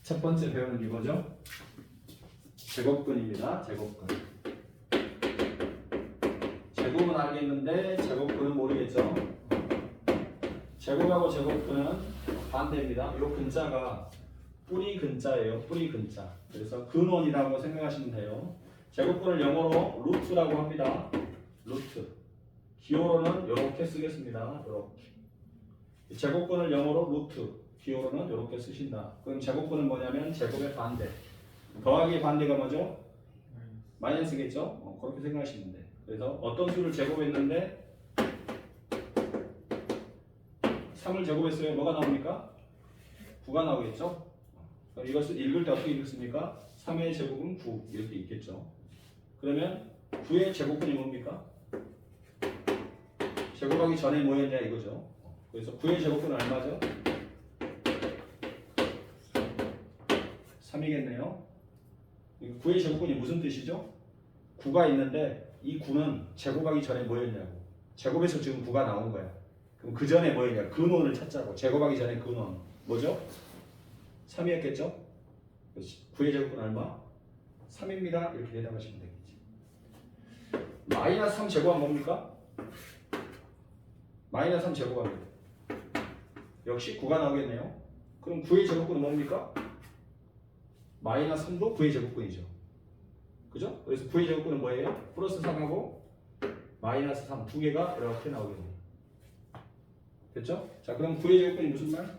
첫 번째 배우는 이거죠. 제곱근입니다. 제곱근. 제곱은 알겠는데 제곱근은 모르겠죠. 제곱하고 제곱근은 반대입니다. 이 근자가 뿌리 근자예요. 뿌리 근자. 그래서 근원이라고 생각하시면 돼요. 제곱근을 영어로 루트라고 합니다. 루트. 기호로는 이렇게 쓰겠습니다. 이렇게. 제곱근을 영어로 루트, 기호로는 이렇게 쓰신다. 그럼 제곱근은 뭐냐면 제곱의 반대. 더하기 반대가 뭐죠? 마이너스겠죠? 그렇게 생각하시면 돼. 그래서 어떤 수를 제곱했는데 3을 제곱했어요. 뭐가 나옵니까? 9가 나오겠죠? 그럼 이것을 읽을 때 어떻게 읽습니까? 3의 제곱은 9 이렇게 읽겠죠. 그러면 9의 제곱근이 뭡니까? 제곱하기 전에 뭐였냐 이거죠. 그래서 9의 제곱근은 얼마죠? 3이겠네요. 9의 제곱근이 무슨 뜻이죠? 9가 있는데 이 9는 제곱하기 전에 뭐였냐고. 제곱에서 지금 9가 나온 거야. 그럼 그 전에 뭐였냐? 근원을 찾자고. 제곱하기 전에 근원. 뭐죠? 3이었겠죠? 9의 제곱근 얼마? 3입니다. 이렇게 대답하시면 되겠지. 마이너스 3 제곱하면 뭡니까? 마이너스 3 제곱하면 역시 9가 나오겠네요. 그럼 9의 제곱근은 뭡니까? 마이너스 3도 9의 제곱근이죠. 그죠? 그래서 9의 제곱근은 뭐예요? 플러스 3하고 마이너스 3 두 개가 이렇게 나오겠네요. 됐죠? 자, 그럼 9의 제곱근이 무슨 말?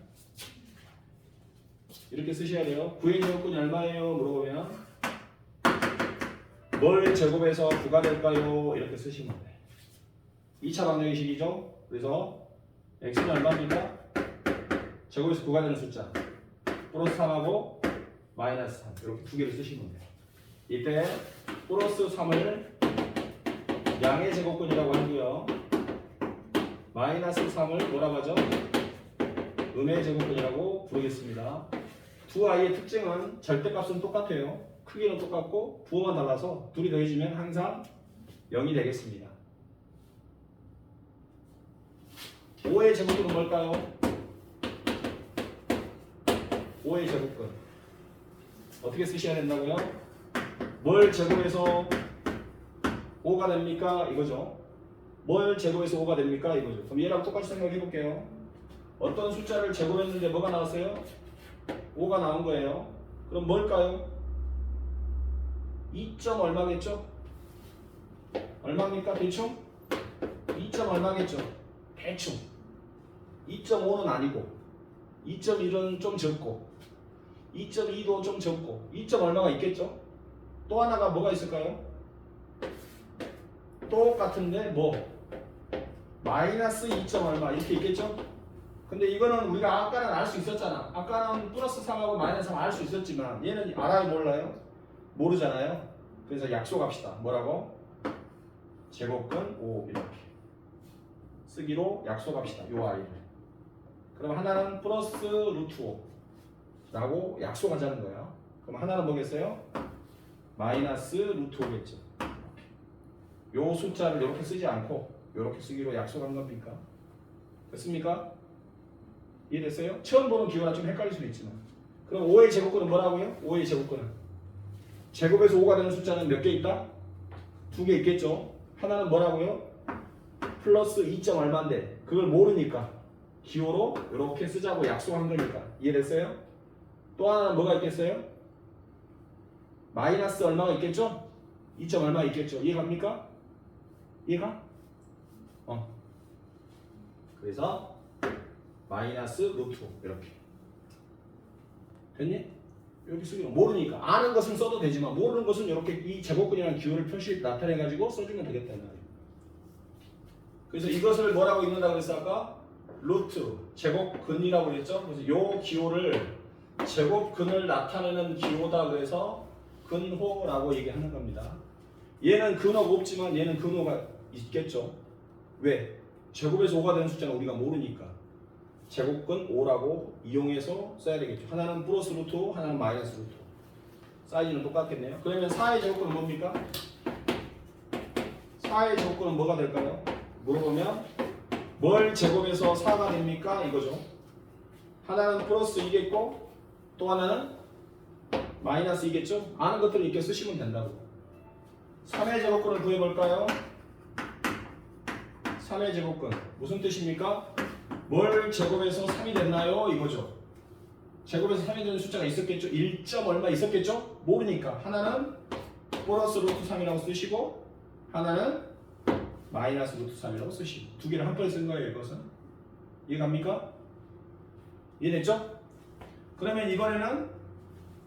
이렇게 쓰셔야 돼요. 9의 제곱근이 얼마예요? 물어보면 뭘 제곱해서 9가 될까요? 이렇게 쓰시면 돼. 2차 방정식이죠. 그래서 x는 얼마입니까? 제곱에서 9가 되는 숫자 플러스 3하고 마이너스 3 이렇게 두 개를 쓰시면 돼요. 이때 플러스 3을 양의 제곱근이라고 하고요. 마이너스 3을 뭐라고 하죠? 음의 제곱근이라고 부르겠습니다. 두 아이의 특징은 절대값은 똑같아요. 크기는 똑같고 부호만 달라서 둘이 더해지면 항상 0이 되겠습니다. 5의 제곱근은 뭘까요? 5의 제곱근 어떻게 쓰셔야 된다고요? 뭘 제곱해서 5가 됩니까? 이거죠. 뭘 제곱해서 5가 됩니까? 이거죠. 그럼 얘랑 똑같이 생각해 볼게요. 어떤 숫자를 제곱했는데 뭐가 나왔어요? 5가 나온 거예요. 그럼 뭘까요? 2. 얼마겠죠? 얼마입니까? 대충? 2. 얼마겠죠? 대충 2.5는 아니고 2.1은 좀 적고 2.2도 좀 적고 2. 얼마가 있겠죠? 또 하나가 뭐가 있을까요? 똑같은데 뭐? 마이너스 2. 얼마 이렇게 있겠죠? 근데 이거는 우리가 아까는 알 수 있었잖아. 아까는 플러스 3하고 마이너스 3 알 수 있었지만 얘는 알아요 몰라요? 모르잖아요. 그래서 약속합시다. 뭐라고? 제곱근 5 이렇게 쓰기로 약속합시다. 요 아이를. 그럼 하나는 플러스 루트 5 라고 약속하자는 거야. 그럼 하나는 뭐겠어요? 마이너스 루트 5겠죠. 요 숫자를 이렇게 쓰지 않고 이렇게 쓰기로 약속한 겁니까? 됐습니까? 이해됐어요? 처음 보는 기호라 좀 헷갈릴 수도 있지만 그럼 5의 제곱근은 뭐라고요? 5의 제곱근은 제곱에서 5가 되는 숫자는 몇 개 있다? 2개 있겠죠. 하나는 뭐라고요? 플러스 2. 얼마인데 그걸 모르니까 기호로 이렇게 쓰자고 약속한 거니까. 이해됐어요? 또 하나는 뭐가 있겠어요? 마이너스 얼마가 있겠죠? 2. 얼마 있겠죠. 이해갑니까? 이해가? 그래서 마이너스 루트 이렇게 됐니? 이렇게 쓰기로 모르니까 아는 것은 써도 되지만 모르는 것은 이렇게 이 제곱근이라는 기호를 표시 나타내가지고 써주면 되겠다 이 말이에요. 그래서 이것을 뭐라고 읽는다고 그랬어 아까? 루트 제곱근이라고 그랬죠. 그래서 요 기호를 제곱근을 나타내는 기호다 그래서 근호라고 얘기하는 겁니다. 얘는 근호가 없지만 얘는 근호가 있겠죠. 왜? 제곱에서 5가 되는 숫자는 우리가 모르니까 제곱근 5라고 이용해서 써야 되겠죠. 하나는 플러스 루트 5, 하나는 마이너스 루트 5. 사이즈는 똑같겠네요. 그러면 4의 제곱근은 뭡니까? 4의 제곱근은 뭐가 될까요? 물어보면 뭘 제곱해서 4가 됩니까? 이거죠. 하나는 플러스 2겠고 또 하나는 마이너스 2겠죠? 아는 것들을 이렇게 쓰시면 된다고. 3의 제곱근을 구해볼까요? 3의 제곱근 무슨 뜻입니까? 뭘 제곱해서 3이 됐나요? 이거죠. 제곱해서 3이 되는 숫자가 있었겠죠? 1점 얼마 있었겠죠? 모르니까 하나는 플러스 루트 3이라고 쓰시고 하나는 마이너스 루트 3이라고 쓰시고 두 개를 한번에 쓴 거예요. 이것은 이해갑니까? 이해됐죠? 그러면 이번에는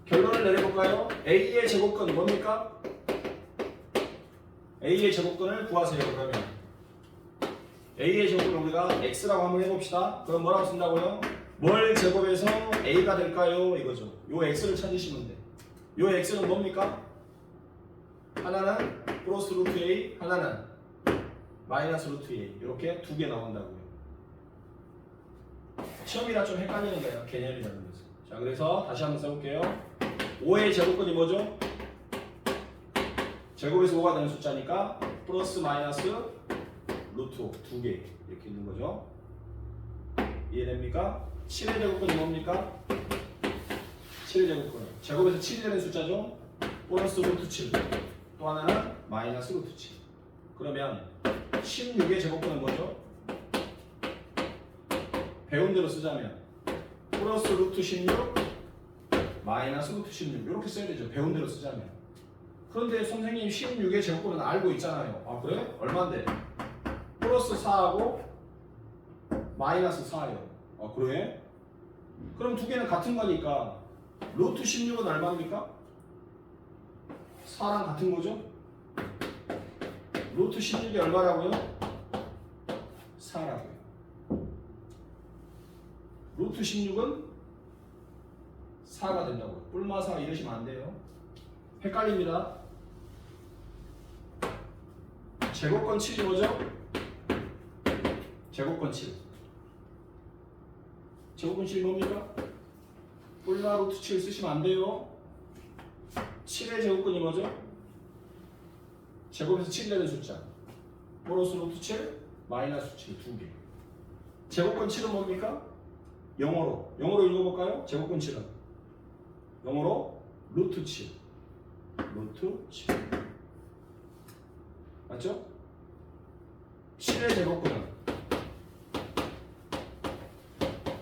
결론을 내려볼까요? A의 제곱근 뭡니까? A의 제곱근을 구하세요. 그러면 A의 제곱근을 우리가 X라고 한번 해봅시다. 그럼 뭐라고 쓴다고요? 뭘 제곱해서 A가 될까요? 이거죠. 요 X를 찾으시면 돼. 요 X는 뭡니까? 하나는 플러스 루트 A, 하나는 마이너스 루트 A. 이렇게 두 개 나온다고요. 시험이라 좀 헷갈리는 거예요. 개념이라는 것은. 자, 그래서 다시 한번 써볼게요. 5의 제곱근이 뭐죠? 제곱에서 5가 되는 숫자니까 플러스 마이너스 루트 5 두 개 이렇게 있는 거죠. 이해됩니까? 7의 제곱근이 뭡니까? 7의 제곱근 제곱에서 7이 되는 숫자죠. 플러스 루트 7 또 하나는 마이너스 루트 7. 그러면 16의 제곱근은 뭐죠? 배운 대로 쓰자면 플러스 루트 16 마이너스 루트 16 이렇게 써야 되죠. 배운 대로 쓰자면. 그런데 선생님 16의 제곱근은 알고 있잖아요. 아 그래? 얼마인데? 플러스 4하고 마이너스 4예요. 아 그래? 그럼 두 개는 같은 거니까 루트 16은 얼마입니까? 4랑 같은 거죠? 루트 16이 얼마라고요? 4라고요. 루트 16은 4가 된다고요. 뿔마 4 이러시면 안 돼요. 헷갈립니다. 제곱권 7이 뭐죠? 제곱권 7. 제곱권 7이 뭡니까? 뿔마 루트 7 쓰시면 안 돼요. 7의 제곱권이 뭐죠? 제곱에서 7이 되는 숫자. 플러스 루트 7, 마이너스 7 두 개. 제곱권 7은 뭡니까? 영어로 읽어볼까요? 제곱권 7은 영어로 루트 7. 루트 7 맞죠? 7의 제곱근은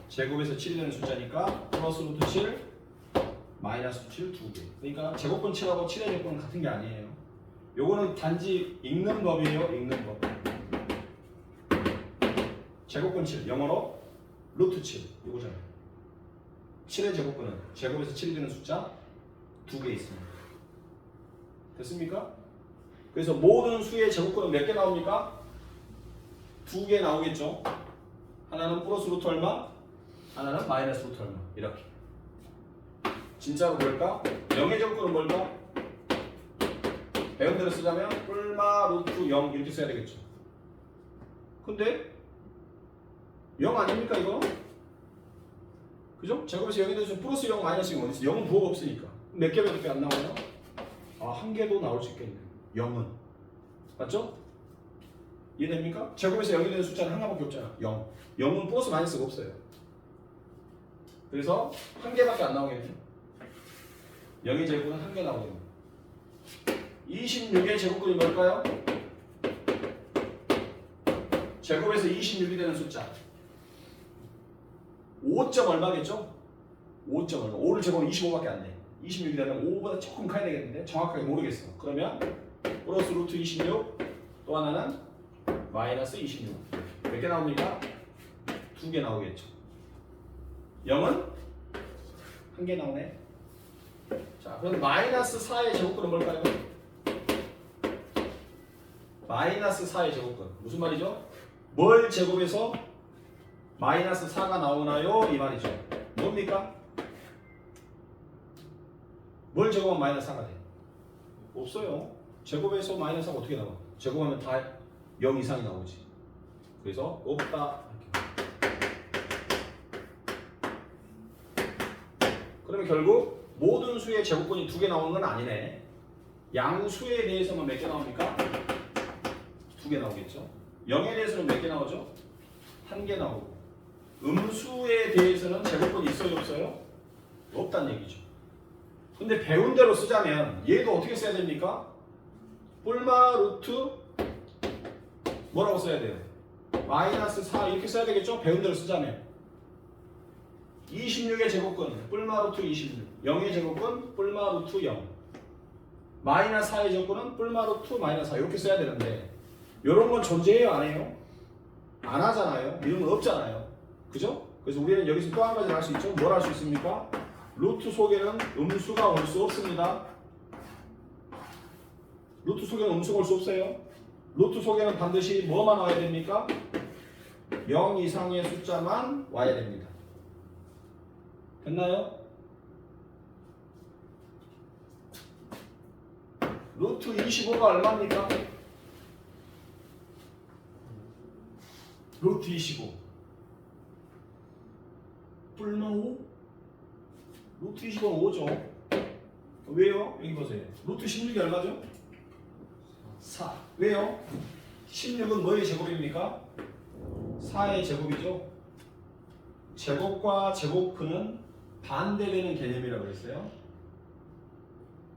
제곱에서 7이 되는 숫자니까 플러스 루트 7 마이너스 7 두 개. 그러니까 제곱근 7하고 7의 제곱근은 같은 게 아니에요. 요거는 단지 읽는 법이에요. 읽는 법. 제곱근 7 영어로 루트 7 이거잖아요. 7의 제곱근은 제곱에서 7이 되는 숫자 두 개 있습니다. 됐습니까? 그래서 모든 수의 제곱근은 몇 개 나옵니까? 두 개 나오겠죠. 하나는 플러스 루트 얼마, 하나는 마이너스 루트 얼마. 이렇게. 진짜로 뭘까? 0의 제곱근은 뭘까? 배운 대로 쓰자면 뿔마 루트 0 이렇게 써야 되겠죠. 근데 0 아닙니까 이거? 그죠? 제곱에서 0이 되서 플러스 0 마이너스 0 어디 있어? 0은 부호가 없으니까. 몇 개밖에 안 나와요? 아, 한 개도 나올 수 있겠네. 0은. 맞죠? 이해됩니까? 제곱에서 0이 되는 숫자는 하나밖에 없잖아. 0. 0은 플러스 마이너스가 없어요. 그래서 한 개밖에 안 나오겠네. 0의 제곱은 한 개 나오겠네. 26의 제곱근이 뭘까요? 제곱에서 26이 되는 숫자 5점 얼마겠죠? 5점 얼마. 5를 제곱하면 25밖에 안 돼. 26이 되면 5보다 조금 커야 되겠는데 정확하게 모르겠어. 그러면 플러스 루트 26 또 하나는 마이너스 26 몇 개 나옵니까? 두 개 나오겠죠. 0은 한 개 나오네. 자, 그럼 마이너스 4의 제곱근은 뭘까요? 마이너스 4의 제곱근 무슨 말이죠? 뭘 제곱해서 마이너스 4가 나오나요? 이 말이죠. 뭡니까? 뭘 제곱하면 마이너스 4가 돼? 없어요. 제곱해서 마이너스 4가 어떻게 나와? 제곱하면 다 0 이상이 나오지. 그래서 없다. 그러면 결국 모든 수의 제곱근이 두 개 나오는 건 아니네. 양수에 대해서만 몇 개 나옵니까? 두 개 나오겠죠. 0에 대해서는 몇 개 나오죠? 한 개 나오고. 음수에 대해서는 제곱근이 있어요 없어요? 없다는 얘기죠. 근데 배운 대로 쓰자면 얘도 어떻게 써야 됩니까? 뿔마 루트 뭐라고 써야 돼요? 마이너스 4 이렇게 써야 되겠죠? 배운 대로 쓰자면 26의 제곱근 뿔마 루트 26 0의 제곱근 뿔마 루트 0 마이너스 4의 제곱근은 뿔마 루트 마이너스 4 이렇게 써야 되는데 이런 건 존재해요? 안 해요? 안 하잖아요. 이런 건 없잖아요. 그죠? 그래서 우리는 여기서 또 한 가지를 할 수 있죠. 뭘 할 수 있습니까? 루트 속에는 음수가 올 수 없습니다. 루트 속에는 음수가 올 수 없어요. 루트 속에는 반드시 뭐만 와야 됩니까? 0 이상의 숫자만 와야 됩니다. 됐나요? 루트 25가 얼마입니까? 루트 25 뿔마 5? 루트 25는 5죠. 왜요? 여기 보세요. 루트 16이 얼마죠? 4. 왜요? 16은 뭐의 제곱입니까? 4의 제곱이죠. 제곱과 제곱근은 반대되는 개념이라고 했어요.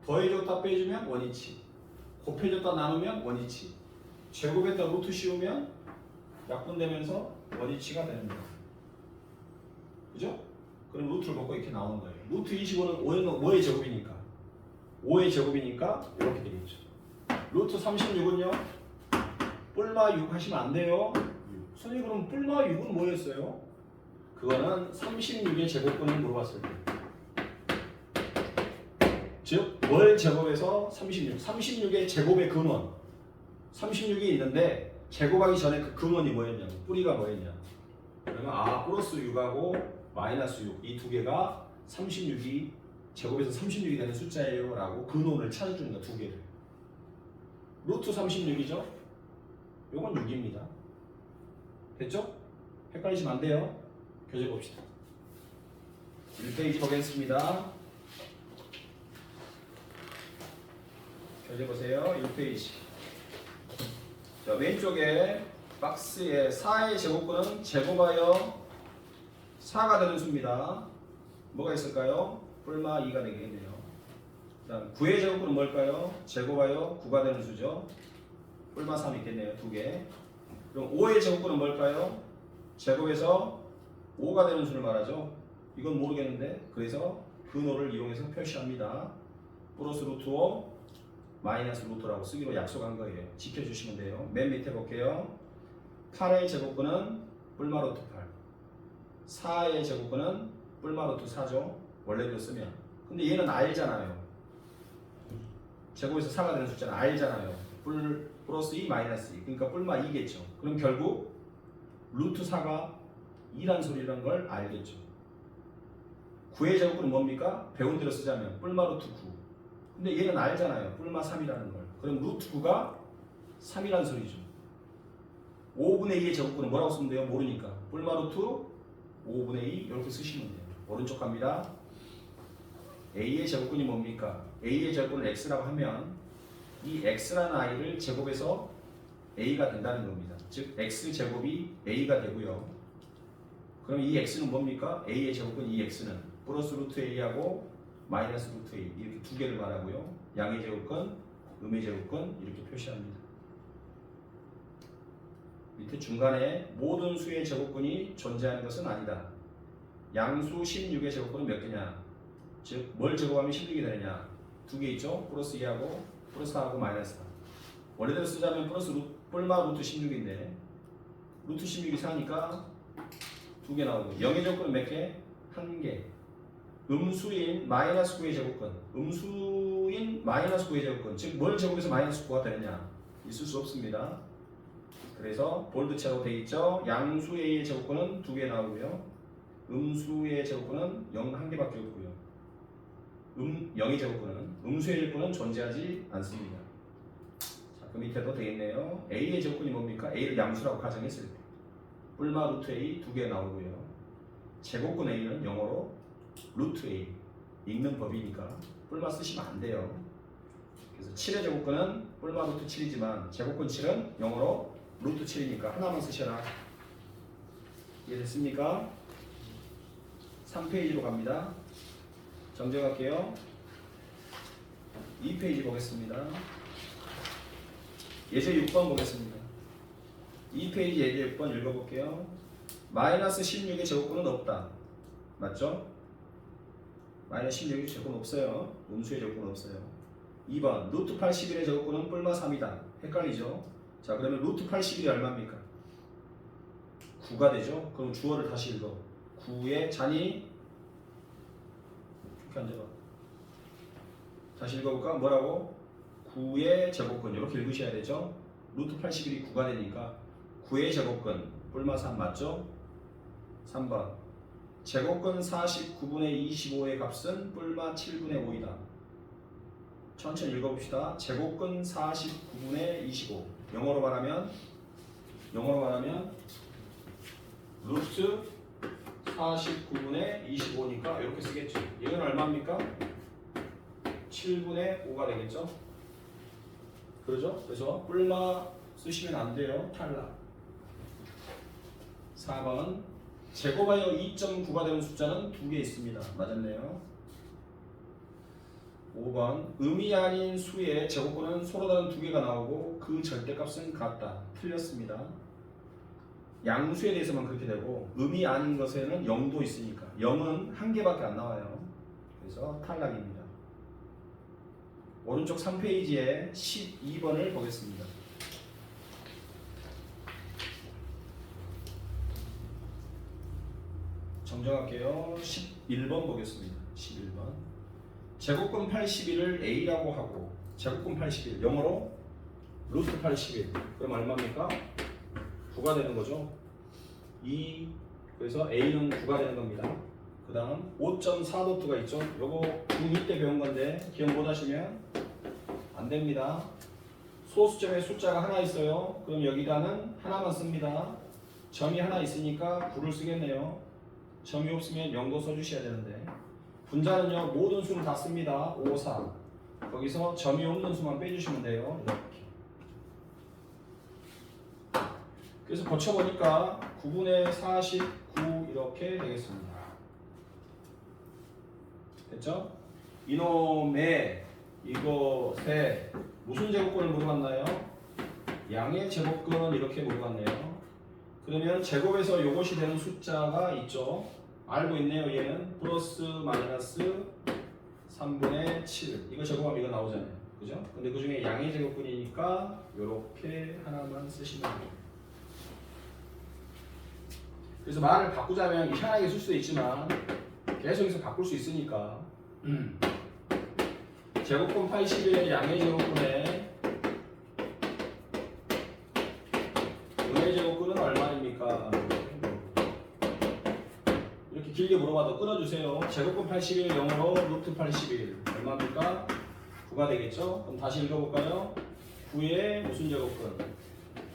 더해줬다 빼주면 원위치, 곱해줬다 나누면 원위치, 제곱에다 루트 씌우면 약분되면서 원위치가 됩니다. 그죠? 그럼 루트를 먹고 이렇게 나오는 거예요. 루트 25는 5의 제곱이니까 5의 제곱이니까 이렇게 되겠죠. 루트 36은요? 뿔마 6 하시면 안 돼요. 선생님 그럼 뿔마 6은 뭐였어요? 그거는 36의 제곱근을 물어봤을 때 즉 월 제곱에서 36 36의 제곱의 근원 36이 있는데 제곱하기 전에 그 근원이 뭐였냐 뿌리가 뭐였냐 그러면 플러스 6하고 마이너스 6 이 두 개가 36이 제곱에서 36이 되는 숫자예요 라고 근원을 찾아주는 거야 두 개를 루트 36이죠 요건 6입니다 됐죠? 헷갈리시면 안 돼요 교재 봅시다 1페이지 보겠습니다 교재 보세요 1페이지 자 왼쪽에 박스에 4의 제곱근은 제곱하여 4가 되는 수입니다. 뭐가 있을까요? 뿔마 2가 되겠네요. 다음 9의 제곱근은 뭘까요? 제곱하여 9가 되는 수죠. 뿔마 3 있겠네요. 두 개. 그럼 5의 제곱근은 뭘까요? 제곱해서 5가 되는 수를 말하죠. 이건 모르겠는데 그래서 근호를 이용해서 표시합니다. 플러스 루트 5 마이너스 루트라고 쓰기로 약속한 거예요. 지켜주시면 돼요. 맨 밑에 볼게요. 8의 제곱근은 뿔마 루트 8 4의 제곱근은 뿔마 루트 4죠. 원래대로 쓰면 근데 얘는 R잖아요. 제곱에서 4가 되는 숫자는 R잖아요. 플러스 2 마이너스 2 그러니까 뿔마 2겠죠. 그럼 결국 루트 4가 2란 소리라는 걸 알겠죠. 9의 제곱근은 뭡니까? 배운 대로 쓰자면 뿔마 루트 9 근데 얘는 R잖아요. 뿔마 3이라는 걸 그럼 루트 9가 3이란 소리죠. 5분의 2의 제곱근은 뭐라고 쓰면 돼요? 모르니까 뿔마 루트 5분의 2 이렇게 쓰시면 돼요. 오른쪽 갑니다. A의 제곱근이 뭡니까? A의 제곱근을 X라고 하면 이 X라는 I를 제곱해서 A가 된다는 겁니다. 즉 X제곱이 A가 되고요. 그럼 이 X는 뭡니까? A의 제곱근 이 X는 플러스 루트 A하고 마이너스 루트 A 이렇게 두 개를 말하고요. 양의 제곱근, 음의 제곱근 이렇게 표시합니다. 밑에 중간에 모든 수의 제곱근이 존재하는 것은 아니다. 양수 16의 제곱근은 몇 개냐? 즉 뭘 제곱하면 16이 되느냐? 두 개 있죠? 플러스 2하고 플러스 4하고 마이너스 4 원래대로 쓰자면 플러스 뿔마 루트 16인데 루트 16이 4니까 두 개 나오고 0의 제곱근은 몇 개? 한 개 음수인 마이너스 9의 제곱근 음수인 마이너스 9의 제곱근 즉 뭘 제곱해서 마이너스 9가 되느냐? 있을 수 없습니다. 그래서 볼드체로 되어 있죠. 양수 A의 제곱근은 두 개 나오고요. 음수의 제곱근은 0 한 개밖에 없고요. 0의 제곱근은 음수의 제곱근은 존재하지 않습니다. 자, 그 밑에도 되겠네요. A의 제곱근이 뭡니까? A를 양수라고 가정했을 때 뿔마 루트 A 두 개 나오고요. 제곱근 A는 영어로 루트 A 읽는 법이니까 뿔마 쓰시면 안 돼요. 그래서 7의 제곱근은 뿔마 루트 7이지만 제곱근 7은 영어로 루트 7이니까 하나만 쓰셔라. 이해됐습니까? 3페이지로 갑니다. 정정할게요. 2페이지 보겠습니다. 예제 6번 보겠습니다. 2페이지 예제 6번 읽어볼게요. 마이너스 16의 제곱근은 없다. 맞죠? 마이너스 16의 제곱근 없어요. 음수의 제곱근 없어요. 2번 루트 81의 제곱근은 뿔마 3이다. 헷갈리죠? 자, 그러면 루트 81이 얼마입니까? 9가 되죠? 그럼 주어를 다시 읽어. 9의 잔이 이렇게 앉아봐. 다시 읽어볼까? 뭐라고? 9의 제곱근 이렇게 읽으셔야 되죠? 루트 81이 9가 되니까 9의 제곱근 뿔마 3 맞죠? 3번 제곱근 49분의 25의 값은 뿔마 7분의 5이다. 천천히 읽어봅시다. 제곱근 49분의 25 영어로 말하면 루트 49분의 25니까 이렇게 쓰겠죠. 이건 얼마입니까? 7분의 5가 되겠죠. 그러죠? 그래서 뿔마 쓰시면 안 돼요. 탈락. 4번 제곱하여 2.9가 되는 숫자는 2개 있습니다. 맞았네요. 5번 음이 아닌 수의 제곱근은 서로 다른 2개가 나오고 그 절대값은 같다. 틀렸습니다. 양수에 대해서만 그렇게 되고 음이 아닌 것에는 0도 있으니까 0은 한 개밖에 안 나와요. 그래서 탈락입니다. 오른쪽 3페이지에 12번을 보겠습니다. 정정할게요. 11번 보겠습니다. 11번 제곱근 81을 A라고 하고 제곱근 81 영어로 루트 81 그럼 얼마입니까? 9가 되는 거죠. 2 그래서 A는 9가 되는 겁니다. 그 다음 5.4도트가 있죠. 요거 중2 때 배운 건데 기억 못 하시면 안 됩니다. 소수점에 숫자가 하나 있어요. 그럼 여기다는 하나만 씁니다. 점이 하나 있으니까 9를 쓰겠네요. 점이 없으면 0도 써주셔야 되는데 분자는요 모든 수를 다 씁니다. 5, 4 거기서 점이 없는 수만 빼주시면 돼요. 이렇게. 그래서 고쳐보니까 9분의 49 이렇게 되겠습니다. 됐죠? 이놈의 이것에 무슨 제곱근을 물어봤나요? 양의 제곱근 이렇게 물어봤네요. 그러면 제곱에서 요것이 되는 숫자가 있죠. 알고 있네요. 얘는 플러스 마이너스 3분의 7 이거 제곱하면 이거 나오잖아요. 그죠? 근데 그 중에 양의 제곱근이니까 요렇게 하나만 쓰시면 돼요. 그래서 말을 바꾸자면 희한하게 쓸 수도 있지만 계속해서 바꿀 수 있으니까 제곱근 81의 양의 제곱근에 음의 제곱근은 얼마입니까? 이렇게 길게 물어봐도 끊어주세요. 제곱근 81 영어로 루트 81 얼마입니까? 9가 되겠죠? 그럼 다시 읽어볼까요? 9의 무슨 제곱근?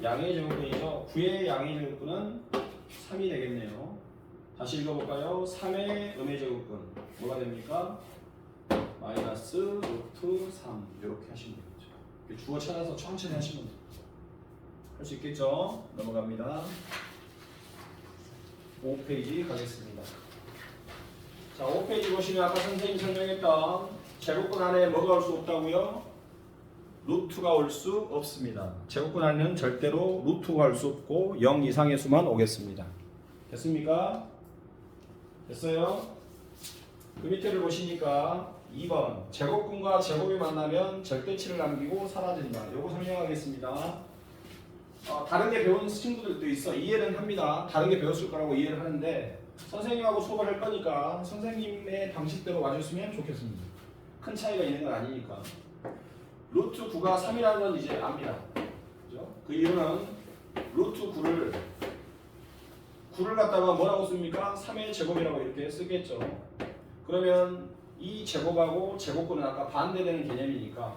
양의 제곱근이죠. 9의 양의 제곱근은 3이 되겠네요. 다시 읽어볼까요? 3의 음의 제곱근 뭐가 됩니까? 마이너스 루트 3 이렇게 하시면 되겠죠. 주어 찾아서 천천히 하시면 돼요. 할 수 있겠죠? 넘어갑니다. 5페이지 가겠습니다. 자, 5페이지 보시면 아까 선생님이 설명했던 제곱근 안에 뭐가 올 수 없다고요? 루트가 올 수 없습니다. 제곱근 안에는 절대로 루트가 올 수 없고 0 이상의 수만 오겠습니다. 됐습니까? 됐어요? 그 밑에를 보시니까 2번 제곱근과 제곱이 만나면 절대치를 남기고 사라진다. 요거 설명하겠습니다. 다르게 배운 친구들도 있어. 이해는 합니다. 다르게 배웠을 거라고 이해를 하는데 선생님하고 수업을 할 거니까 선생님의 방식대로 와줬으면 좋겠습니다. 큰 차이가 있는 건 아니니까. 루트 9가 3이라는 건 이제 압니다. 그죠? 그 이유는 루트 9를 갖다가 뭐라고 씁니까? 3의 제곱이라고 이렇게 쓰겠죠. 그러면 이 제곱하고 제곱근은 아까 반대되는 개념이니까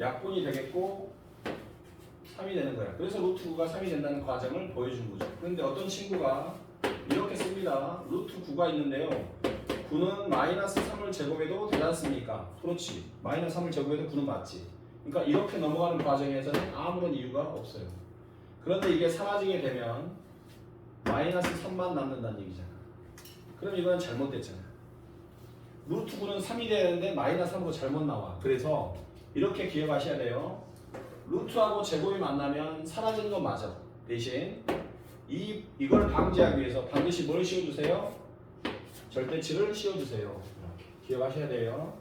약분이 되겠고 3이 되는 거야. 그래서 루트 9가 3이 된다는 과정을 보여준 거죠. 그런데 어떤 친구가 이렇게 씁니다. 루트 9가 있는데요. 9는 마이너스 3을 제곱해도 되지 않습니까? 그렇지. 마이너스 3을 제곱해도 9는 맞지. 그러니까 이렇게 넘어가는 과정에서는 아무런 이유가 없어요. 그런데 이게 사라지게 되면 마이너스 3만 남는다는 얘기잖아. 그럼 이건 잘못됐잖아. 루트 9는 3이 되는데 마이너스 3으로 잘못 나와. 그래서 이렇게 기억하셔야 돼요. 루트하고 제곱이 만나면 사라지는 건 맞아. 대신 이걸 방지하기 위해서 반드시 뭘 씌워주세요? 절대치를 씌워주세요. 이렇게 기억하셔야 돼요.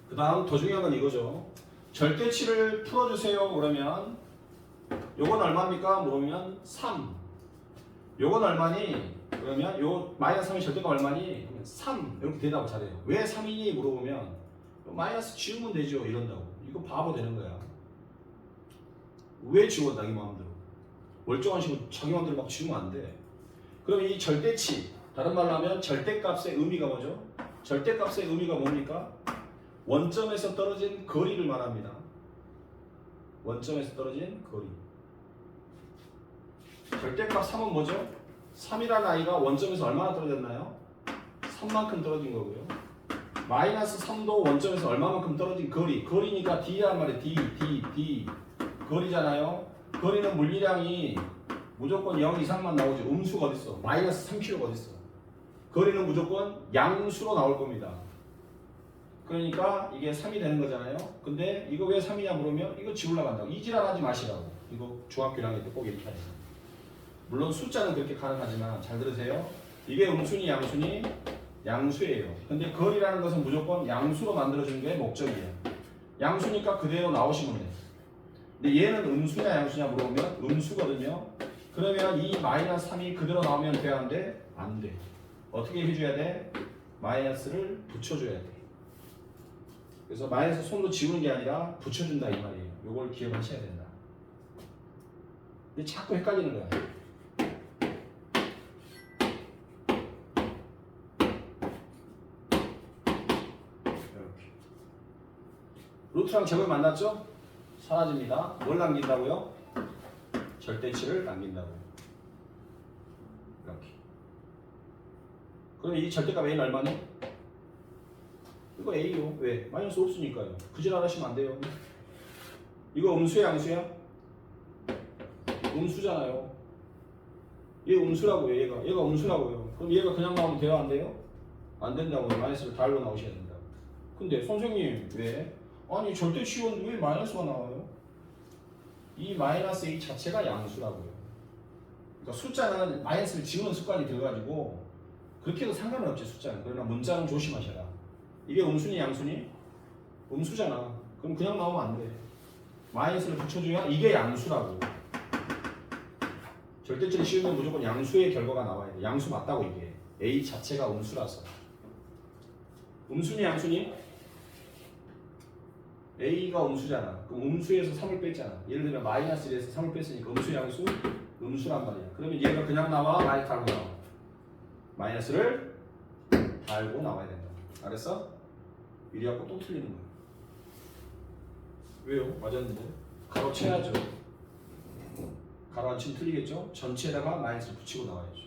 그 다음 더 중요한 건 이거죠. 절대치를 풀어주세요. 그러면 요건 얼마입니까? 물으면 3. 요건 얼마니? 그러면 요 마이너스 3의 절대가 얼마니? 그러면 3 이렇게 대답을 잘해요. 왜 3이니? 물어보면 마이너스 지우면 되죠. 이런다고. 이거 바보 되는 거야. 왜 지워 자기 마음대로. 멀쩡한 식으로 자기 마음대로 막 지우면 안 돼. 그러면 이 절대치, 다른 말로 하면 절대값의 의미가 뭐죠? 절대값의 의미가 뭡니까? 원점에서 떨어진 거리를 말합니다. 원점에서 떨어진 거리. 절대값 3은 뭐죠? 3이라는 아이가 원점에서 얼마나 떨어졌나요? 3만큼 떨어진 거고요. 마이너스 3도 원점에서 얼마만큼 떨어진 거리. 거리니까 D란 말이에요. D. 거리잖아요. 거리는 물리량이 무조건 0 이상만 나오지. 음수가 어딨어? 마이너스 3kg가 어딨어? 거리는 무조건 양수로 나올 겁니다. 그러니까 이게 3이 되는 거잖아요. 근데 이거 왜 3이냐 물으면 이거 지우려고 한다고. 이지랄 하지 마시라고. 이거 중학교 1학년 때 꼭 이렇게 하는 거예요. 물론 숫자는 그렇게 가능하지만 잘 들으세요. 이게 음수니 양수니? 양수예요. 근데 거리라는 것은 무조건 양수로 만들어주는 게 목적이에요. 양수니까 그대로 나오시면 돼요. 근데 얘는 음수냐 양수냐 물어보면 음수거든요. 그러면 이 마이너스 3이 그대로 나오면 돼야 하는데 안 돼. 어떻게 해줘야 돼? 마이너스를 붙여줘야 돼. 그래서 마이너스 손으로 지우는 게 아니라 붙여준다 이 말이에요. 요걸 기억하셔야 된다. 근데 자꾸 헷갈리는 거야. 이렇게. 루트랑 제곱이 만났죠? 사라집니다. 뭘 남긴다고요? 절대치를 남긴다고. 이렇게. 그러면 이 절대값 A는 얼마니? 이거 A요. 왜? 마이너스 없으니까요. 그지랄 하시면 안 돼요. 이거 음수야 양수야? 음수잖아요. 얘 음수라고요. 얘가 음수라고요. 그럼 얘가 그냥 나오면 돼요? 안 돼요? 안 된다고요. 마이너스를 달로 나오셔야 된다고. 근데 선생님 왜? 아니 절대치원 왜 마이너스가 나와요? 이 마이너스 A 자체가 양수라고요. 그러니까 숫자는 마이너스를 지우는 습관이 들어가지고 그렇게 해도 상관은 없지 숫자는. 그러나 문자는 조심하셔라. 이게 음수니 양수니? 음수잖아. 그럼 그냥 나오면 안 돼. 마이너스를 붙여줘야 이게 양수라고. 절대치를 씌우면 무조건 양수의 결과가 나와야 돼. 양수 맞다고 이게. A 자체가 음수라서. 음수니 양수니? A가 음수잖아. 그럼 음수에서 3을 뺐잖아. 예를 들면 마이너스 1에서 3을 뺐으니까 음수 양수? 음수란 말이야. 그러면 얘가 그냥 나와? 마이너스 달고 나와? 마이너스를 달고 나와야 된다. 알았어? 이리 갖고 또 틀리는 거야. 왜요? 맞았는데? 가로 쳐야죠. 가로 안 치면 틀리겠죠? 전체에다가 마이너스를 붙이고 나와야죠.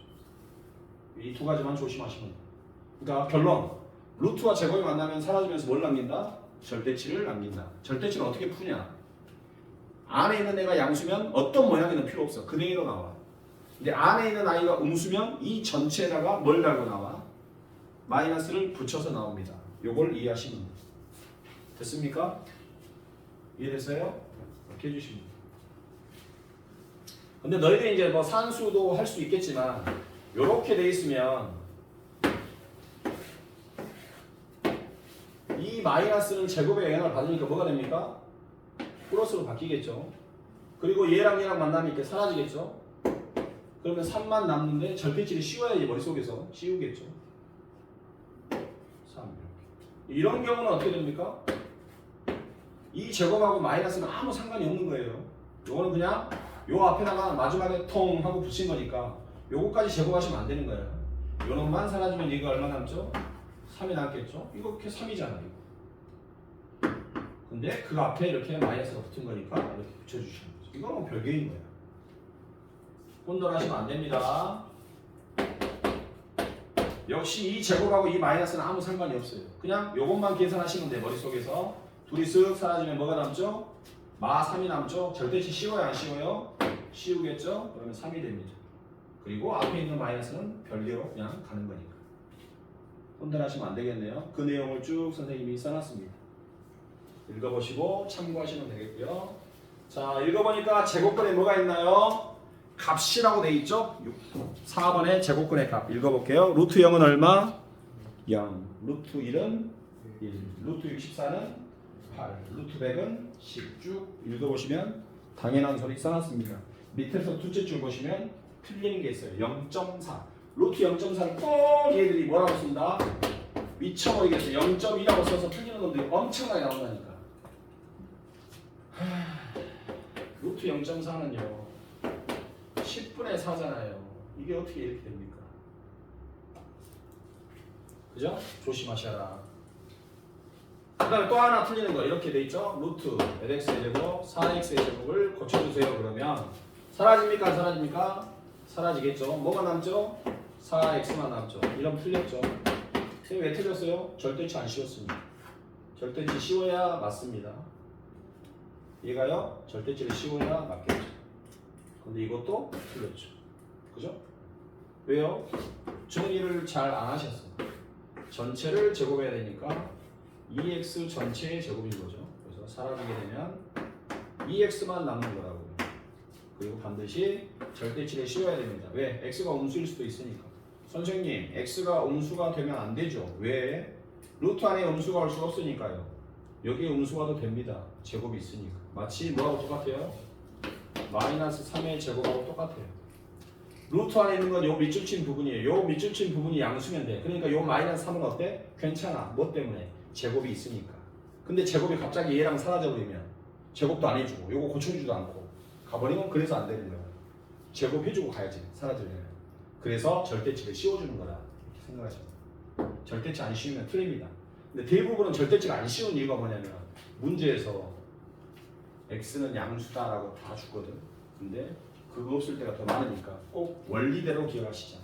이 두 가지만 조심하시면 돼요. 그러니까 결론. 루트와 제곱이 만나면 사라지면서 뭘 남긴다? 절대치를 남긴다. 절대치는 어떻게 푸냐? 안에 있는 애가 양수면 어떤 모양이든 필요 없어. 그대로 나와. 근데 안에 있는 아이가 음수면 이 전체에다가 뭘 달고 나와? 마이너스를 붙여서 나옵니다. 요걸 이해하시면 돼요. 됐습니까? 이해됐어요? 이렇게 해주시면 돼요. 근데 너희들이 이제 뭐 산수도 할 수 있겠지만 요렇게 돼 있으면 이 마이너스는 제곱의 영향을 받으니까 뭐가 됩니까? 플러스로 바뀌겠죠. 그리고 얘랑 만나면 이렇게 사라지겠죠. 그러면 3만 남는데 절대치를 씌워야지 머릿속에서 씌우겠죠. 3 이렇게. 이런 경우는 어떻게 됩니까? 이 제곱하고 마이너스는 아무 상관이 없는 거예요. 요거는 그냥 요 앞에다가 마지막에 통 하고 붙인 거니까 요거까지 제곱하시면 안 되는 거예요. 요놈만 사라지면 얘가 얼마 남죠? 3이 남겠죠? 이거 이렇게 3이잖아. 이거. 근데 그 앞에 이렇게 마이너스가 붙은 거니까 이렇게 붙여주시는 거죠. 이건 뭐 별개인 거야. 혼돈하시면 안 됩니다. 역시 이 제곱하고 이 마이너스는 아무 상관이 없어요. 그냥 요것만 계산하시면 돼. 머릿속에서. 둘이 쓱 사라지면 뭐가 남죠? 마 3이 남죠? 절대치 씌워요 안 씌워요? 씌우겠죠? 그러면 3이 됩니다. 그리고 앞에 있는 마이너스는 별개로 그냥 가는 거니까. 혼돈하시면 안 되겠네요. 그 내용을 쭉 선생님이 써놨습니다. 읽어보시고 참고하시면 되겠고요. 자, 읽어보니까 제곱근에 뭐가 있나요? 값이라고 돼 있죠? 4번에 제곱근의 값 읽어볼게요. 루트 0은 얼마? 0. 루트 1은 1. 루트 64는 8. 루트 100은 10. 쭉 읽어보시면 당연한 소리 써놨습니다. 밑에서 둘째 줄 보시면 틀리는 게 있어요. 0.4. 루트 0.4를 꼭 얘들이 뭐라고 쓴다? 미쳐버리겠어요. 0.2라고 써서 틀리는 놈들이 엄청나게 나온다니까. 루트 0.4는요 10분의 4잖아요. 이게 어떻게 이렇게 됩니까? 그죠? 조심하셔라. 그 다음에 또 하나 틀리는 거 이렇게 돼 있죠? 루트 x의 제곱 4x의 제곱을 고쳐주세요. 그러면 사라집니까? 안 사라집니까? 사라지겠죠. 뭐가 남죠? 4x만 남죠. 이러면 틀렸죠. 선생님 왜 틀렸어요? 절대치 안 씌웠습니다. 절대치 씌워야 맞습니다. 얘가요 절대치를 씌워야 맞겠죠. 근데 이것도 틀렸죠. 그죠? 왜요? 정리를 잘 안 하셨어요. 전체를 제곱해야 되니까 2x 전체의 제곱인 거죠. 그래서 사라지게 되면 2x만 남는 거라고요. 그리고 반드시 절대치를 씌워야 됩니다. 왜? x가 음수일 수도 있으니까. 선생님, x가 음수가 되면 안 되죠. 왜? 루트 안에 음수가 올 수가 없으니까요. 여기에 음수가 도 됩니다. 제곱이 있으니까. 마치 뭐하고 똑같아요? 마이너스 3의 제곱하고 똑같아요. 루트 안에 있는 건 요 밑줄 친 부분이에요. 요 밑줄 친 부분이 양수면 돼. 그러니까 요 마이너스 3은 어때? 괜찮아. 뭐 때문에? 제곱이 있으니까. 근데 제곱이 갑자기 얘랑 사라져버리면 제곱도 안 해주고 요거 고쳐주지도 않고 가버리면 그래서 안 되는 거야. 제곱해주고 가야지. 사라지려면. 그래서 절대치를 씌워주는 거라. 이렇게 생각하시면 돼요. 절대치 안 씌우면 틀립니다. 근데 대부분은 절대치가 안 씌운 이유가 뭐냐면 문제에서 x는 양수다라고 다 주거든. 근데 그거 없을 때가 더 많으니까 꼭 원리대로 기억하시자.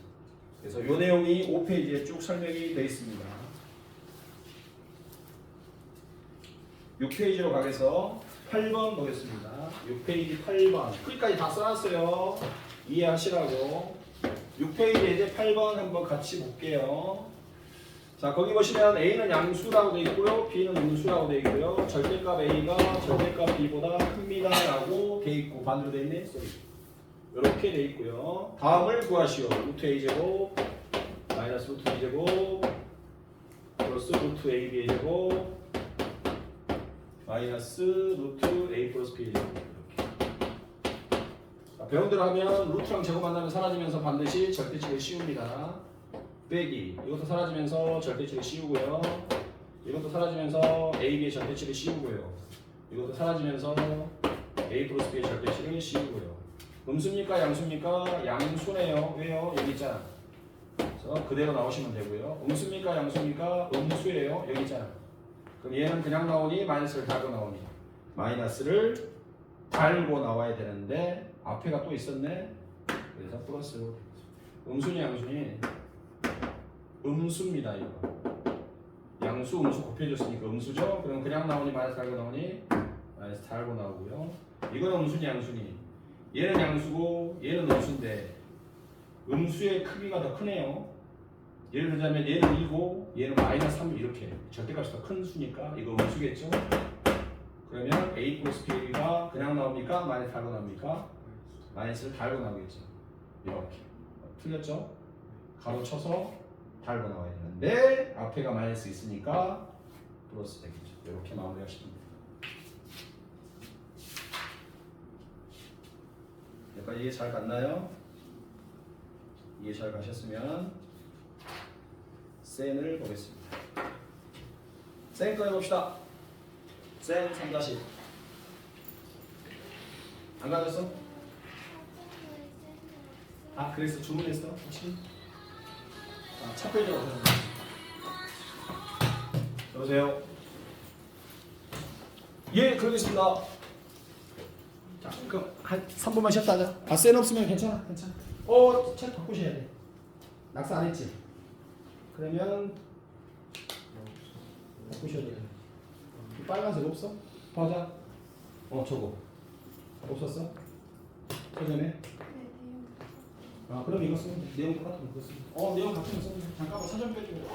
그래서 이 내용이 5페이지에 쭉 설명이 되어 있습니다. 6페이지로 가서 8번 보겠습니다. 6페이지 8번. 여기까지 다 써놨어요. 이해하시라고. 6페이지에 이제 8번 한번 같이 볼게요. 자, 거기 보시면 A는 양수라고 되어 있고요. B는 음수라고 되어 있고요. 절대값 A가 절대값 B보다 큽니다. 라고 되어 있고, 반대로 되어 있네. 이렇게 되어 있고요. 다음을 구하시오. 루트 A제곱, 마이너스 루트 B제곱, 플러스 루트 AB의 제곱, 마이너스 루트 A 플러스 B의 제곱. 이렇게. 자, 배운 대로 하면 루트랑 제곱 만나면 사라지면서 반드시 절대치를 씌웁니다. 빼기. 이것도 사라지면서 절대치를 씌우고요. 이것도 사라지면서 AB의 절대치를 씌우고요. 이것도 사라지면서 A 플러스 B의 절대치를 씌우고요. 음수입니까? 양수입니까? 양수네요. 왜요? 여기 있잖아. 그래서 그대로 나오시면 되고요. 음수입니까? 양수입니까? 음수예요. 여기 있잖아. 그럼 얘는 그냥 나오니 마이너스를 달고 나오니 마이너스를 달고 나와야 되는데 앞에가 또 있었네. 그래서 플러스로. 음수니 양수니? 음수입니다. 이거 양수 음수 곱해줬으니까 음수죠. 그럼 그냥 나오니 마이너스 달고 나오니 마이너스 달고 나오고요. 이거는 음수니 양수니? 얘는 양수고 얘는 음수인데 음수의 크기가 더 크네요. 예를 들자면 얘는 2고 얘는 마이너스 3 이렇게 절대값이 더 큰 수니까 이거 음수겠죠. 그러면 A 플러스 B가 그냥 나옵니까? 마이너스 달고 나옵니까? 마이너스를 달고 나오겠죠. 이렇게 틀렸죠? 가로 쳐서 달고 나와야 되는데 앞에가 마이너스 있으니까 플러스 되겠죠. 이렇게 마무리하시면 됩니다. 여기까지 이해 잘 갔나요? 이해 잘 가셨으면 센을 보겠습니다. 센 거 해봅시다. 센 3-1 안 가졌어? 아 그래서 주문했어? 혹시? 아, 첫 페이지로 오세요. 여보세요? 예, 그러겠습니다. 자, 그럼 한 3분만 쉬었다 하자. 아, 센 없으면 괜찮아. 책 바꾸셔야 돼. 낙서 안 했지? 그러면 바꾸셔야 돼. 빨간색 없어? 보자. 저거. 없었어? 그전에? 아, 그럼 이거 쓰면 돼. 내용 똑같으면 그거 쓰면 돼. 내용 같으면 쓰면 돼. 잠깐만 사전 빼주고.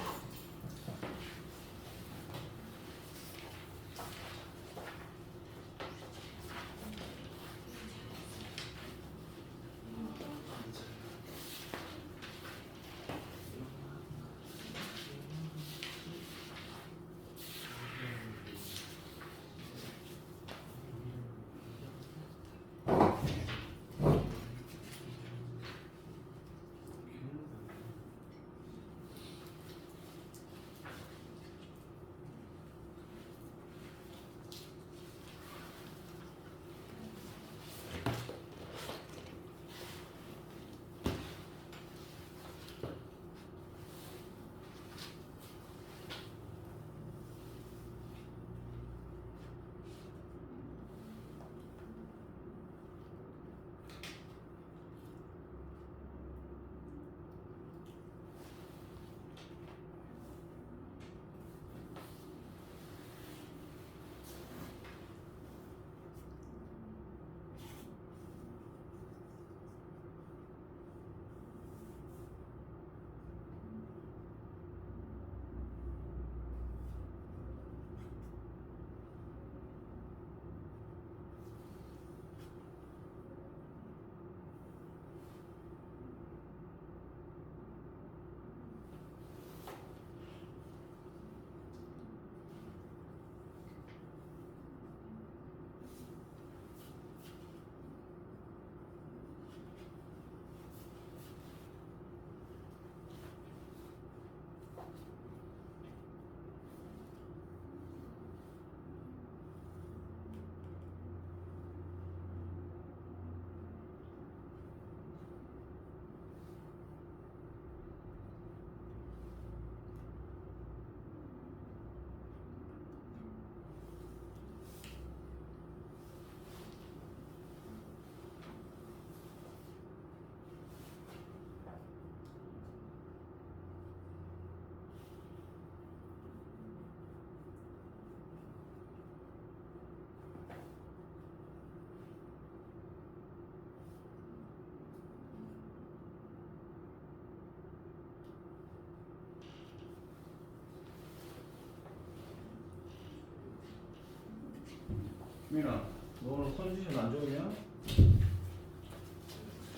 민아, 너 오늘 컨디션 안 좋으냐?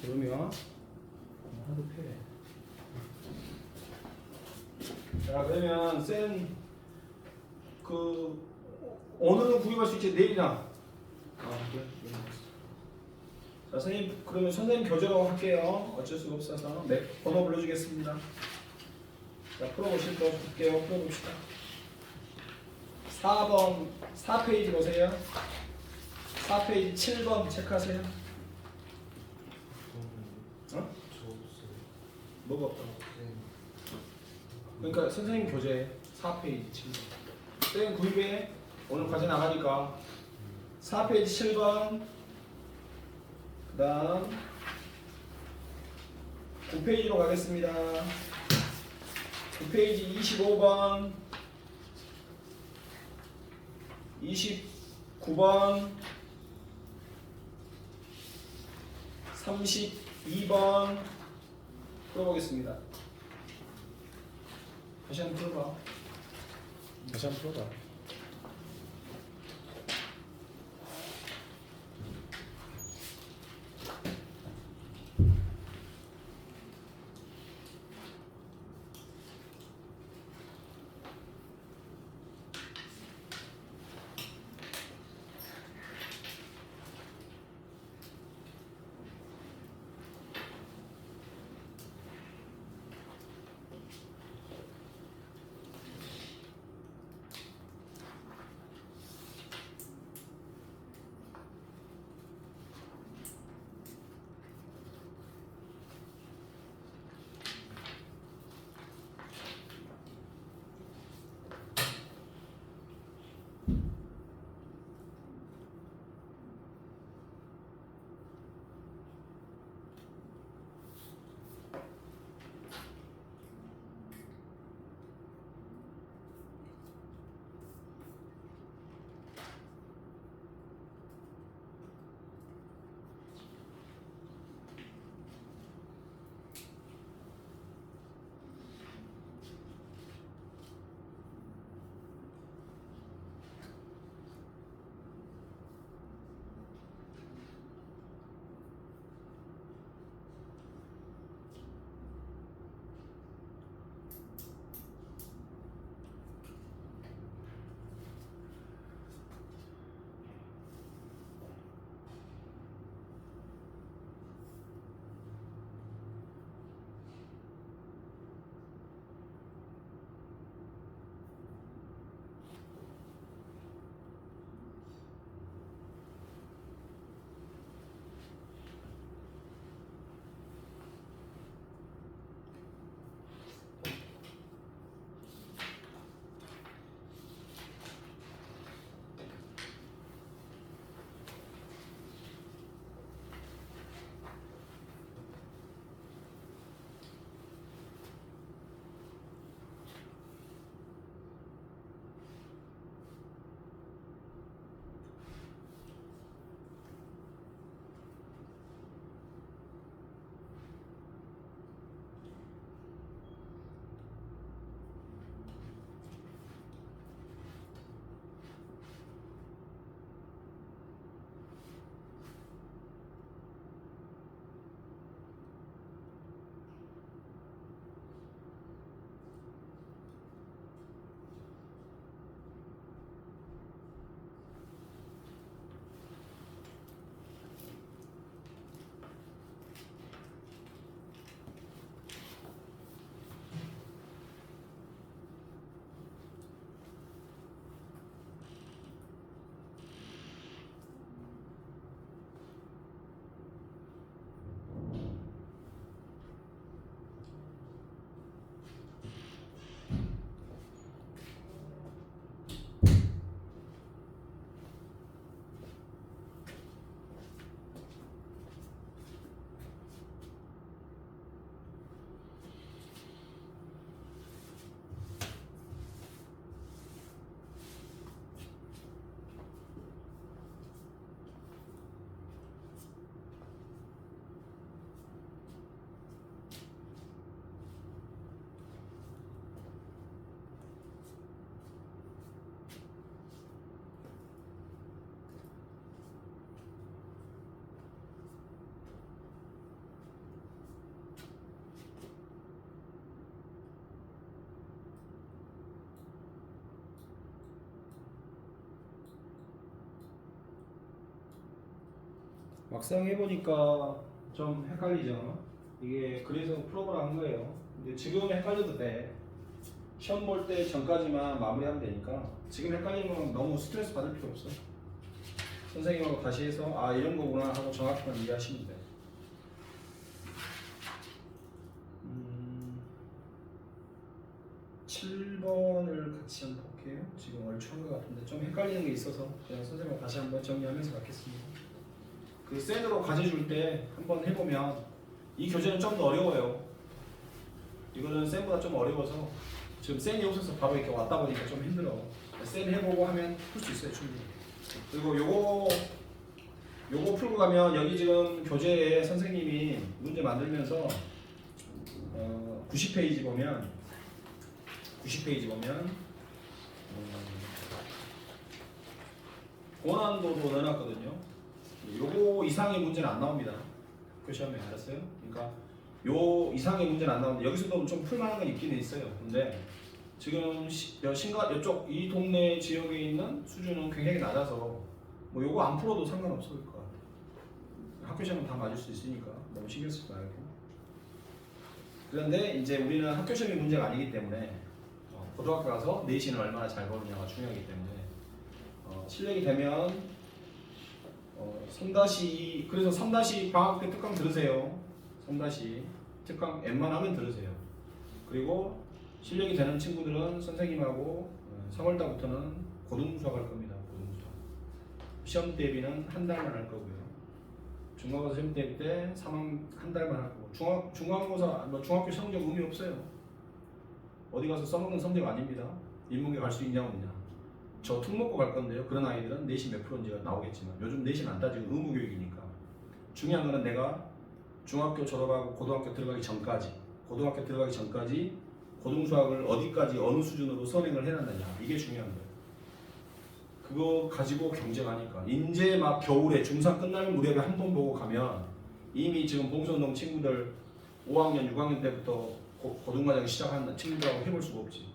그러면 하도 패. 자, 그러면 오늘은 구입할 수 있지, 내일이나. 아, 그래? 자, 선생님, 그러면 선생님 교재로 할게요. 어쩔 수가 없어서. 네, 번호 불러주겠습니다. 자, 풀어보실 거 볼게요. 풀어봅시다. 4번, 4페이지 보세요. 4페이지 7번 체크하세요. 어? 뭐가 없다고? 그러니까 선생님 교재 4페이지 7번. 쌤 구입해. 오늘 과제 나가니까 4페이지 7번. 그 다음 9페이지로 가겠습니다. 9페이지 25번 29번 32번 풀어보겠습니다. 다시 한번 풀어봐. 다시 한번 풀어봐. 막상 해보니까 좀 헷갈리죠. 이게 그래서 프로그램 한 거예요. 근데 지금 헷갈려도 돼. 시험 볼 때 전까지만 마무리하면 되니까 지금 헷갈리면 너무 스트레스 받을 필요 없어. 선생님하고 다시 해서 아 이런 거구나 하고 정확히만 이해하시면 돼. 7번을 같이 한번 볼게요. 지금 얼추 한 것 같은데 좀 헷갈리는 게 있어서 그냥 선생님과 다시 한번 정리하면서 갖겠습니다. 그 센으로 가져줄 때 한번 해보면 이 교재는 좀 더 어려워요. 이거는 센보다 좀 어려워서 지금 센이 없어서 바로 이렇게 왔다 보니까 좀 힘들어. 센 해보고 하면 풀 수 있어요 충분히. 그리고 요거 풀고 가면 여기 지금 교재에 선생님이 문제 만들면서 90페이지 보면 고난도도 넣어놨거든요. 요거 이상의 문제는 안 나옵니다. 그 시험에 알았어요? 그러니까 요 이상의 문제는 안 나오는데 여기서도 좀 풀만한 건 있긴 있어요. 근데 지금 이쪽 이 동네 지역에 있는 수준은 굉장히 낮아서 뭐 요거 안 풀어도 상관없을 것 같아요. 학교 시험은 다 맞을 수 있으니까 너무 신경 쓰지 말고. 그런데 이제 우리는 학교 시험이 문제가 아니기 때문에 고등학교 가서 내신을 얼마나 잘 보느냐가 중요하기 때문에 실력이 되면 3-2 그래서 3- 방학 때 특강 들으세요. 3- 특강 웬만하면 들으세요. 그리고 실력이 되는 친구들은 선생님하고 3월달부터는 고등수학 할 겁니다. 고등수학. 시험 대비는 한 달만 할 거고요. 중간고사 시험 대비 때 3학 한 달만 할 거고 중간고사 중학교 성적 의미 없어요. 어디 가서 써먹는 성적 아닙니다. 인문계 갈 수 있냐 없냐. 저 특 먹고 갈 건데요. 그런 아이들은 내신 몇 프로인지가 나오겠지만 요즘 내신 안 따지고 의무교육이니까 중요한 거는 내가 중학교 졸업하고 고등학교 들어가기 전까지 고등수학을 어디까지 어느 수준으로 선행을 해놨느냐 이게 중요한 거예요. 그거 가지고 경쟁하니까 이제 막 겨울에 중3 끝날 무렵에 한 번 보고 가면 이미 지금 봉선동 친구들 5학년 6학년 때부터 고등과정 시작한 친구들하고 해볼 수가 없지.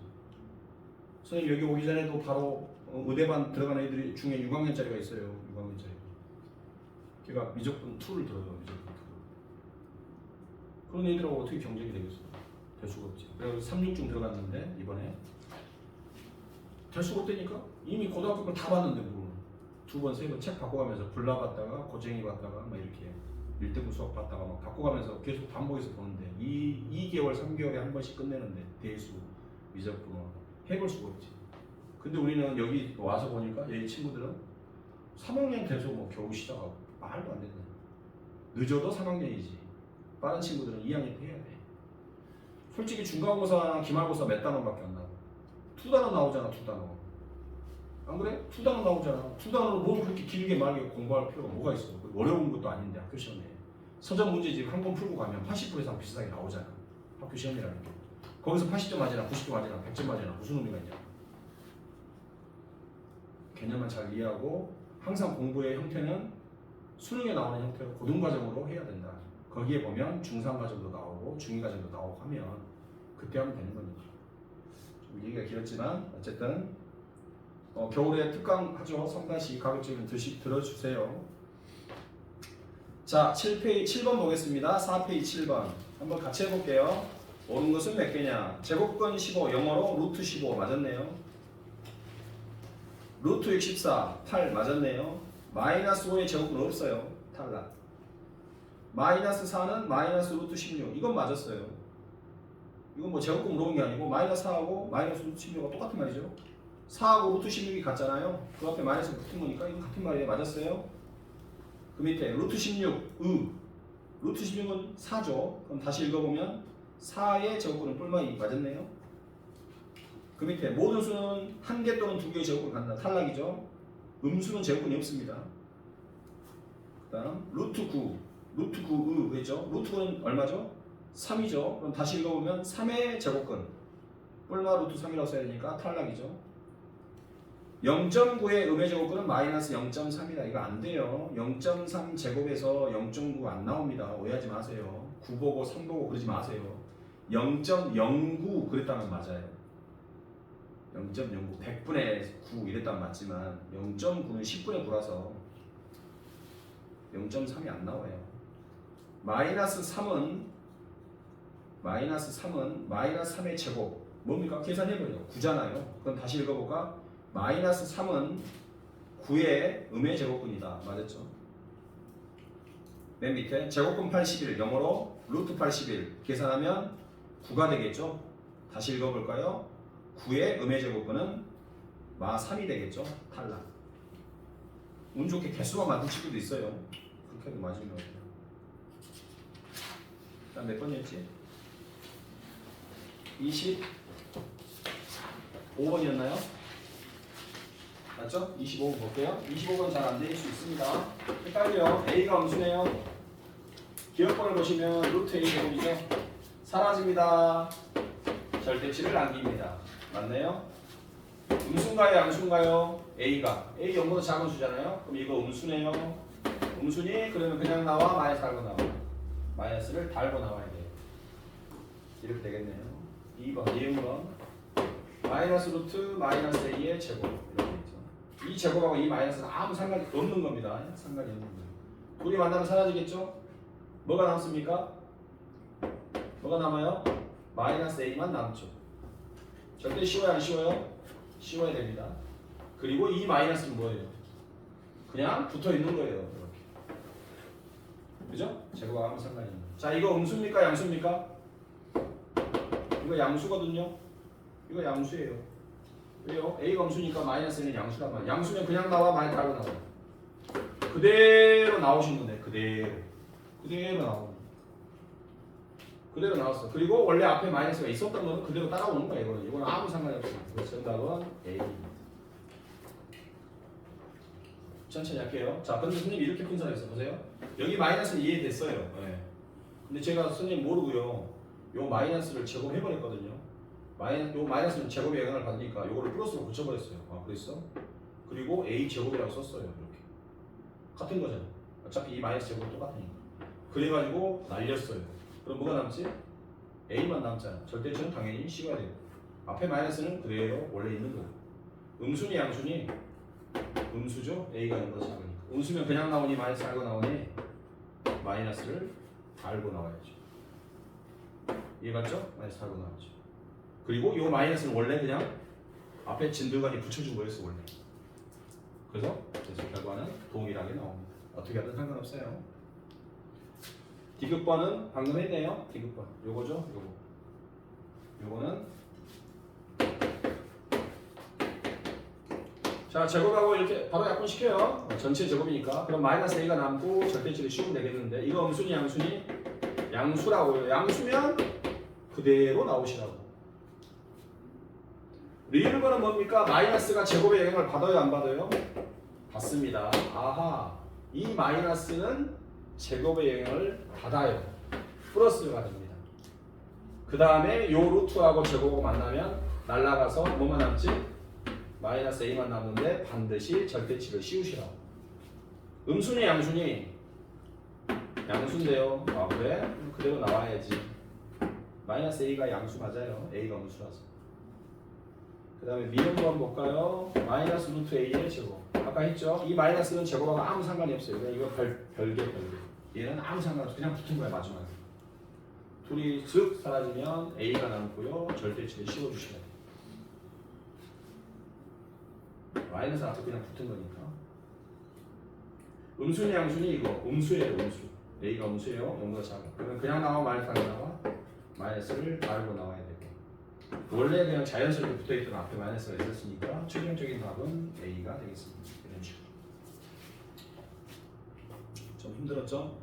선생님 여기 오기 전에도 바로 의대반 들어간 애들이 중에 6학년짜리가 있어요. 6학년짜리. 걔가 미적분 2를 들어요. 미적분 2. 그런 애들하고 어떻게 경쟁이 되겠어? 될 수가 없지. 그래서 3, 6중 들어갔는데 이번에 될 수가 없다니까? 이미 고등학교 걸 다 봤는데 뭘. 2번, 3번 책 바꿔가면서 불나 봤다가 고쟁이 봤다가 막 이렇게 1등급 수학 봤다가 막 바꿔가면서 계속 반복해서 보는데 2개월, 3개월에 한 번씩 끝내는데 대수, 미적분 해볼 수가 없지. 근데 우리는 여기 와서 보니까 여기 친구들은 3학년 돼서 뭐 겨우 시작하고 말도 안 된다. 늦어도 3학년이지. 빠른 친구들은 2학년 때 해야 돼. 솔직히 중간고사나 기말고사 몇 단원밖에 안 나와. 2단원 나오잖아. 2단원. 안 그래? 2단원 나오잖아. 2단원으로 뭘 그렇게 길게 말게 공부할 필요가 뭐가 있어. 어려운 것도 아닌데 학교 시험에. 서점 문제집 한 번 풀고 가면 80% 이상 비슷하게 나오잖아. 학교 시험이라는 게. 거기서 80점 맞으나 90점 맞으나 100점 맞으나 무슨 의미가 있냐. 개념만 잘 이해하고 항상 공부의 형태는 수능에 나오는 형태로 고등과정으로 해야 된다. 거기에 보면 중3과정도 나오고 중2과정도 나오고 하면 그때 하면 되는 겁니다. 좀 얘기가 길었지만 어쨌든 겨울에 특강 하죠. 3- 가급적이면 들어주세요. 자, 7번 보겠습니다. 4페이지 7번 한번 같이 해볼게요. 옳은 것은 몇 개냐? 제곱근 15, 영어로 루트 15 맞았네요. 루트 64, 8 맞았네요. 마이너스 5의 제곱근 없어요. 탈락. 마이너스 4는 마이너스 루트 16 이건 맞았어요. 이건 뭐 제곱근 물어본 게 아니고 마이너스 4하고 마이너스 루트 16가 똑같은 말이죠. 4하고 루트 16이 같잖아요. 그 앞에 마이너스 붙은 거니까 이건 같은 말이에요. 맞았어요. 그 밑에 루트 16 루트 16은 4죠. 그럼 다시 읽어보면 4의 제곱근은 뿔마이 맞았네요. 그 밑에 모든 수는 한 개 또는 두 개의 제곱근 간다. 탈락이죠. 음수는 제곱근이 없습니다. 그 다음 루트 9 그랬죠. 루트 9는 얼마죠? 3이죠. 그럼 다시 읽어보면 3의 제곱근 뿔마 루트 3이라고 써야 되니까 탈락이죠. 0.9의 음의 제곱근은 마이너스 0.3이다. 이거 안 돼요. 0.3 제곱에서 0.9 안 나옵니다. 오해하지 마세요. 9 보고 3 보고 그러지 마세요. 0.09 그랬다면 맞아요. 0.09 100분의 9 이랬다면 맞지만 0.9는 10분의 9라서 0.3이 안 나와요. 마이너스 3은 마이너스 3의 제곱 뭡니까? 계산해버려. 9잖아요. 그럼 다시 읽어볼까? 마이너스 3은 9의 음의 제곱분이다. 맞았죠? 맨 밑에 제곱분 81 영어로 루트 81 계산하면 9가 되겠죠? 다시 읽어볼까요? 9의 음의 제곱분은 마 3이 되겠죠? 탈락. 운 좋게 개수만 맞은 친구도 있어요. 그렇게 해도 맞으면 자, 몇 번이었지? 25번이었나요? 맞죠? 25번 볼게요. 25번 잘 안 될 수 있습니다. 헷갈려. A가 음수네요. 기억번을 보시면 루트 A 제곱이죠. 사라집니다. 절대치를 남깁니다. 맞네요? 음수인가요? 양수인가요? A가. A 0보다 작은 수잖아요. 그럼 이거 음수네요. 음수니? 그러면 그냥 나와? 마이너스 달고 나와? 마이너스를 달고 나와야 돼요. 이렇게 되겠네요. 2번, 예음번. 마이너스 루트 마이너스 A의 제곱. 이렇게 있죠. 이 제곱하고 이 마이너스는 아무 상관이 없는 겁니다. 상관이 없는 거예요. 둘이 만나면 사라지겠죠? 뭐가 남습니까? 뭐가 남아요? 마이너스 A만 남죠. 절대 쉬워요? 안 쉬워요? 쉬워야 됩니다. 그리고 이 마이너스는 뭐예요? 그냥 붙어 있는 거예요. 이렇게. 그죠? 제곱하고 아무 상관이 없는 거예요. 자, 이거 음수입니까? 양수입니까? 이거 양수거든요. 이거 양수예요. 왜요? A가 음수니까 마이너스는 양수란 말이에요. 양수면 그냥 나와? 많이 달고 나와? 그대로 나오신 건데 그대로 나오는 그대로 나왔어. 그리고 원래 앞에 마이너스가 있었던 거는 그대로 따라오는 거예요. 이거는 아무 상관이 없습니다. 그래서 정답은 A입니다. 천천히 할게요. 자, 근데 선생님이 이렇게 분석했어. 보세요. 여기 마이너스는 이해됐어요. 네. 근데 제가 선생님 모르고요. 요 마이너스를 제곱해버렸거든요. 요 마이너스는 제곱의 영향을 받으니까 요거를 플러스로 고쳐버렸어요. 아, 그랬어? 그리고 A 제곱이라고 썼어요. 이렇게. 같은 거잖아. 어차피 이 마이너스 제곱은 똑같으니까. 그래가지고 날렸어요. 그럼 뭐가 남지? A만 남잖아. 절대치는 당연히 C가 돼요. 앞에 마이너스는 그대로 원래 있는 거예요. 음수니 양수니? 음수죠? A가 0보다 작으니까. 음수면 그냥 나오니 마이너스 알고 나오니 마이너스를 알고 나와야죠. 이해갔죠? 마이너스 알고 나왔죠. 그리고 이 마이너스는 원래 그냥 앞에 진들간이 붙여준 거였어 원래. 그래서 결과는 동일하게 나옵니다. 어떻게 하든 상관없어요. 디귿번은 방금 했네요. 디귿번 요거죠. 요거는 자, 제곱하고 이렇게 바로 약분시켜요. 전체 제곱이니까. 그럼 마이너스 A가 남고 절대치를 씌우면 되겠는데 이거 음수니 양수니? 양수라고요. 양수면 그대로 나오시라고. 리을번은 뭡니까? 마이너스가 제곱의 영향을 받아요? 안 받아요? 받습니다. 아하, 이 마이너스는 제곱의 영향을 받아요. 플러스가 됩니다. 그 다음에 요 루트하고 제곱하고 만나면 날라가서 뭐만 남지? 마이너스 A만 남는데 반드시 절대치를 씌우시라고. 음수니 양수니? 양수인데요. 아, 그래? 그대로 나와야지. 마이너스 A가 양수 맞아요. A가 음수라서. 그 다음에 미분 한번 볼까요? 마이너스 루트 A의 제곱. 아까 했죠? 이 마이너스는 제곱하고 아무 상관이 없어요. 그냥 이거 별개. 얘는 아무 상관없어. 그냥 붙은 거야 마지막에. 둘이 슥 사라지면 A가 남고요. 절대치를 씌워주셔야 돼요. 마이너스 앞에 그냥 붙은 거니까. 음수니 양수니 이거 음수예요. 음수. A가 음수예요. 0보다 작아. 그러면 그냥 나와 마이너스 안 나와? 마이너스를 알고 나와야 되고. 원래 그냥 자연스럽게 붙어있던 앞에 마이너스가 있었으니까 최종적인 답은 A가 되겠습니다. 이런 식으로. 좀 힘들었죠?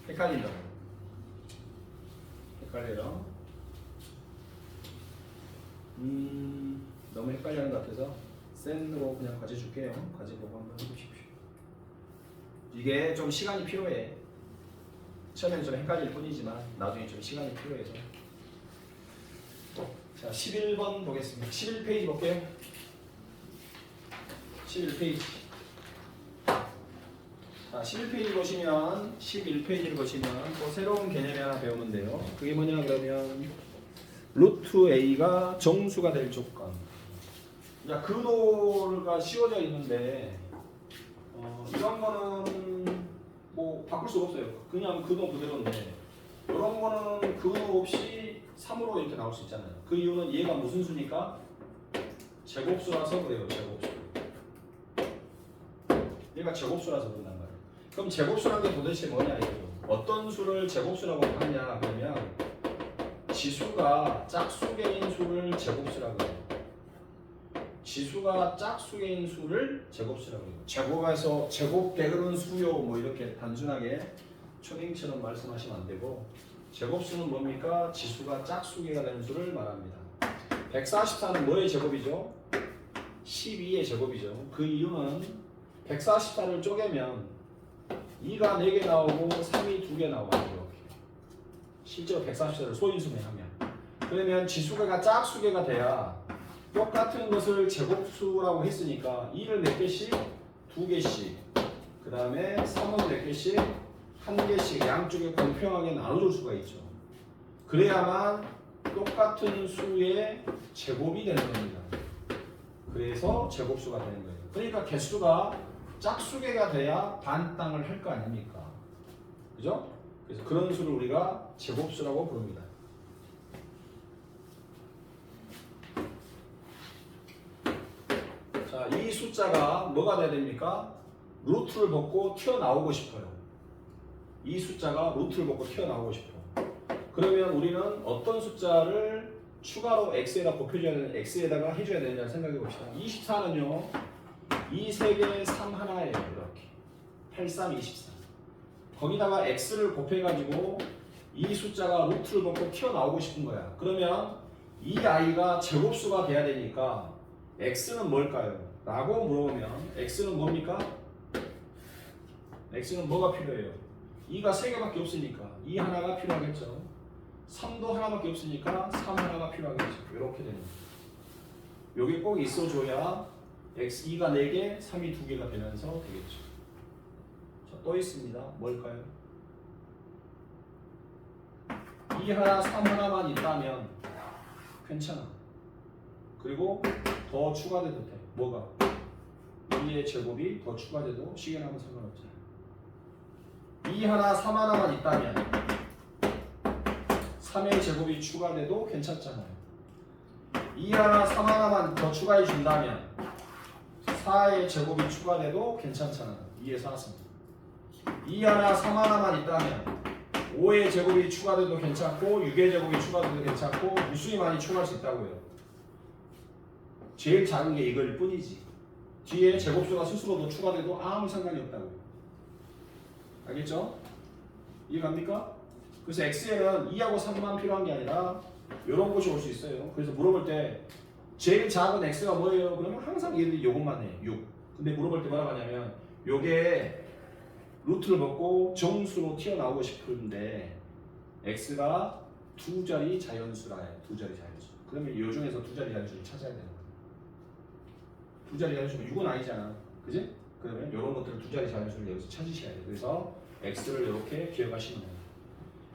헷갈린다고. 헷갈려요. 너무 헷갈리는 것 같아서 센으로 그냥 과제 줄게요. 과제 보고 한번 해보십시오. 이게 좀 시간이 필요해. 처음에는 좀 헷갈릴 뿐이지만 나중에 좀 시간이 필요해서. 자, 11번 보겠습니다. 11페이지 볼게요. 11페이지. 자, 11페이지 보시면 11페이지를 보시면 또 새로운 개념이 하나 배우면 돼요. 그게 뭐냐 그러면 루트 A가 정수가 될 조건. 자, 근호가 씌워져 있는데 이런 거는 뭐 바꿀 수가 없어요. 그냥 그 놈 그대로인데 이런 거는 그 없이 3으로 이렇게 나올 수 있잖아요. 그 이유는 얘가 무슨 수니까 제곱수라서 그래요. 제곱수. 얘가 제곱수라서 그런단 말이에요. 그럼 제곱수라는 게 도대체 뭐냐 이거. 어떤 수를 제곱수라고 하냐 그러면 지수가 짝수개인 수를 제곱수라고 해요. 지수가 짝수개인 수를 제곱수라고 해요. 제곱에서 제곱돼 그런 수요 뭐 이렇게 단순하게 초딩처럼 말씀하시면 안 되고 제곱수는 뭡니까? 지수가 짝수개가 되는 수를 말합니다. 144는 뭐의 제곱이죠? 12의 제곱이죠. 그 이유는 144를 쪼개면 2가 4개 나오고 3이 2개 나와요. 이렇게. 실제로 144를 소인수만 하면. 그러면 지수가 짝수개가 돼야 똑같은 것을 제곱수라고 했으니까 2를 몇 개씩? 2개씩. 그 다음에 3은 몇 개씩? 1개씩 양쪽에 공평하게 나눠줄 수가 있죠. 그래야만 똑같은 수의 제곱이 되는 겁니다. 그래서 제곱수가 되는 거예요. 그러니까 개수가 짝수개가 돼야 반땅을 할 거 아닙니까? 그죠? 그래서 그런 수를 우리가 제곱수라고 부릅니다. 자, 이 숫자가 뭐가 돼야 됩니까? 루트를 벗고 튀어나오고 싶어요. 이 숫자가 루트를 벗고 튀어나오고 싶어. 그러면 우리는 어떤 숫자를 추가로 x에다 곱해줘야 되는 x에다가 해줘야 되느냐 생각해 봅시다. 24는요 2 3개 3 하나예요. 이렇게 8, 3, 24 거기다가 x를 곱해가지고 이 숫자가 루트를 벗고 튀어나오고 싶은 거야. 그러면 이 아이가 제곱수가 돼야 되니까 x는 뭘까요? 라고 물어보면 x는 뭡니까? x는 뭐가 필요해요? 2가 3개밖에 없으니까 2 하나가 필요하겠죠. 3도 하나밖에 없으니까 3 하나가 필요하겠죠. 이렇게 되는 거예요. 여기 꼭 있어줘야 x2가 4개, 3이 2개가 되면서 되겠죠. 자, 또 있습니다. 뭘까요? 2 하나, 3 하나만 있다면 괜찮아. 그리고 더 추가돼도 돼. 뭐가? 2의 제곱이 더 추가돼도 시계나면 상관없잖아. 2 하나, 3 하나만 있다면 3의 제곱이 추가돼도 괜찮잖아요. 2 하나, 3 하나만 더 추가해 준다면 4의 제곱이 추가돼도 괜찮잖아요. 2의 4승. 2 하나, 3 하나만 있다면 5의 제곱이 추가돼도 괜찮고 6의 제곱이 추가돼도 괜찮고 무수히 많이 추가할 수 있다고요. 제일 작은 게 이걸 뿐이지. 뒤에 제곱수가 스스로도 추가돼도 아무 상관이 없다고요. 알겠죠? 이해갑니까? 그래서 x에는 2하고 3만 필요한 게 아니라 이런 것이 올 수 있어요. 그래서 물어볼 때 제일 작은 x가 뭐예요? 그러면 항상 얘들이 요것만 해. 6. 근데 물어볼 때 뭐라고 하냐면 요게 루트를 벗고 정수로 튀어나오고 싶은데 x가 두 자리 자연수라요. 두 자리 자연수. 그러면 이 중에서 두 자리 자연수를 찾아야 되는 거예요. 두 자리 자연수가 6은 아니잖아. 그지? 그러면 이런 것들을 두 자리 자연수를 여기서 찾으셔야 돼요. 그래서 x를 이렇게 기억하시면 돼요.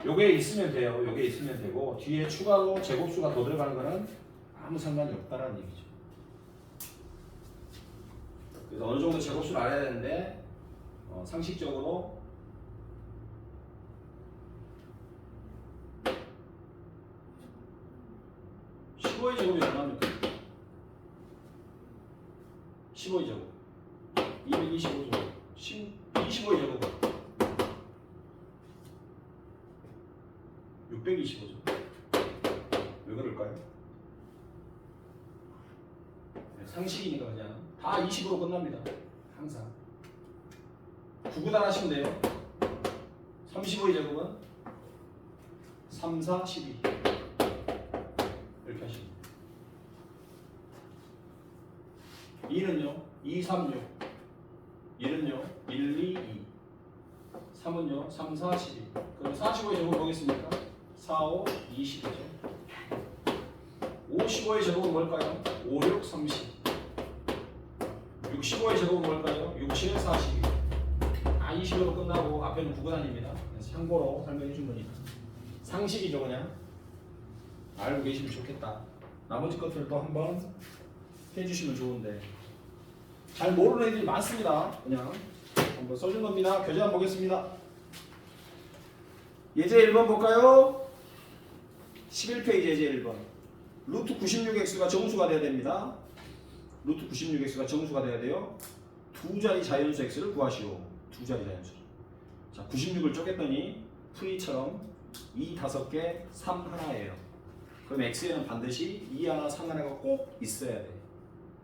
요게 있으면 돼요. 요게 있으면 되고 뒤에 추가로 제곱수가 더 들어가는 거는 아무 상관이 없다라는 얘기죠. 그래서 어느 정도 제곱수를 알아야 되는데 상식적으로 (15의) 제곱이 얼마입니까? 15의 제곱 225 제곱 25의 제곱 625죠. 왜 그럴까요? 상식이니까 그냥 다 20으로 끝납니다. 항상 9구단 하시면 돼요. 35의 제곱은 3, 4, 12 이렇게 하시면 돼요. 2는요 2, 3, 6 1은요 1, 2, 2 3은요 3, 4, 12 그럼 45의 제곱 뭐겠습니까? 4, 5, 20이죠. 55의 제곱은 뭘까요? 5, 6, 30 65의 제곱은 뭘까요? 6, 7, 42 20으로 끝나고 앞에는 9구단입니다. 그래서 참고로 설명해 준 거니까 상식이죠. 그냥 알고 계시면 좋겠다. 나머지 것들도 한번 해주시면 좋은데 잘 모르는 애들이 많습니다. 그냥 한번 써준 겁니다. 교재 한번 보겠습니다. 예제 1번 볼까요? 11페이지 예제 1번. 루트 96x가 정수가 돼야 됩니다. 루트 96x가 정수가 돼야 돼요. 두 자리 자연수 x를 구하시오. 두 자리 자연수. 자, 96을 쪼갰더니 풀이처럼 2 5개, 3 하나예요. 그럼 x에는 반드시 2 하나, 3 하나가 꼭 있어야 돼.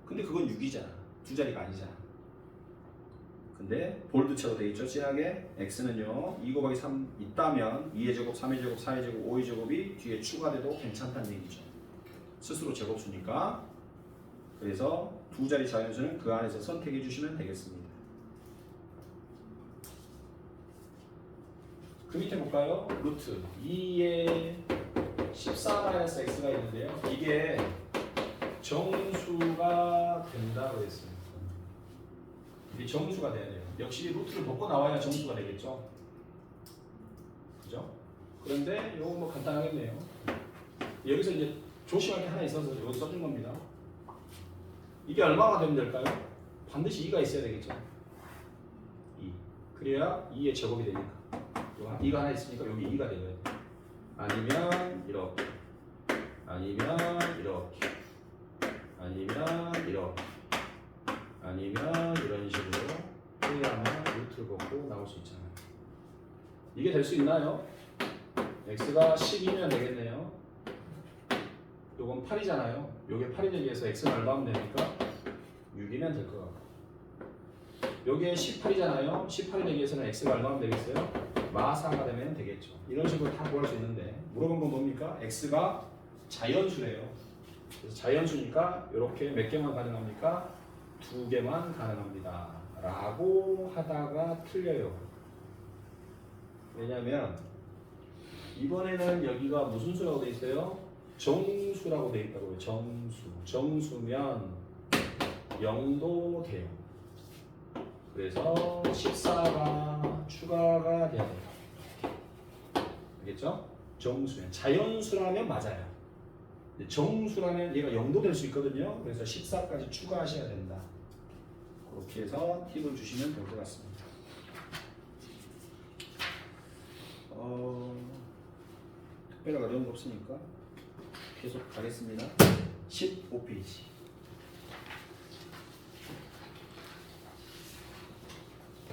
근데 그건 6이잖아. 두 자리가 아니잖아. 근데 볼드처럼 되어 있죠. 진하게 x는요 2 곱하기 3 있다면 2의 제곱, 3의 제곱, 4의 제곱, 5의 제곱이 뒤에 추가돼도 괜찮다는 얘기죠. 스스로 제곱수니까. 그래서 두 자리 자연수는 그 안에서 선택해 주시면 되겠습니다. 그 밑에 볼까요? 루트 2의 14-x가 있는데요. 이게 정수가 된다고 했습니다. 이게 정수가 돼야 돼요. 역시 루트를 벗고 나와야 정수가 되겠죠. 그죠? 그런데 이거 뭐 간단하겠네요. 여기서 이제 조심할 게 하나 있어서 여기 써준 겁니다. 이게 얼마가 되면 될까요? 반드시 2가 있어야 되겠죠. 2. 그래야 2의 제곱이 되니까. 2가 하나 있으니까 여기 2가 되어야 돼. 아니면 이렇게. 아니면 이렇게. 아니면 이렇게. 아니면 이런 식으로 해야만 루트를 벗고 나올 수 있잖아요. 이게 될 수 있나요? x가 12면 되겠네요. 요건 8이잖아요. 요게 8이 되기 위해서 x는 얼마 하면 됩니까? 6이면 될 것 같고. 요게 18이잖아요. 18이 되기 위해서는 x가 얼마 하면 되겠어요? 마사가 되면 되겠죠. 이런 식으로 다 구할 수 있는데 물어본 건 뭡니까? x가 자연수래요. 그래서 자연수니까 이렇게 몇 개만 가능합니까? 2개만 가능합니다. 라고 하다가 틀려요. 왜냐면 이번에는 여기가 무슨 수라고 되어 있어요? 정수라고 되어 있다고요. 정수. 정수면 0도 돼요. 그래서 14가 추가가 돼야 돼요. 알겠죠? 정수면. 자연수라면 맞아요. 정수라면 얘가 0도 될 수 있거든요. 그래서 14까지 추가하셔야 된다. 그렇게 해서 팁을 주시면 될 것 같습니다. 특별히 어려운 거 없으니까 계속 가겠습니다. 15페이지.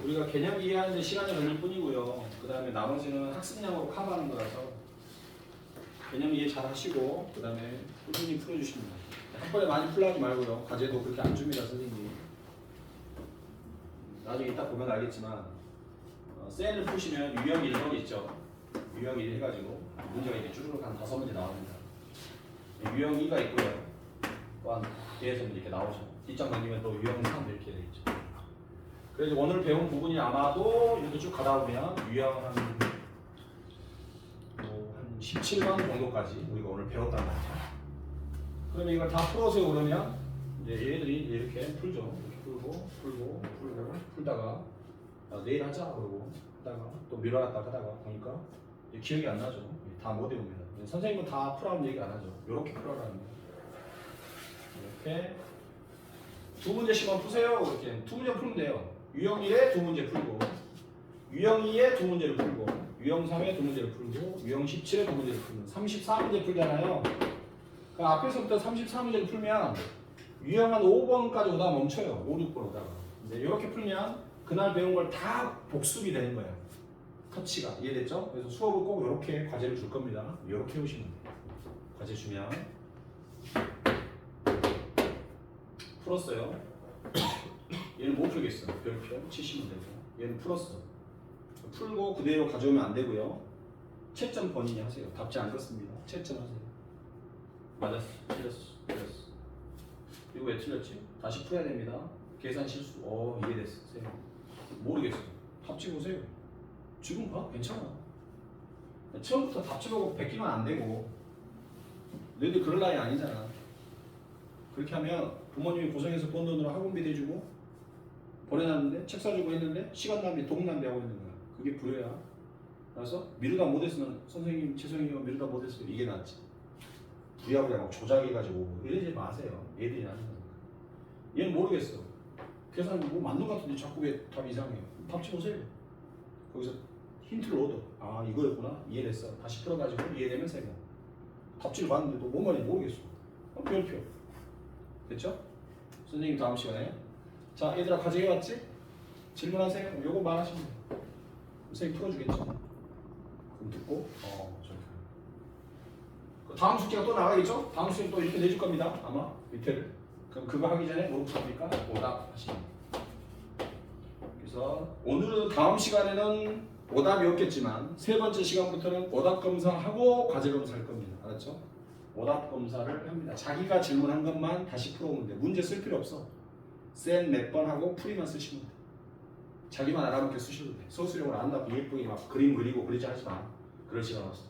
우리가 개념 이해하는 데 시간이 걸릴 뿐이고요. 그 다음에 나머지는 학습량으로 커버하는 거라서 개념 이해 잘 하시고 그 다음에 꾸준히 풀어주십니다. 한 번에 많이 풀라지 말고요. 과제도 그렇게 안 줍니다, 선생님이. 나중에 이따 보면 알겠지만 셀을 푸시면 유형 1번 있죠. 유형 1 해가지고 문제가 이렇게 쭈르륵 한 5문제 나옵니다. 유형 2가 있고요. 또한 뒤에서 이렇게 나오죠. 뒷장 넘기면 또 유형 3 이렇게 되겠죠. 그래서 오늘 배운 부분이 아마도 이렇게 쭉 가다 보면 유형 한 17번 정도까지 우리가 오늘 배웠단 말이죠. 그러면 이걸 다 풀어서 그러면 이제 얘들이 이렇게 풀죠. 이렇게 풀고 풀다가 내일 하자 그러고 하다가 또 미뤄놨다 하다가 보니까 기억이 안 나죠. 다 못 외웁니다. 선생님은 다 풀라는 얘기 안 하죠. 이렇게 풀어라는 거예요. 이렇게 두 문제씩만 푸세요. 이렇게 두 문제 풀면 돼요. 유형 1에 두 문제 풀고 유형 2에 두 문제를 풀고 유형 3에 두 문제를 풀고 유형 17에 두 문제를 풀면 34문제 풀잖아요. 그러니까 앞에서부터 34문제를 풀면 유형 한 5번까지 오다가 멈춰요. 5, 6번 오다가. 근데 이렇게 풀면 그날 배운 걸 다 복습이 되는 거예요. 터치가. 이해됐죠? 그래서 수업을 꼭 이렇게 과제를 줄 겁니다. 이렇게 해오시면 돼요. 과제 주면 풀었어요. 얘는 못 풀겠어. 별표 치시면 되고. 얘는 풀었어. 풀고 그대로 가져오면 안 되고요. 채점 본인이 하세요. 답지 안 썼습니다. 채점 하세요. 맞았어. 틀렸어. 이거 왜 틀렸지? 다시 풀어야 됩니다. 계산 실수. 이해됐어. 모르겠어. 답지 보세요. 지금 봐. 괜찮아. 처음부터 답지 보고 베끼면 안 되고. 너희들 그럴 나이 아니잖아. 그렇게 하면 부모님이 고생해서 번 돈으로 학원비 대주고 보내놨는데 책 사주고 했는데 시간 낭비, 돈 낭비하고 있는 거야. 그게 불효야. 그래서 미루다 못했으면 선생님 죄송해요 미루다 못했어요 이게 낫지. 부랴부랴 막 조작해가지고 이러지 마세요. 애들이 하는 거니까. 얘는 모르겠어. 계산 뭐 맞는 것 같은데 자꾸 왜 답이 이상해요? 답 쳐보세요. 거기서 힌트를 얻어. 아 이거였구나. 이해됐어. 다시 풀어가지고 이해되면 세고. 답지를 봤는데도 뭔 말인지 모르겠어. 별표. 됐죠? 선생님 다음 시간에. 자 얘들아 과제해왔지? 질문하세요. 요거 말하시면 돼요. 선생님 풀어주겠죠? 그럼 듣고 저렇게. 다음 숙제가 또 나가겠죠? 다음 숙제는 또 이렇게 내줄 겁니다. 아마 밑에를. 그럼 그거 하기 전에 뭐부터 합니까? 오답 하시면 돼요. 그래서 오늘은 다음 시간에는 오답이 없겠지만 세 번째 시간부터는 오답 검사하고 과제 검사할 겁니다. 알았죠? 오답 검사를 합니다. 자기가 질문한 것만 다시 풀어오면 돼. 문제 쓸 필요 없어. 센 몇 번 하고 풀이만 쓰시면 돼. 자기만 알아먹게 쓰셔도 돼. 소수령을 안 나고 예쁘게 막 그림 그리고 그러지 하지 마. 그럴 시간 없어.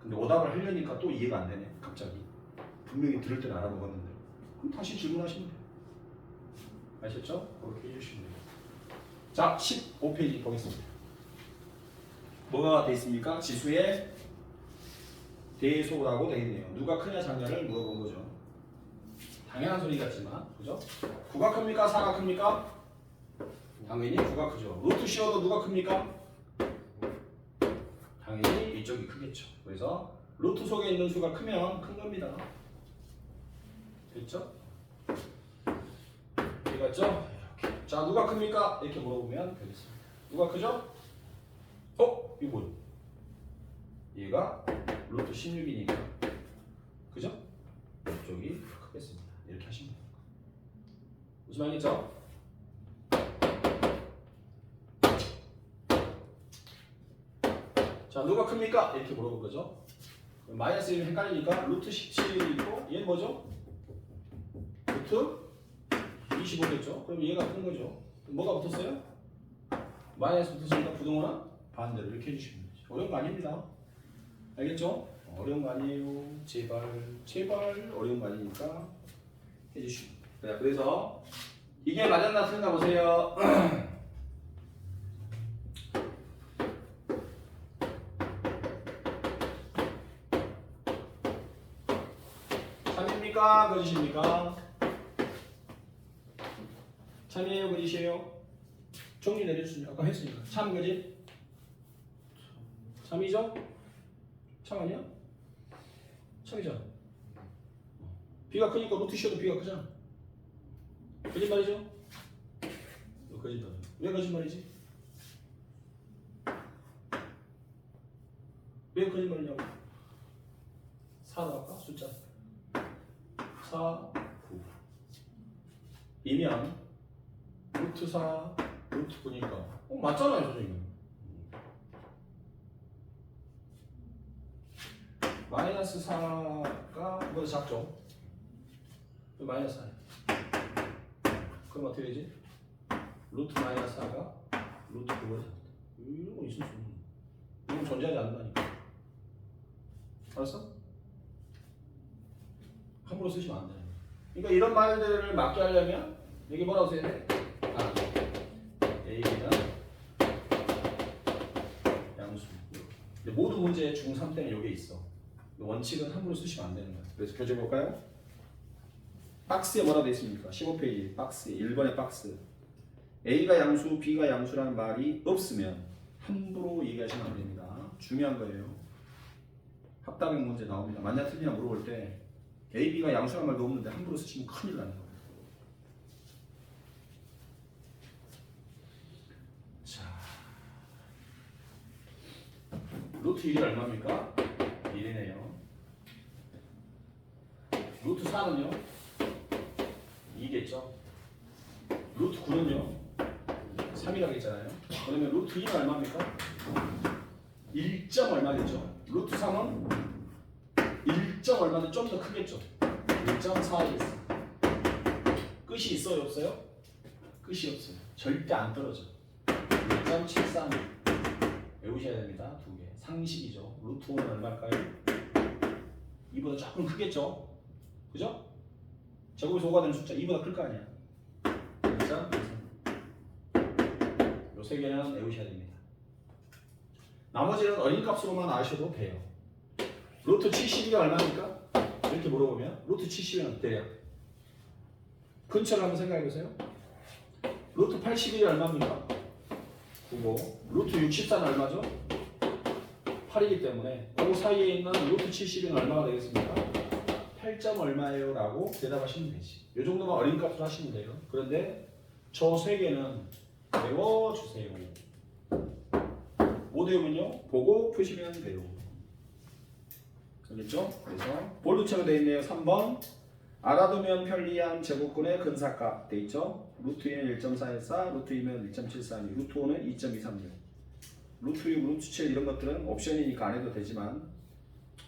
근데 오답을 하려니까 또 이해가 안 되네. 갑자기. 분명히 들을 때는 알아먹었는데. 그럼 다시 질문하시면 돼요. 아셨죠? 그렇게 해주시면 돼요. 자, 15페이지 보겠습니다. 뭐가 돼 있습니까? 지수의 대소라고 되어 있네요. 누가 크냐 작냐를 물어본 거죠. 당연한 소리 같지만, 그죠? 9가 큽니까? 4가 큽니까? 당연히 9가 크죠. 루트 씌워도 누가 큽니까? 당연히 이쪽이 크겠죠. 그래서 루트 속에 있는 수가 크면 큰 겁니다. 됐죠? 이해갔죠? 이렇게. 자, 누가 큽니까? 이렇게 물어보면 되겠습니다. 누가 크죠? 이거 뭐야? 얘가 루트 16이니까 그죠? 이쪽이 크겠습니다. 이렇게 하시면 돼요. 무슨 말이죠? 자, 누가 큽니까? 이렇게 물어볼 거죠. 마이너스 1이 헷갈리니까 루트 17이 있고 얘는 뭐죠? 루트 25겠죠? 그럼 얘가 큰 거죠. 뭐가 붙었어요? 마이너스 붙었으니까 부동호는 반대로 이렇게 해주시면 되죠. 어려운 거 아닙니다. 알겠죠? 어려운 거 아니에요. 제발 어려운 거 아니니까 해주시면 돼요. 그래서 이게 맞았나 틀렸나 보세요. 3입니까? 거짓입니까? 참이에요? 거짓이에요? 정리 내려주시면 아까 했으니까 참 거짓? 참이죠? 참 아니야? 참이잖아. B가 크니까 루트 씌워도 B가 크잖아. 거짓말이죠? 거짓말. 왜 거짓말이지? 왜 거짓말이냐고? 4로 할까? 숫자 4, 9 이면 루트 4, 루트 9니까 맞잖아요 선생님. 마이너스 4가 이거보다 작죠? 마이너스 4. 그럼 어떻게 되지? 루트 마이너스 4가 루트 9보다 작다. 이런 거 있을 수 없는. 이건 존재하지 않는다니까. 알았어? 함부로 쓰시면 안 돼. 그러니까 이런 말들을 맞게 하려면 여기 뭐라고 써야 돼? A는 양수. 근데 모든 문제의 중3 때는 이게 있어. 원칙은 함부로 쓰시면 안 되는 거야. 그래서 교재 볼까요? 박스에 뭐라고 되어 있습니까? 15페이지 박스에 1번의 박스. A가 양수, B가 양수라는 말이 없으면 함부로 얘기하시면 안 됩니다. 중요한 거예요. 합답형 문제 나옵니다. 맞냐 틀리냐 물어볼 때 A, B가 양수란 말도 없는데 함부로 쓰시면 큰일 나는 거예요. 자, 루트 1이 얼마입니까? 1이네요. 루트 4는요? 2겠죠? 루트 9는요? 3이라고 했잖아요. 그러면 루트 2는 얼마입니까? 1점 얼마겠죠? 루트 3은 1점 얼마는 좀 더 크겠죠? 1.4이겠어요. 끝이 있어요? 없어요? 끝이 없어요. 절대 안 떨어져. 1.73 외우셔야 됩니다. 두 개. 상식이죠. 루트 5는 얼마일까요? 이보다 조금 크겠죠? 그죠? 제곱에서 5가 되는 숫자 2보다 클 거 아니야. 그래서 요 세 개는 외우셔야 됩니다. 나머지는 어린 값으로만 아셔도 돼요. 루트 72가 얼마입니까? 이렇게 물어보면 루트 70은 대략 근처를 한번 생각해 보세요. 루트 81이 얼마입니까? 9고 루트 64는 얼마죠? 8이기 때문에 그 사이에 있는 루트 70은 얼마가 되겠습니까? 8점 얼마예요? 라고 대답하시면 되지. 이 정도만 어린 값으로 하시면 돼요. 그런데 저 세 개는 외워주세요. 못 외우면요? 보고 푸시면 돼요. 알겠죠? 그래서 볼루체가 되어 있네요. 3번 알아두면 편리한 제곱근의 근사값 되어 있죠? 루트 2는 1.414, 루트 2면 1.742, 루트 5는 2.236, 루트 6, 루트 7 이런 것들은 옵션이니까 안 해도 되지만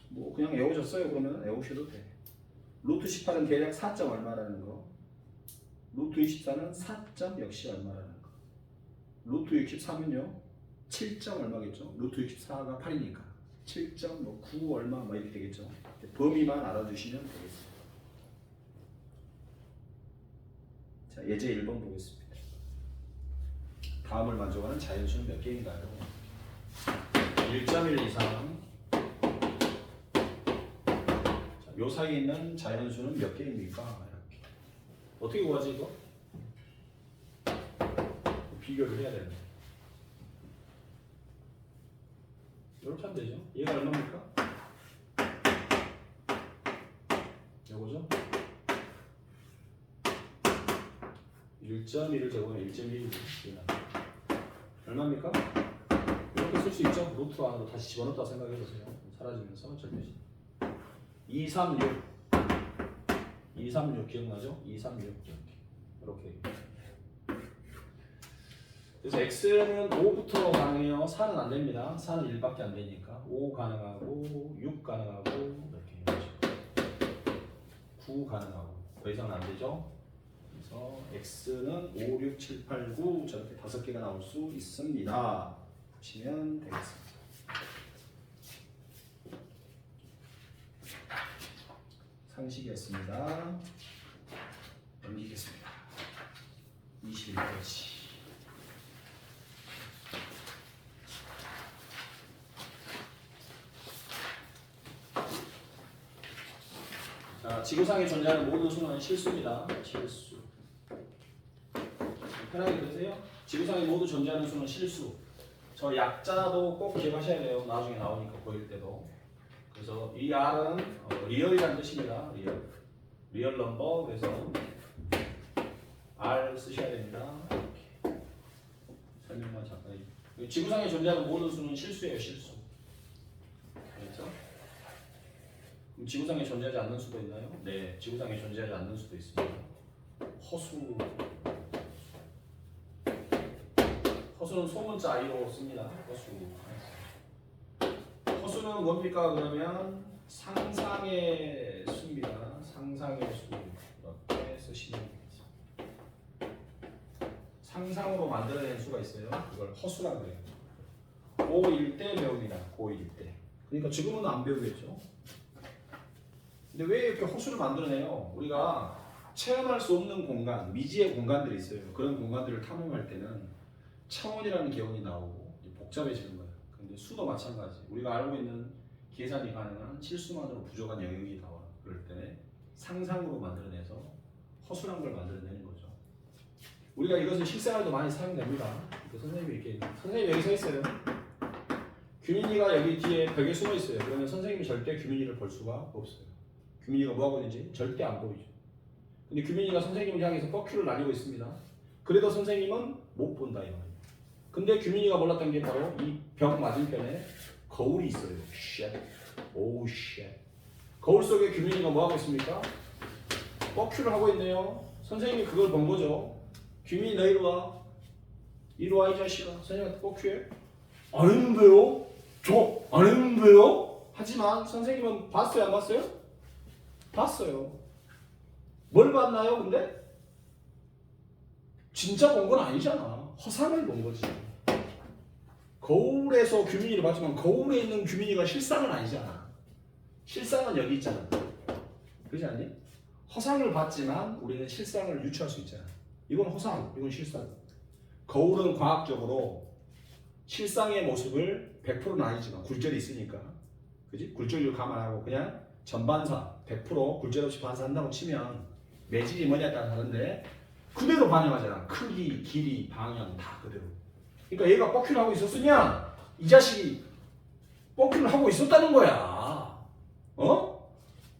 뭐 그냥 외우셨어요 그러면 외우셔도 돼. 루트 18은 대략 4점 얼마라는 거, 루트 24는 4점 역시 얼마라는 거, 루트 63은요 7점 얼마겠죠? 루트 64가 8이니까 7.9 얼마 뭐 이렇게 되겠죠. 범위만 알아두시면 되겠습니다. 자, 예제 1번 보겠습니다. 다음을 만족하는 자연수는 몇 개인가요? 1.1 이상. 자, 요 사이에 있는 자연수는 몇 개입니까? 이렇게. 어떻게 구하지 이거? 비교를 해야 되는데. 이렇게 하면 되죠. 얘가 얼마입니까? 요거죠? 1.1을 제곱하면 1.1이죠. 얼마입니까? 이렇게 쓸 수 있죠? 루트 안으로 다시 집어넣었다 생각해보세요. 사라지면서 절대식. 236 236 기억나죠? 236 이렇게. 그래서 x는 5부터 가능해요. 4는 안 됩니다. 4는 1밖에 안 되니까 5 가능하고 6 가능하고 이렇게 9 가능하고 더 이상은 안 되죠. 그래서 x는 5, 6, 7, 8, 9 저렇게 5개가 나올 수 있습니다. 보시면 되겠습니다. 상식이었습니다. 넘기겠습니다. 21페이지. 자, 지구상에 존재하는 모든 수는 실수입니다. 실수. 편하게 들으세요. 지구상에 모두 존재하는 수는 실수. 저 약자도 꼭 기억하셔야 돼요. 나중에 나오니까 보일 때도. 그래서 이 R은 리얼이라는 뜻입니다. 리얼 넘버. 그래서 R 쓰셔야 됩니다. 이렇게. 설명만 잠깐. 지구상에 존재하는 모든 수는 실수예요. 실수. 그렇죠? 그럼 지구상에 존재하지 않는 수도 있나요? 네, 지구상에 존재하지 않는 수도 있습니다. 허수. 허수는 소문자 I로 씁니다. 허수. 허수는 뭡니까? 그러면 상상의 수입니다. 상상의 수. 이렇게 쓰시면 되겠습니다. 상상으로 만들어낸 수가 있어요. 그걸 허수라고 해요. 고1 때 배웁니다. 고1 때. 그러니까 지금은 안 배우겠죠. 근데 왜 이렇게 허수를 만들어내요? 우리가 체험할 수 없는 공간, 미지의 공간들이 있어요. 그런 공간들을 탐험할 때는 차원이라는 개념이 나오고 복잡해지는 거예요. 근데 수도 마찬가지. 우리가 알고 있는 계산이 가능한 실수만으로 부족한 영역이 나와. 그럴 때는 상상으로 만들어내서 허술한 걸 만들어내는 거죠. 우리가 이것을 실생활에도 많이 사용됩니다. 선생님이 이렇게 선생님이 여기 서 있어요. 규민이가 여기 뒤에 벽에 숨어 있어요. 그러면 선생님이 절대 규민이를 볼 수가 없어요. 규민이가 뭐 하고 있는지 절대 안 보이죠. 근데 규민이가 선생님을 향해서 뻑큐를 날리고 있습니다. 그래도 선생님은 못 본다 이 말이에요. 근데 규민이가 몰랐던 게 바로 이 벽 맞은편에 거울이 있어요. 쉣. 오우 쉣. 거울 속에 규민이가 뭐 하고 있습니까? 뻑큐를 하고 있네요. 선생님이 그걸 본 거죠. 규민이 너 이리 와. 이리 와 이 자식아. 선생님한테 뻑큐해? 안 했는데요? 저 안 했는데요? 하지만 선생님은 봤어요 안 봤어요? 봤어요. 뭘 봤나요 근데? 진짜 본 건 아니잖아. 허상을 본 거지. 거울에서 규민이를 봤지만 거울에 있는 규민이가 실상은 아니잖아. 실상은 여기 있잖아. 그렇지 않니? 허상을 봤지만 우리는 실상을 유추할 수 있잖아. 이건 허상, 이건 실상. 거울은 과학적으로 실상의 모습을 100%는 아니지만 굴절이 있으니까, 그지? 굴절을 감안하고 그냥 전반사 100% 굴절 없이 반사한다고 치면 매질이 뭐냐에 따라 다른데 그대로 반영하잖아. 크기, 길이, 방향 다 그대로. 그러니까 얘가 뻑큐를 하고 있었으면 이 자식이 뻑큐를 하고 있었다는 거야. 어?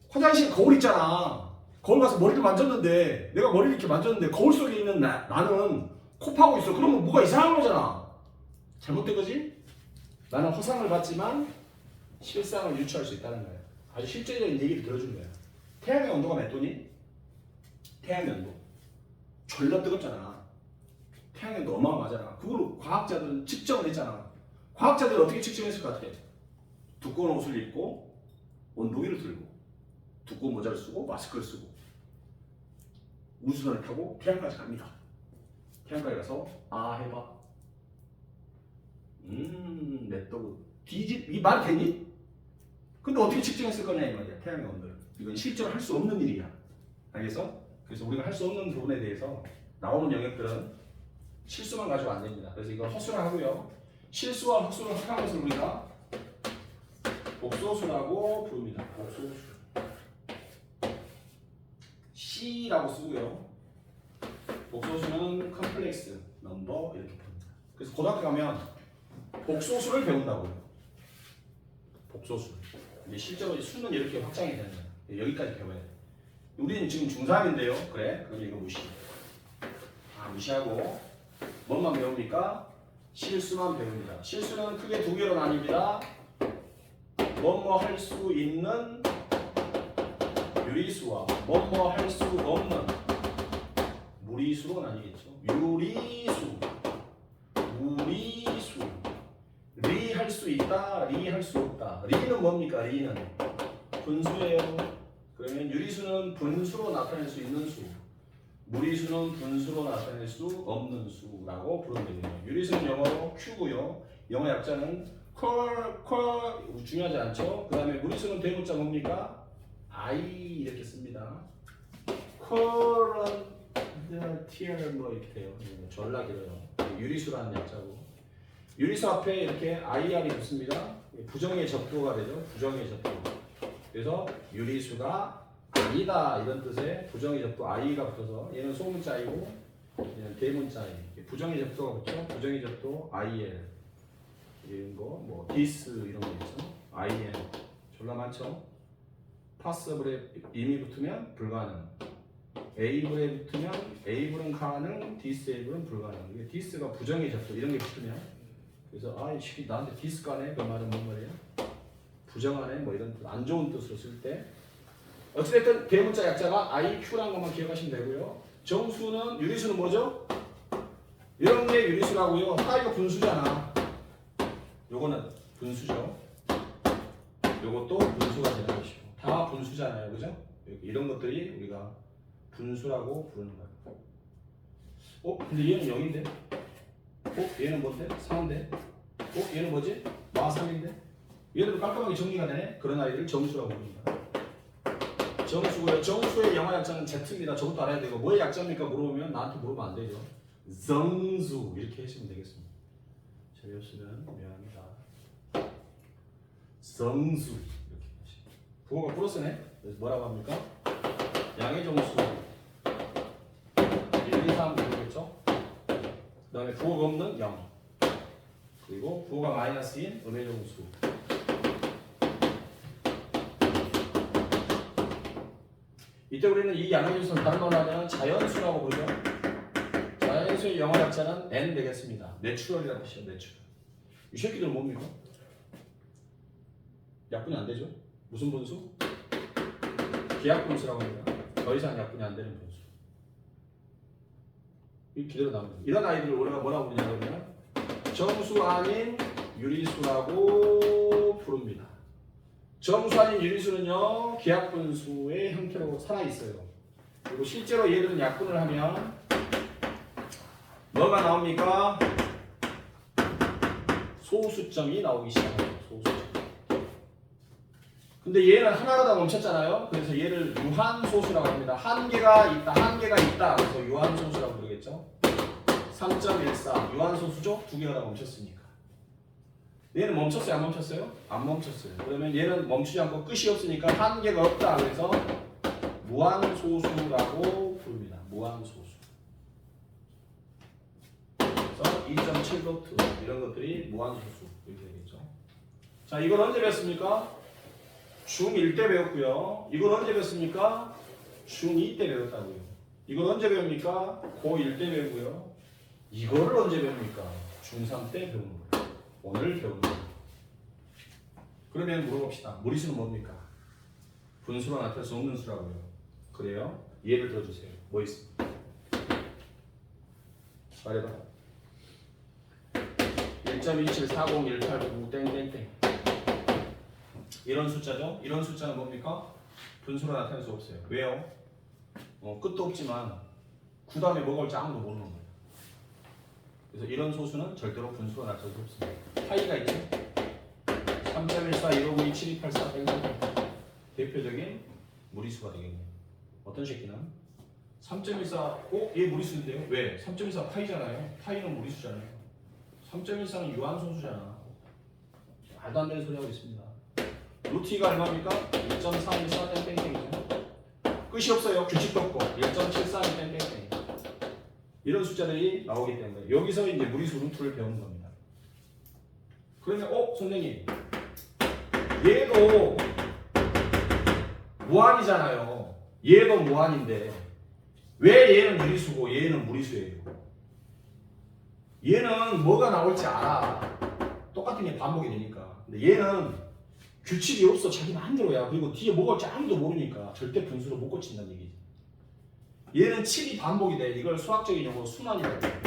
화장실 거울 있잖아. 거울 가서 머리를 만졌는데 내가 머리를 이렇게 만졌는데 거울 속에 있는 나는 코 파고 있어. 그러면 뭐가 이상한 거잖아. 잘못된 거지? 나는 허상을 받지만 실상을 유추할 수 있다는 거야. 아주 실제적인 얘기를 들어준 거야. 태양의 온도가 몇 도니? 태양의 온도 졸라 뜨겁잖아. 태양의 온도 어마어마하잖아. 그걸 과학자들은 측정을 했잖아. 과학자들이 어떻게 측정했을 것 같아? 두꺼운 옷을 입고 온도계를 들고 두꺼운 모자를 쓰고 마스크를 쓰고 우주선을 타고 태양까지 갑니다. 태양까지 가서 해봐. 몇 도? 이 말이 되니? 근데 어떻게 측정했을 거냐 이 말이야. 태양의 온도를. 이건 실제로 할 수 없는 일이야. 알겠어? 그래서 우리가 할 수 없는 부분에 대해서 나오는 영역들은 실수만 가지고 안 됩니다. 그래서 이걸 허수를 하고요. 실수와 허수를 합한 것을 우리가 복소수라고 부릅니다. 복소수. C라고 쓰고요. 복소수는 컴플렉스 넘버 이렇게 부릅니다. 그래서 고등학교 가면 복소수를 배운다고요. 복소수. 근데 실제로 수는 이렇게 확장이 되는 거예요. 여기까지 배워야 돼. 우리는 지금 중3인데요. 그래? 그럼 이거 무시. 무시하고 뭐만 배웁니까? 실수만 배웁니다. 실수는 크게 두 개로 나뉩니다. 뭐뭐 할 수 있는 유리수와 뭐뭐 할 수 없는 무리수로 나뉘겠죠. 유리수, 무리수. 리 할 수 있다, 리 할 수 없다. 리는 뭡니까? 리는 분수예요. 그러면 유리수는 분수로 나타낼 수 있는 수, 무리수는 분수로 나타낼 수 없는 수라고 부르면 되겠네요. 유리수는 영어로 Q고요. 영어 약자는 컬 중요하지 않죠. 그 다음에 무리수는 대문자 뭡니까? I 이렇게 씁니다. current tier 뭐 이렇게 돼요. 졸라 길어요. 유리수라는 약자고. 유리수 앞에 이렇게 IR이 붙습니다. 부정의 접두가 되죠. 부정의 접두. 그래서 유리수가 아니다 이런 뜻의 부정의 접두 I가 붙어서 얘는 소문자이고 얘는 대문자이. 부정의 접두가 붙죠. 부정의 접두 IL 이런 거, 뭐 this 이런 거 있죠. IN 졸라 많죠. possible에 이미 붙으면 불가능. able에 붙으면 able은 가능, disable은 불가능. 이게 this가 부정의 접두 이런 게 붙으면 그래서 이 새끼 나한테 디스 까네? 그 말은 뭔 말이에요? 부정하네? 뭐 이런 뜻, 안 좋은 뜻으로 쓸 때 어찌됐든 대문자 약자가 IQ라는 것만 기억하시면 되고요. 정수는 유리수는 뭐죠? 이런 게 유리수라고요. 이거 분수잖아. 요거는 분수죠. 요것도 분수가 되는 것이고 다 분수잖아요. 그죠? 이런 것들이 우리가 분수라고 부르는 거예요. 근데 얘는 0인데? 얘는 뭔데? 4인데? 얘는 뭐지? 마 3인데? 얘들도 깔끔하게 정리가 되네? 그런 아이를 정수라고 부릅니다. 정수고요. 정수의 영어 약자는 Z입니다. 저것도 알아야 되고 뭐의 약자입니까? 물어보면 나한테 물어보면 안 되죠. 정수 이렇게 하시면 되겠습니다. 재미없으면 미안합니다. 정수 이렇게 하시면 부호가 플러스네? 그래서 뭐라고 합니까? 양의 정수 1, 2, 3 이러겠죠? 그 다음에 부호가 없는 0 그리고 부호가 마이너스인 음의 정수 이때 우리는 이 양의 정수는 다른 말로 하면 자연수라고 부르죠. 자연수의 영어 약자는 N 되겠습니다. 내추럴이라는 뜻이에요. 내추럴. 이 새끼들은 뭡니까? 약분이 안 되죠. 무슨 분수? 기하분수라고 합니다. 더 이상 약분이 안 되는 분수. 이 그대로 나옵니다. 이런 아이들을 우리가 뭐라고 부르냐면 정수 아닌 유리수라고 부릅니다. 정수 아닌 유리수는요 기하분수의 형태로 살아있어요. 그리고 실제로 얘들은 약분을 하면 뭐가 나옵니까? 소수점이 나오기 시작해요. 소수점. 근데 얘는 하나가 다 멈췄잖아요. 그래서 얘를 유한소수라고 합니다. 한 개가 있다. 그래서 유한소수라고 부르겠죠. 3.14 유한소수죠? 두 개가 다 멈췄으니까. 얘는 멈췄어요? 안 멈췄어요? 안 멈췄어요. 그러면 얘는 멈추지 않고 끝이 없으니까 한 개가 없다. 그래서 무한소수라고 부릅니다. 무한소수. 2.7 도트 이런 것들이 무한소수 이렇게 되겠죠. 자, 이걸 언제 배웠습니까? 중1 때 배웠고요. 이걸 언제 배웠습니까? 중2 때 배웠다고요. 이걸 언제 배웁니까? 고1 때 배우고요. 이거를 언제 배웁니까? 중3 때 배우는 거예요. 오늘 배우는 거예요. 그러면 물어봅시다. 무리수는 뭡니까? 분수로 나타낼 수 없는 수라고요. 그래요? 예를 들어주세요. 뭐 있습니까? 말해봐. 1.27401899 땡땡땡 이런 숫자죠? 이런 숫자는 뭡니까? 분수로 나타낼 수 없어요. 왜요? 끝도 없지만 그 다음에 뭐가 올지 아무도 모르는 거예요. 그래서 이런 소수는 절대로 분수로 나타낼 수 없습니다. 파이가 있죠? 3.14 159 7284 땡땡땡 대표적인 무리수가 되겠네요. 어떤 새끼는 3.14 얘 무리수인데요? 왜? 3.14 파이잖아요. 파이는 무리수잖아요. 3.14는 유한소수잖아. 말도 안 되는 소리 하고 있습니다. 루트 2가 얼마입니까? 1.314 땡땡땡이죠. 끝이 없어요. 규칙도 없고 1.74 땡땡땡 이런 숫자들이 나오기 때문에 여기서 이제 무리수 루트를 배우는 겁니다. 그러면 선생님 얘도 무한이잖아요. 얘도 무한인데 왜 얘는 유리수고 얘는 무리수예요? 얘는 뭐가 나올지 알아. 똑같은 게 반복이 되니까. 근데 얘는 규칙이 없어. 자기 마음대로야. 그리고 뒤에 뭐가 올지 아무도 모르니까 절대 분수로 못 고친다는 얘기지. 얘는 7이 반복이 돼. 이걸 수학적인 용어로 순환이라고 해.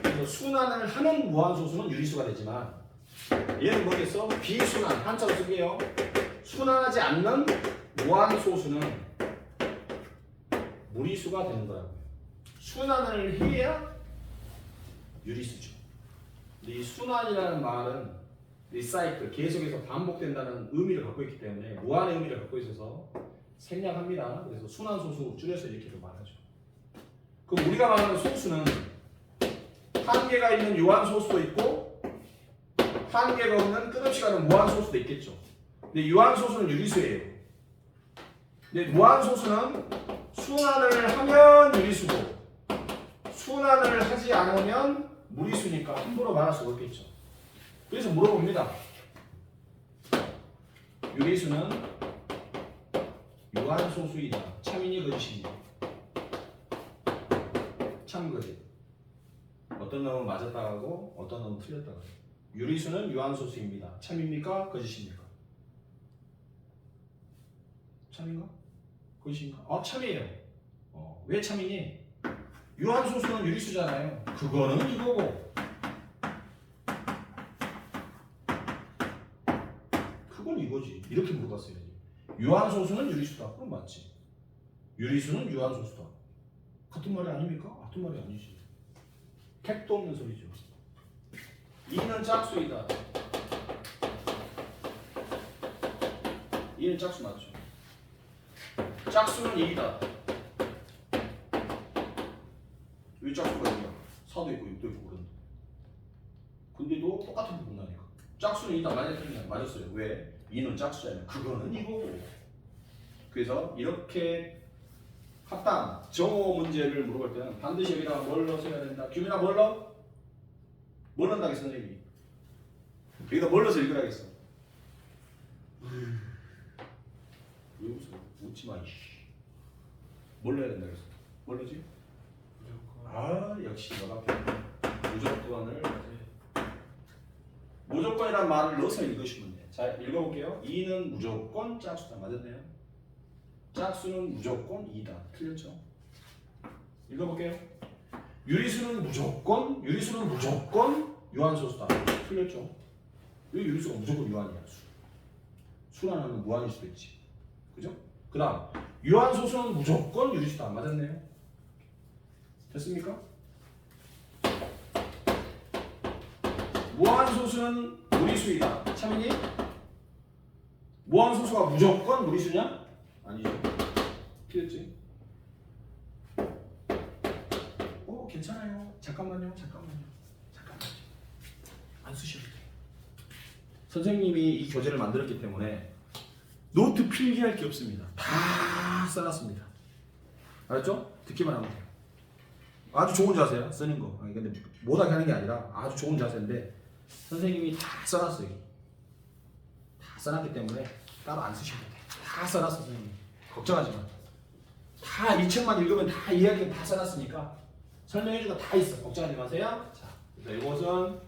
그래서 순환을 하는 무한소수는 유리수가 되지만 얘는 뭐겠어? 비순환. 한자로 쓸게요. 순환하지 않는 무한소수는 무리수가 되는 거라고요. 순환을 해야 유리수죠. 근데 이 순환이라는 말은 리사이클, 계속해서 반복된다는 의미를 갖고 있기 때문에 무한의 의미를 갖고 있어서 생략합니다. 그래서 순환소수 줄여서 이렇게 말하죠. 그럼 우리가 말하는 소수는 한계가 있는 유한소수도 있고 한계가 없는 끝없이 가는 무한소수도 있겠죠. 근데 유한소수는 유리수예요. 근데 무한소수는 순환을 하면 유리수고 순환을 하지 않으면 무리수니까 함부로 말할 수 없겠죠. 그래서 물어봅니다. 유리수는 유한소수이다. 참이니 거짓이니? 참거짓. 어떤 놈은 맞았다 하고 어떤 놈은 틀렸다 하고. 유리수는 유한소수입니다. 참입니까? 거짓입니까? 참인가? 거짓인가? 참이에요. 왜 참이니? 유한소수는 유리수잖아요. 그거는 이거고 그건 이거지. 이렇게 물어봤어야지. 유한소수는 유리수다. 그럼 맞지. 유리수는 유한소수다. 같은 말이 아닙니까? 같은 말이 아니지. 택도 없는 소리죠. 2는 짝수이다. 2는 짝수 맞죠. 짝수는 2이다. 왜 짝수가 있냐? 4도 있고 6도 있고 그런데. 근데도 똑같은 거 본다니까. 짝수는 2다. 만약에 틀리면 맞았어요. 왜? 2는 짝수잖아요. 그거는 이거고. 그래서 이렇게 합당, 정오 문제를 물어볼 때는 반드시 여기다가 뭘 넣어야 된다. 규민아 뭘 넣어? 뭘 넣는다겠어 선생님이? 여기다 뭘 넣어서 읽으라겠어? 왜 웃어? 웃지 마. 뭘 넣어야 된다겠어? 뭘 넣지? 역시 너가 무조건을 무조건이란 말을 넣어서 읽으시면 돼. 자, 읽어볼게요. 2는 무조건 짝수다. 맞았네요. 짝수는 무조건 2다. 틀렸죠? 읽어볼게요. 유리수는 무조건 유한소수다. 틀렸죠? 왜 유리수가 무조건 유한이야? 순환하면 무한일 수도 있지. 그죠? 그 다음 유한소수는 무조건 유리수다. 맞았네요. 됐습니까? 무한소수는 무리수이다. 참이니? 무한소수가 무조건 무리수냐? 아니죠. 틀렸지? 괜찮아요. 잠깐만요. 안 쓰셔도 돼요. 선생님이 이 교재를 만들었기 때문에 노트 필기할 게 없습니다. 다 써놨습니다. 알았죠? 듣기만 하면 돼요. 아주 좋은 자세야 쓰는 거. 아니 근데 못하게 하는 게 아니라 아주 좋은 자세인데 선생님이 다 써놨어요. 다 써놨기 때문에 따로 안 쓰셔도 돼. 다 써놨어 선생님. 걱정하지 마. 다 이 책만 읽으면 다 이야기 다 써놨으니까 설명해주고 다 있어. 걱정하지 마세요. 자, 이것은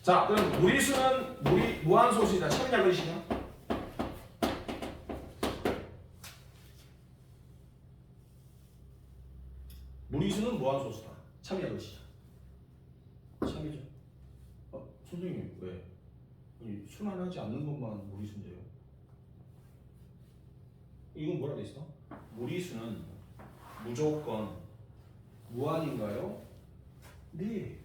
자 그럼 무리수는 무한소수이다. 참냐 그러시냐? 무리수는 무한소수다. 참냐 그러시냐? 참이죠. 선생님 왜? 아니, 순환하지 않는 것만 무리수인데요. 이건 뭐라 돼 있어? 무리수는 무조건 무한인가요? 네.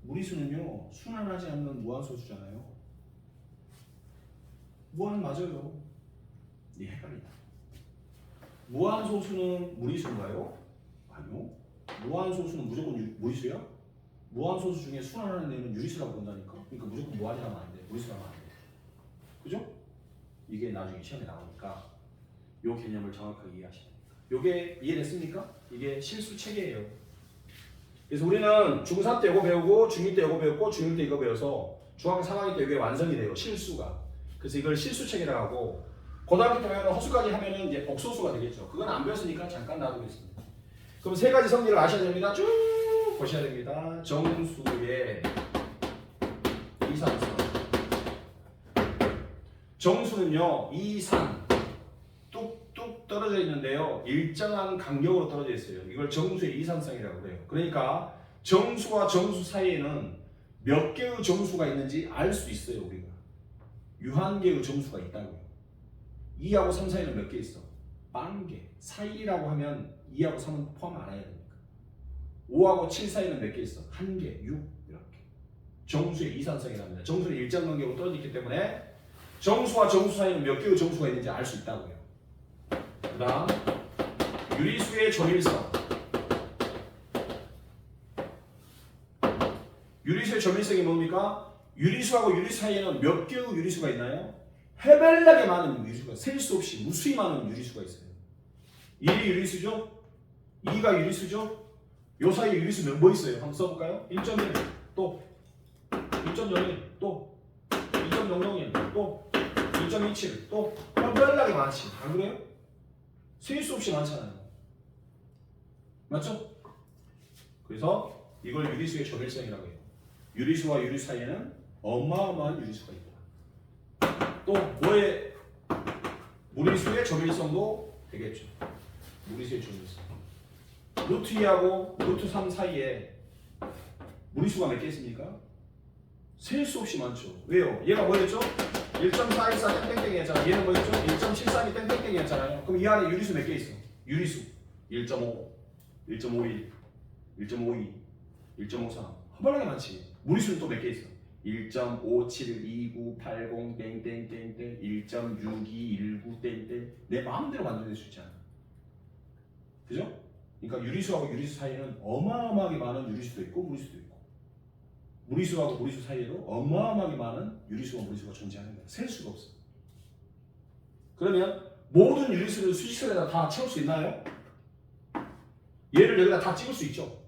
무리수는요 순환하지 않는 무한소수잖아요. 무한 맞아요. 네, 헷갈린다. 무한소수는 무리수인가요? 아니요. 무한소수는 무조건 무리수야? 무한소수 중에 순환하는 애는 유리수라고 본다니까. 그러니까 무조건 무한이라면 안 돼. 무리수라면 안 돼. 그죠? 이게 나중에 시험에 나오니까 요 개념을 정확하게 이해하셔야 됩니다. 요게 이해됐습니까? 이게 실수 체계예요. 그래서 우리는 중3 때 이거 배우고 중2 때 이거 배웠고 중1 때 이거 배워서 중학교 3학년 때 이게 완성이 돼요. 실수가. 그래서 이걸 실수 체계라고 하고 고등학교 때 배우는 허수까지 하면은 이제 복소수가 되겠죠. 그건 안 배웠으니까 잠깐 놔두겠습니다. 그럼 세 가지 성질을 아셔야 됩니다. 쭉 보셔야 됩니다. 정수의 이산성. 정수는요, 이산 뚝뚝 떨어져 있는데요, 일정한 간격으로 떨어져 있어요. 이걸 정수의 이산성이라고 해요. 그러니까 정수와 정수 사이에는 몇 개의 정수가 있는지 알 수 있어요. 우리가 유한개의 정수가 있다고요. 2하고 3 사이는 몇 개 있어? 40개. 사이라고 하면 2하고 3은 포함 안 해야 됩니까? 5하고 7 사이는 몇 개 있어? 1개, 6 이렇게. 정수의 이산성이랍니다. 정수는 일정 간격으로 떨어져 있기 때문에 정수와 정수 사이는 몇 개의 정수가 있는지 알 수 있다고요. 그 다음 유리수의 조밀성. 유리수의 조밀성이 뭡니까? 유리수하고 유리수 사이에는 몇 개의 유리수가 있나요? 해발나게 많은 유리수가, 셀 수 없이 무수히 많은 유리수가 있어요. 1이 유리수죠? 2가 유리수죠? 요 사이에 유리수 뭐 있어요? 한번 써볼까요? 1.1 또 1.01 또 2.001 또 2.27 또 해발나게 많지. 안 그래요? 셀 수 없이 많잖아요. 맞죠? 그래서 이걸 유리수의 조밀성이라고 해요. 유리수와 유리수 사이에는 어마어마한 유리수가 있다. 또 뭐의 무리수의 조밀성도 되겠죠. 무리수의 조밀성. 루트 2하고 루트 3 사이에 무리수가 몇 개 있습니까? 셀 수 없이 많죠. 왜요? 얘가 뭐였죠? 1.414 땡땡땡이 했잖아. 얘는 뭐였죠? 1.732 땡땡땡이 했잖아요. 그럼 이 안에 유리수 몇 개 있어? 유리수 1.5, 1.51, 1.52, 1.53. 허벌나게 많지. 무리수는 또 몇 개 있어? 1.572980 땡땡땡땡 1.6219 땡땡. 내 마음대로 만들어낼 수 있잖아. 그죠? 그러니까 유리수하고 유리수 사이에는 어마어마하게 많은 유리수도 있고 무리수도 있고, 무리수하고 무리수 사이에도 어마어마하게 많은 유리수와 무리수가 존재하는 거야. 셀 수가 없어. 그러면 모든 유리수를 수직선에다 다 채울 수 있나요? 얘를 여기다 다 찍을 수 있죠.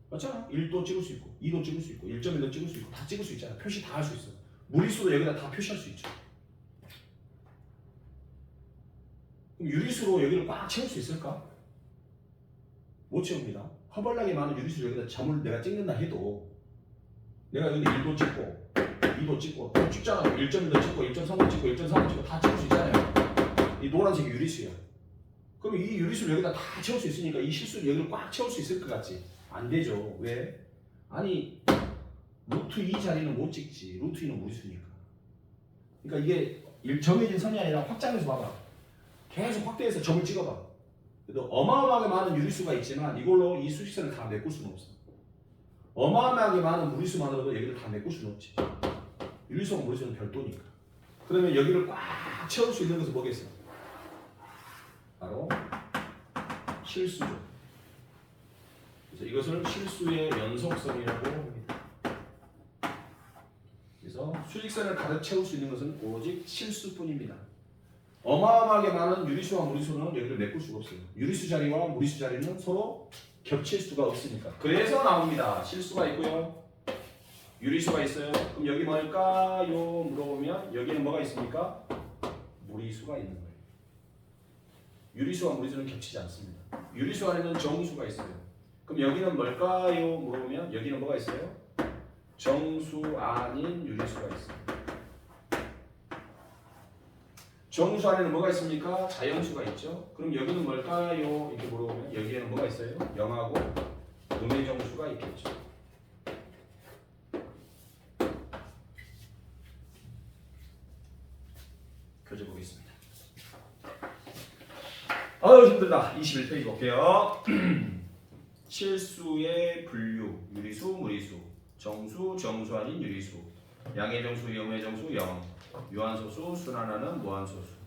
맞잖아. 1도 찍을 수 있고 2도 찍을 수 있고 1.1도 찍을 수 있고 다 찍을 수 있잖아. 표시 다 할 수 있어. 무리수도 여기다 다 표시할 수 있죠. 그럼 유리수로 여기를 꽉 채울 수 있을까? 못 채웁니다. 허벌나게 많은 유리수를 여기다 점을 내가 찍는다 해도 내가 여기 1도 찍고 2도 찍고 또 찍잖아요. 1.1도 찍고 1.3도 찍고 1.4도 찍고 다 찍을 수 있잖아요. 이 노란색이 유리수야. 그럼 이 유리수를 여기다 다 채울 수 있으니까 이 실수를 여기를 꽉 채울 수 있을 것 같지? 안 되죠. 왜? 아니 루트 2 자리는 못 찍지. 루트 2는 무리수니까. 그러니까 이게 정해진 선이 아니라 확장해서 봐봐. 계속 확대해서 점을 찍어봐. 그래도 어마어마하게 많은 유리수가 있지만 이걸로 이 수직선을 다 메꿀 수는 없어. 어마어마하게 많은 무리수만으로도 여기를 다 메꿀 수는 없지. 유리수와 무리수는 별도니까. 그러면 여기를 꽉 채울 수 있는 것은 뭐겠어? 바로 실수죠. 그래서 이것을 실수의 연속성이라고 합니다. 그래서 수직선을 가득 채울 수 있는 것은 오직 실수뿐입니다. 어마어마하게 많은 유리수와 무리수는 여기를 메꿀 수가 없어요. 유리수 자리와 무리수 자리는 서로 겹칠 수가 없으니까. 그래서 나옵니다. 실수가 있고요. 유리수가 있어요. 그럼 여기 뭘까요? 물어보면 여기는 뭐가 있습니까? 무리수가 있는 거예요. 유리수와 무리수는 겹치지 않습니다. 유리수 안에는 정수가 있어요. 그럼 여기는 뭘까요? 물어보면 여기는 뭐가 있어요? 정수 아닌 유리수가 있어요. 정수 안에는 뭐가 있습니까? 자연수가 있죠. 그럼 여기는 뭘까요? 이렇게 물어보면 여기에는 뭐가 있어요? 0하고 음의 정수가 있겠죠. 교재 보겠습니다. 아유 힘들다. 21페이지 볼게요. 실수의 분류, 유리수, 무리수, 정수, 정수 아닌 유리수, 양의 정수, 염의 정수, 영, 유한소수, 순환하는 무한소수.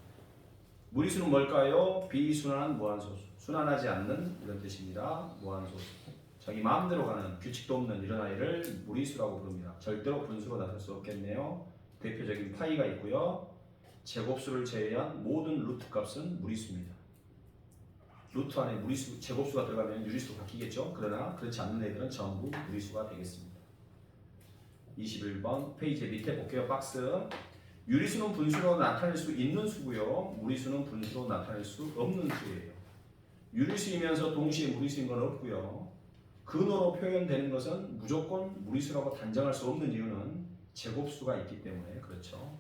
무리수는 뭘까요? 비순환한 무한소수. 순환하지 않는 이런 뜻입니다. 무한소수. 자기 마음대로 가는 규칙도 없는 이런 아이를 무리수라고 부릅니다. 절대로 분수로 나설 수 없겠네요. 대표적인 파이가 있고요. 제곱수를 제외한 모든 루트 값은 무리수입니다. 루트 안에 무리수, 제곱수가 들어가면 유리수로 바뀌겠죠. 그러나 그렇지 않는 애들은 전부 무리수가 되겠습니다. 21번 페이지 밑에 볼게요. 박스. 유리수는 분수로 나타낼 수 있는 수고요. 무리수는 분수로 나타낼 수 없는 수예요. 유리수이면서 동시에 무리수인 건 없고요. 근호로 표현되는 것은 무조건 무리수라고 단정할 수 없는 이유는 제곱수가 있기 때문에 그렇죠.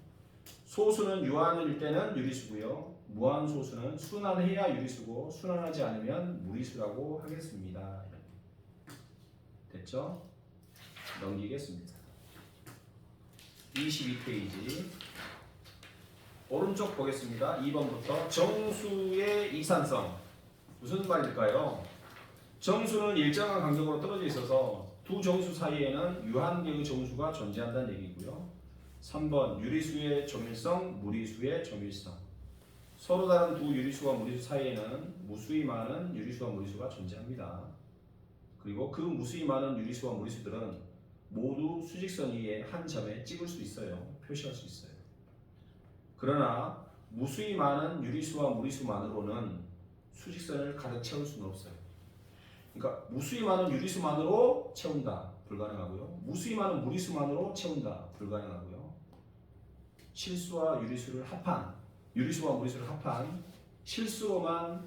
소수는 유한일 때는 유리수고요. 무한소수는 순환해야 유리수고 순환하지 않으면 무리수라고 하겠습니다. 됐죠? 넘기겠습니다. 22페이지 오른쪽 보겠습니다. 2번부터 정수의 이산성 무슨 말일까요? 정수는 일정한 간격으로 떨어져 있어서 두 정수 사이에는 유한계의 정수가 존재한다는 얘기고요. 3번 유리수의 조밀성, 무리수의 조밀성. 서로 다른 두 유리수와 무리수 사이에는 무수히 많은 유리수와 무리수가 존재합니다. 그리고 그 무수히 많은 유리수와 무리수들은 모두 수직선 위에 한 점에 찍을 수 있어요. 표시할 수 있어요. 그러나 무수히 많은 유리수와 무리수만으로는 수직선을 가득 채울 수는 없어요. 그러니까 무수히 많은 유리수만으로 채운다. 불가능하고요. 무수히 많은 무리수만으로 채운다. 불가능하고요. 실수와 유리수를 합한, 유리수와 무리수를 합한 실수로만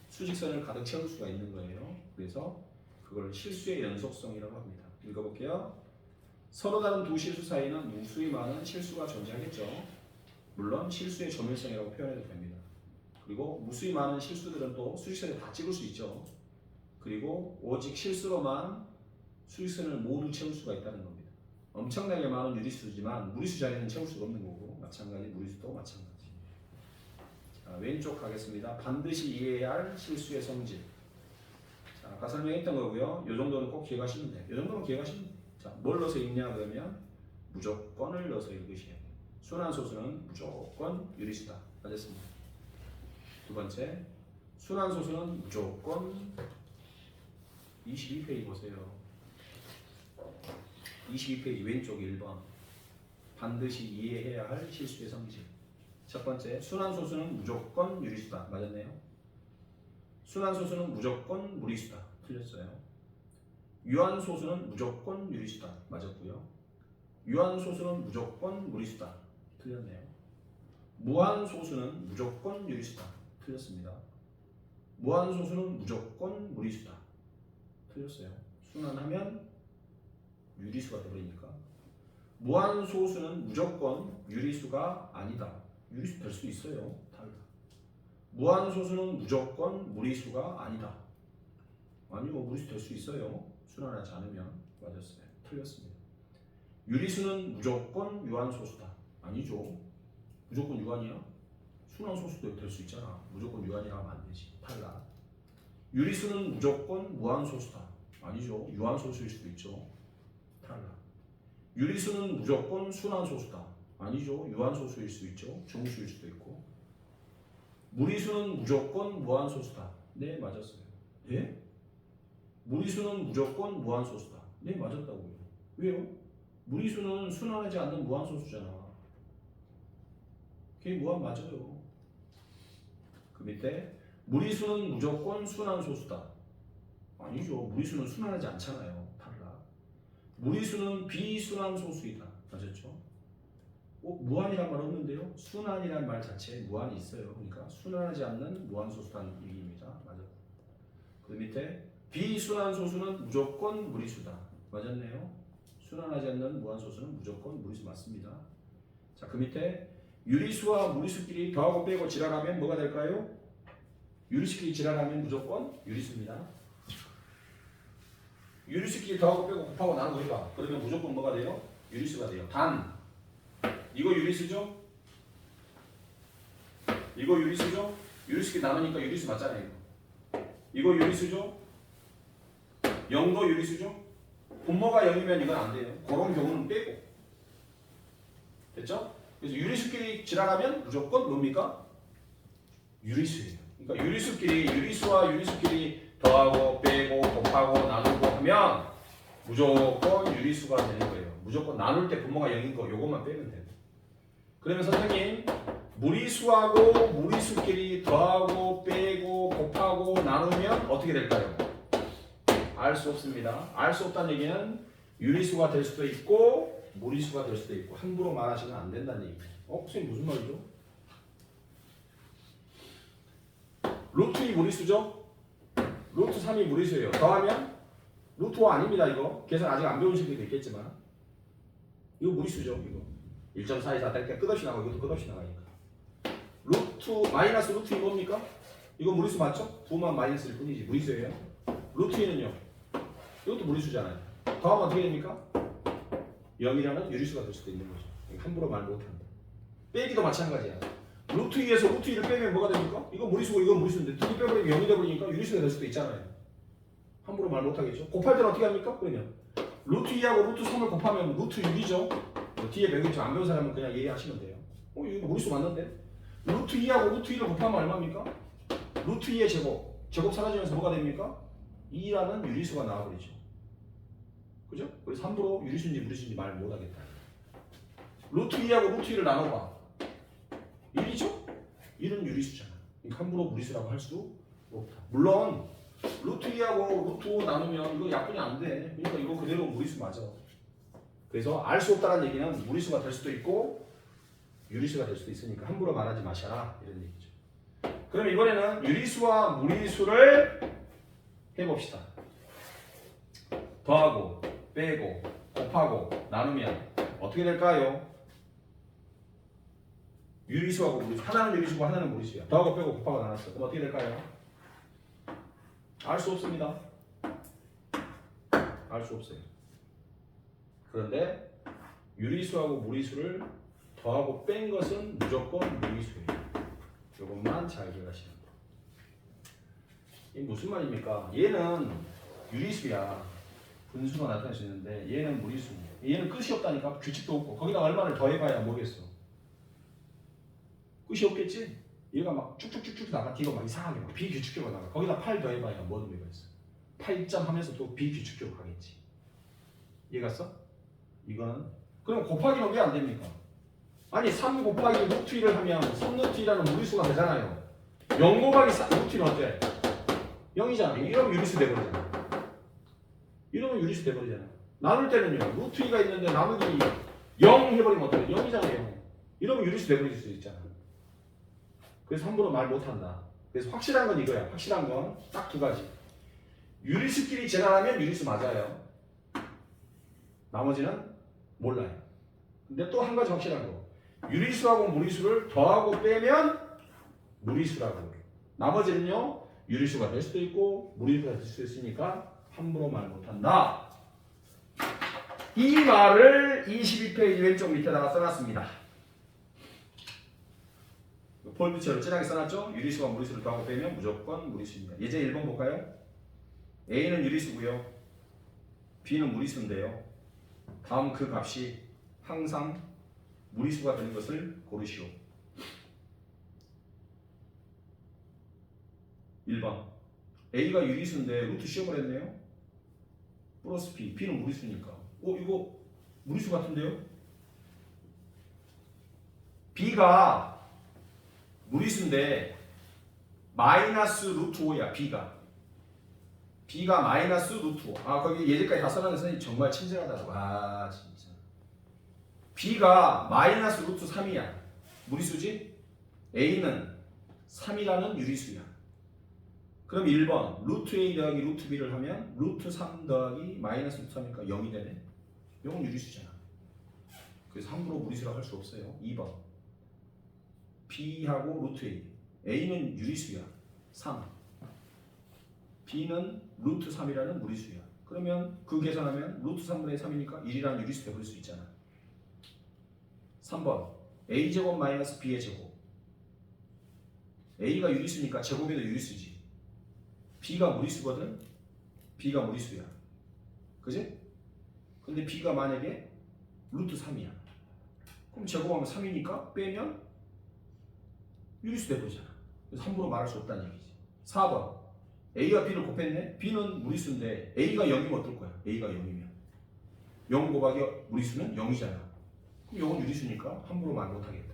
수직선을 가득 채울 수가 있는 거예요. 그래서 그걸 실수의 연속성이라고 합니다. 읽어볼게요. 서로 다른 두 실수 사이는 무수히 많은 실수가 존재하겠죠. 물론 실수의 조밀성이라고 표현해도 됩니다. 그리고 무수히 많은 실수들은 또 수직선에 다 찍을 수 있죠. 그리고 오직 실수로만 수직선을 모두 채울 수가 있다는 겁니다. 엄청나게 많은 유리수지만 무리수 자리는 채울 수가 없는 거고 마찬가지 무리수도 마찬가지. 자, 왼쪽 가겠습니다. 반드시 이해해야 할 실수의 성질. 자, 아까 설명했던 거고요. 이 정도는 꼭 기억하시면 돼요. 이 정도는 기억하시면 돼요. 자, 뭘 넣어서 읽냐 그러면 무조건을 넣어서 읽으셔야 돼요. 순환소수는 무조건 유리수다. 맞았습니다. 두 번째, 순환소수는 무조건 22페이지 보세요. 22페이지 왼쪽 1번. 반드시 이해해야 할 실수의 성질. 첫 번째, 순환소수는 무조건 유리수다. 맞았네요. 순환소수는 무조건 무리수다. 틀렸어요. 유한소수는 무조건 유리수다. 맞았고요. 유한소수는 무조건 무리수다. 틀렸네요. 무한소수는 무조건 유리수다. 틀렸습니다. 무한소수는 무조건 무리수다. 틀렸어요. 순환하면 유리수가 되버리니까. 무한소수는 무조건 유리수가 아니다. 유리수 될 수 있어요. 달라. 무한소수는 무조건 무리수가 아니다. 아니요, 무리수 될 수 있어요. 순환하지 않으면. 맞았어요. 틀렸습니다. 유리수는 무조건 유한소수다. 아니죠. 무조건 유한이야? 순환소수도 될 수 있잖아. 무조건 유한이라 하면 안 되지. 탈락. 유리수는 무조건 무한소수다. 아니죠. 유한소수일 수도 있죠. 탈락. 유리수는 무조건 순환소수다. 아니죠. 유한소수일 수 있죠. 정수일 수도 있고. 무리수는 무조건 무한소수다. 네, 맞았어요. 예? 무리수는 무조건 무한소수다. 네, 맞았다고요. 왜요? 무리수는 순환하지 않는 무한소수잖아. 그게 무한 맞아요. 그 밑에 무리수는 무조건 순환소수다. 아니죠. 무리수는 순환하지 않잖아요. 달라. 무리수는 비순환소수이다. 맞았죠? 무한이란 말 없는데요. 순환이란 말 자체에 무한이 있어요. 그러니까 순환하지 않는 무한소수라는 얘기입니다. 맞아. 그 밑에 비순환소수는 무조건 무리수다. 맞았네요. 순환하지 않는 무한소수는 무조건 무리수 맞습니다. 자, 그 밑에 유리수와 무리수끼리 더하고 빼고 지랄하면 뭐가 될까요? 유리수끼리 지랄하면 무조건 유리수입니다. 유리수끼리 더하고 빼고 곱하고 나누고 해봐. 그러면 무조건 뭐가 돼요? 유리수가 돼요. 단 이거 유리수죠? 이거 유리수죠? 유리수끼리 나누니까 유리수 맞잖아요. 이거 유리수죠? 0도 유리수죠? 분모가 0이면 이건 안 돼요. 그런 경우는 빼고. 됐죠? 그래서 유리수끼리 지랄하면 무조건 뭡니까? 유리수예요. 그러니까 유리수와 유리수끼리 더하고 빼고 곱하고 나누고 하면 무조건 유리수가 되는 거예요. 무조건 나눌 때 분모가 0인 거 요것만 빼면 돼요. 그러면 선생님 무리수하고 무리수끼리 더하고 빼고 곱하고 나누면 어떻게 될까요? 알 수 없습니다. 알 수 없다는 얘기는 유리수가 될 수도 있고 무리수가 될 수도 있고 함부로 말하시면 안 된다는 얘기예요. 선생님 무슨 말이죠? 루트 2 무리수죠? 루트 3이 무리수예요. 더하면 루트 5 아닙니다. 이거 계산 아직 안 배운 친구도 있겠지만 이거 무리수죠. 이거 1.424 될 때 끝없이 나가고 이것도 끝없이 나가니까 마이너스 루트 2 뭡니까? 이거 무리수 맞죠? 9만 마이너스일 뿐이지 무리수예요. 루트 2는요 이것도 무리수잖아요. 더하면 어떻게 됩니까? 0이라는 유리수가 될 수도 있는 거죠. 함부로 말 못한다. 빼기도 마찬가지야. 루트 2에서 루트 2를 빼면 뭐가 됩니까? 이거 무리수고 이건 무리수인데 두 개 빼버리면 0이 돼버리니까 유리수가 될 수도 있잖아요. 함부로 말 못하겠죠. 곱할 때는 어떻게 합니까? 그러면 루트 2하고 루트 3을 곱하면 루트 6이죠. 뒤에 배우겠죠. 안 배운 사람은 그냥 얘기하시면 돼요. 이거 무리수 맞는데? 루트 2하고 루트 2를 곱하면 얼마입니까? 루트 2의 제곱 사라지면서 뭐가 됩니까? 2라는 유리수가 나와버리죠. 그죠? 그래서 함부로 유리수인지 무리수인지 말 못하겠다. 루트 2하고 루트 2를 나눠봐. 1이죠? 1은 유리수잖아. 함부로 무리수라고 할 수 없다. 물론 루트 2하고 루트 5 나누면 이거 약분이 안 돼. 그러니까 이거 그대로 무리수 맞아. 그래서 알 수 없다는 얘기는 무리수가 될 수도 있고 유리수가 될 수도 있으니까 함부로 말하지 마셔라 이런 얘기죠. 그럼 이번에는 유리수와 무리수를 해봅시다. 더하고 빼고 곱하고 나누면 어떻게 될까요? 유리수하고 무리수. 하나는 유리수고 하나는 무리수야. 더하고 빼고 곱하고 나눴어. 그럼 어떻게 될까요? 알 수 없습니다. 알 수 없어요. 그런데 유리수하고 무리수를 더하고 뺀 것은 무조건 무리수예요. 이것만 잘 기억하시면 돼요. 이게 무슨 말입니까? 얘는 유리수야. 분수가 나타날 수 있는데 얘는 무리수입니다. 얘는 끝이 없다니까. 규칙도 없고 거기다 얼마를 더해봐야 모르겠어. 끝이 없겠지? 얘가 막 쭉쭉쭉쭉 나가. 뒤가 막 이상하게 막 비규칙적으로 나가. 거기다 8 더해봐야 뭔 의미가 있어. 8점 하면서 또 비규칙적으로 가겠지. 이해갔어? 이거는 그럼 곱하기는 왜 안 됩니까? 아니 3 곱하기 루트 1을 하면 3루트 2라는 무리수가 되잖아요. 0 곱하기 루트 1은 어때? 0이잖아. 이러면 유리수 돼버리잖아. 이러면 유리수 돼버리잖아. 나눌 때는요. 루트 2가 있는데 나누기 0 해버리면 어때? 0이잖아요. 이러면 유리수 돼버릴 수 있잖아. 그래서 함부로 말 못한다. 그래서 확실한 건 이거야. 확실한 건 딱 두 가지. 유리수끼리 재단하면 유리수 맞아요. 나머지는 몰라요. 근데 또 한 가지 확실한 거. 유리수하고 무리수를 더하고 빼면 무리수라고. 나머지는요. 유리수가 될 수도 있고 무리수가 될 수도 있으니까 함부로 말 못한다. 이 말을 22페이지 왼쪽 밑에다가 써놨습니다. 폴드처럼 진하게 써놨죠? 유리수와 무리수를 더하고 빼면 무조건 무리수입니다. 예제 1번 볼까요? A는 유리수고요. B는 무리수인데요. 다음 그 값이 항상 무리수가 되는 것을 고르시오. 1번 A가 유리수인데 루트 씌워을 했네요. 플러스 B, B는 무리수니까 이거 무리수 같은데요? B가 무리수인데 마이너스 루트 5야. B가 마이너스 루트 5. 아 거기 예제까지 다 써놨는 선생님 정말 친절하다고. 아 진짜. B가 마이너스 루트 3이야. 무리수지? A는 3이라는 유리수야. 그럼 1번 루트 A 더하기 루트 B를 하면 루트 3 더하기 마이너스 루트 3이니까 0이 되네. 0은 유리수잖아. 그래서 함부로 무리수라고 할 수 없어요. 2번 B하고 루트 A. A는 유리수야. 3. B는 루트 3이라는 무리수야. 그러면 그 계산하면 루트 3분의 3이니까 1이라는 유리수 되볼 수 있잖아. 3번 A제곱 마이너스 B의 제곱. A가 유리수니까 제곱에도 유리수지. B가 무리수거든. B가 무리수야. 그지? 근데 B가 만약에 루트 3이야. 그럼 제곱하면 3이니까 빼면 유리수 돼버리잖아. 그래서 함부로 말할 수 없다는 얘기지. 4번 A와 B를 곱했네. B는 무리수인데 A가 0이면 어떨 거야? A가 0이면 0 곱하기 무리수는 0이잖아. 그럼 0은 유리수니까 함부로 말 못하겠다.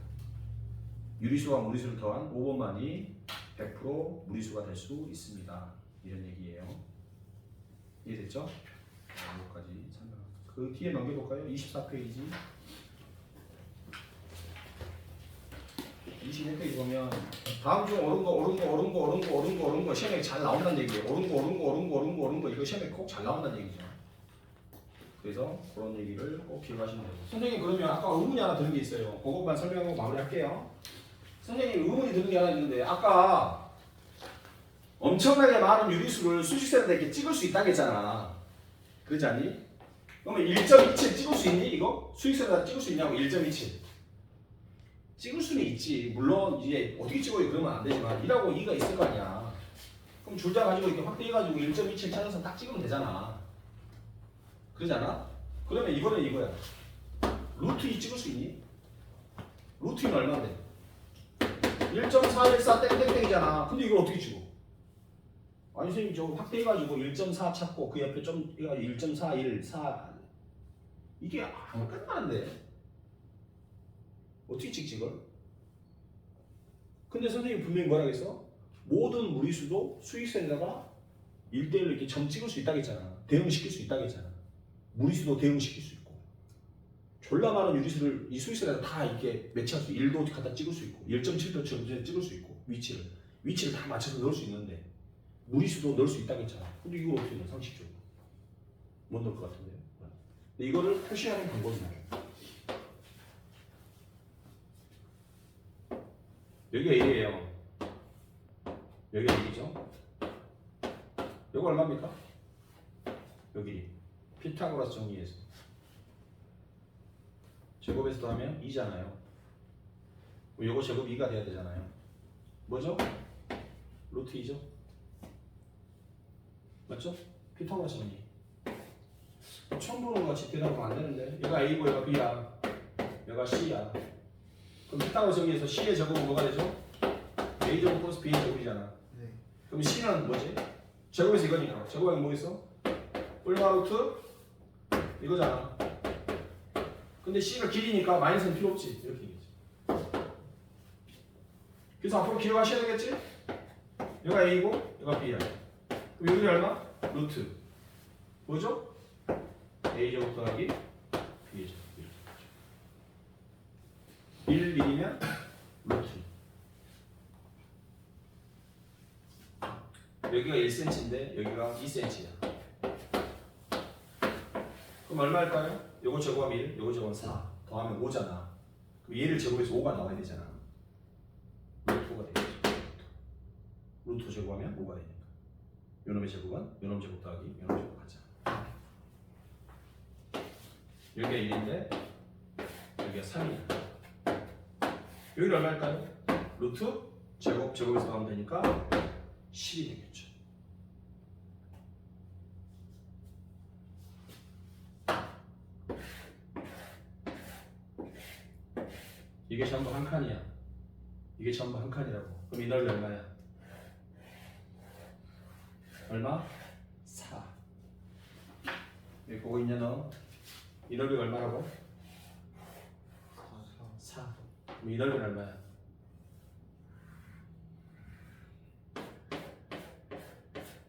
유리수와 무리수를 더한 5번만이 100% 무리수가 될 수 있습니다. 이런 얘기예요. 이해됐죠? 여기까지 참여. 그 뒤에 넘겨볼까요? 24페이지. 21페이지 보면 다음 중 옳은 거 시험에 잘 나온다는 얘기예요. 옳은 거 이거 시험에 꼭 잘 나온다는 얘기죠. 그래서 그런 얘기를 꼭 기억하시면 돼요. 선생님 그러면 아까 의문이 하나 드는 게 있어요. 그것만 설명하고 마무리할게요. 선생님 의문이 드는 게 하나 있는데 아까 엄청나게 많은 유리수를 수직선에다 이렇게 찍을 수 있다고 했잖아. 그러지 않니? 그러면 1.27 찍을 수 있니? 이거? 수직선에다 찍을 수 있냐고. 1.27 찍을 수는 있지. 물론 이제 어떻게 찍어요 그러면 안 되지만 1하고 2가 있을 거 아니야. 그럼 줄자 가지고 이렇게 확대해가지고 1.27 찾아서 딱 찍으면 되잖아. 그러지 않아? 그러면 이거는 이거야. 루트 2 찍을 수 있니? 루트 2는 얼마인데? 1.414 땡땡땡이잖아. 근데 이걸 어떻게 찍어? 아니 선생님 저거 확대해가지고 1.4 찾고 그 옆에 좀 해가지고 1.41 4 이게 안 끝나는데 어떻게 찍지 이걸? 근데 선생님 분명히 뭐라고 했어? 모든 무리수도 수직선에다가 1대1로 이렇게 점 찍을 수 있다고 했잖아. 대응시킬 수 있다고 했잖아. 무리수도 대응시킬 수 있고 졸라 많은 유리수를 이 수직선에다 다 이렇게 매치할 수 1도 갖다 찍을 수 있고 1.7도 찍을 수 있고 위치를 다 맞춰서 넣을 수 있는데 무리수도 넣을 수 있다고 했잖아. 근데 이걸 어떻게 넣어 상식적으로? 못 넣을 것 같은데요. 근데 이거를 표시하는 방법이에요. 여기가 1이에요. 여기가 1이죠. 여기 얼마입니까? 여기 피타고라스 정리해서 제곱에서 더하면 2잖아요. 요거 제곱 2가 돼야 되잖아요. 뭐죠? 루트 2죠? 맞죠? 피타고라스 정리. 처음 보는 거 같이 대답하면 안 되는데 얘가 A고 얘가 B야. 얘가 C야. 그럼 피타고라스 정리해서 C의 제곱은 뭐가 되죠? A제곱 플러스 B의 제곱이잖아. 네. 그럼 C는 뭐지? 제곱에서 이거니까. 제곱하면 뭐 있어? 얼마 루트? 이거잖아. 근데 C가 길이니까 마이너스는 필요 없지. 이렇게 얘기지. 그래서 앞으로 기억하셔야 되겠지? 얘가 A고 얘가 B야. 그럼 여기 얼마? 루트. 뭐죠? A제곱 더하기 B제곱. 1, 1이면 루트. 여기가 1cm인데 여기가 2cm야. 그럼 얼마일까요? 요거 제곱하면 1, 요거 제곱하면 4 더하면 5잖아. 그럼 얘를 제곱해서 5가 나와야 되잖아. 루트 5가 되겠죠. 루트 제곱하면 5가 되니까 요놈의 제곱은 요놈 제곱 더하기 요놈 제곱 하자. 여기가 1인데 여기가 3이야. 여기는 얼마일까요? 루트 제곱에서 더하면 되니까 10이 되겠죠. 이게 전부 한 칸이야. 이게 전부 한 칸이라고. 그럼 이 넓이 얼마야? 얼마? 4. 여기 보고 있냐 너? 이 넓이가 얼마라고? 4. 그럼 이 넓이는 얼마야?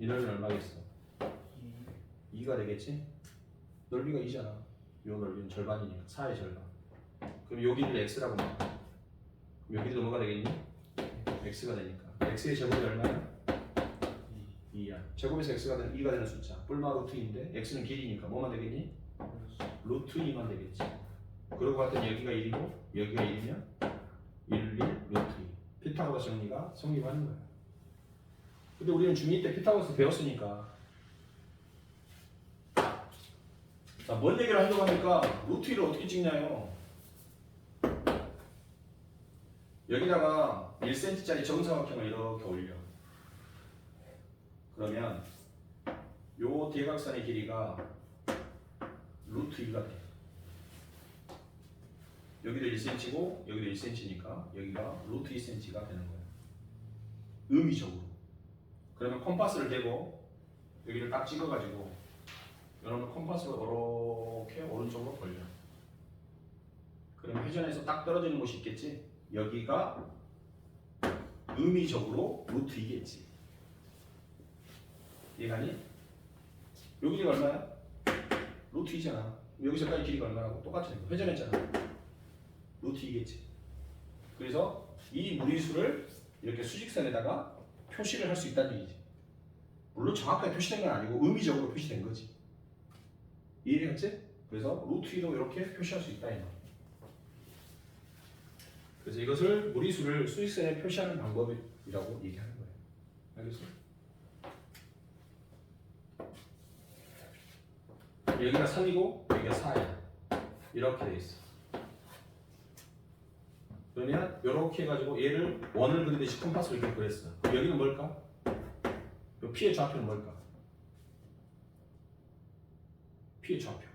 이 넓이는 얼마겠어? 2가 되겠지? 넓이가 2잖아. 요 넓이는 절반이니까 4의 절반. 그럼 여기를 x라고 봐. 그럼 여기도 뭐가 되겠니? x가 되니까. x의 제곱이 얼마야? 2야. 제곱에서 x가 되는 2가 되는 숫자. 뿔마 루트 2인데 x는 길이니까 뭐만 되겠니? 루트 2만 되겠지. 그러고 봤더니 여기가 1이고 여기가 1이면 1, 1, 루트 2. 피타고라스 정리가 성립하는 거야. 근데 우리는 중2 때 피타고라스 배웠으니까. 자, 뭔 얘기를 하려고 하니까 루트 2를 어떻게 찍냐요? 여기다가 1cm짜리 정사각형을 이렇게 올려. 그러면 요 대각선의 길이가 루트 2가 돼. 여기도 1cm고 여기도 1cm니까 여기가 루트 2cm가 되는 거예요. 의미적으로. 그러면 컴파스를 대고 여기를 딱 찍어가지고 여러분 컴파스를 이렇게 오른쪽으로 돌려. 그럼 회전에서 딱 떨어지는 곳이 있겠지? 여기가 의미적으로 루트 2겠지. 이해가니? 여기 길이가 얼마야? 루트 2잖아. 여기서까지 길이가 얼마라고? 똑같은 거. 회전했잖아. 루트 2겠지. 그래서 이 무리수를 이렇게 수직선에다가 표시를 할 수 있다는 얘기지. 물론 정확하게 표시된 건 아니고 의미적으로 표시된 거지. 이해했지? 그래서 루트 2도 이렇게 표시할 수 있다 이 말. 그래서 이것을 무리수를 수직선에 표시하는 방법이라고 얘기하는 거예요. 알겠어? 여기가 3이고 여기가 4야. 이렇게 돼 있어. 그러면 이렇게 해가지고 얘를 원을 그리듯이 컴파스로 이렇게 그렸어. 그럼 여기는 뭘까? 요 P의 좌표는 뭘까? P의 좌표.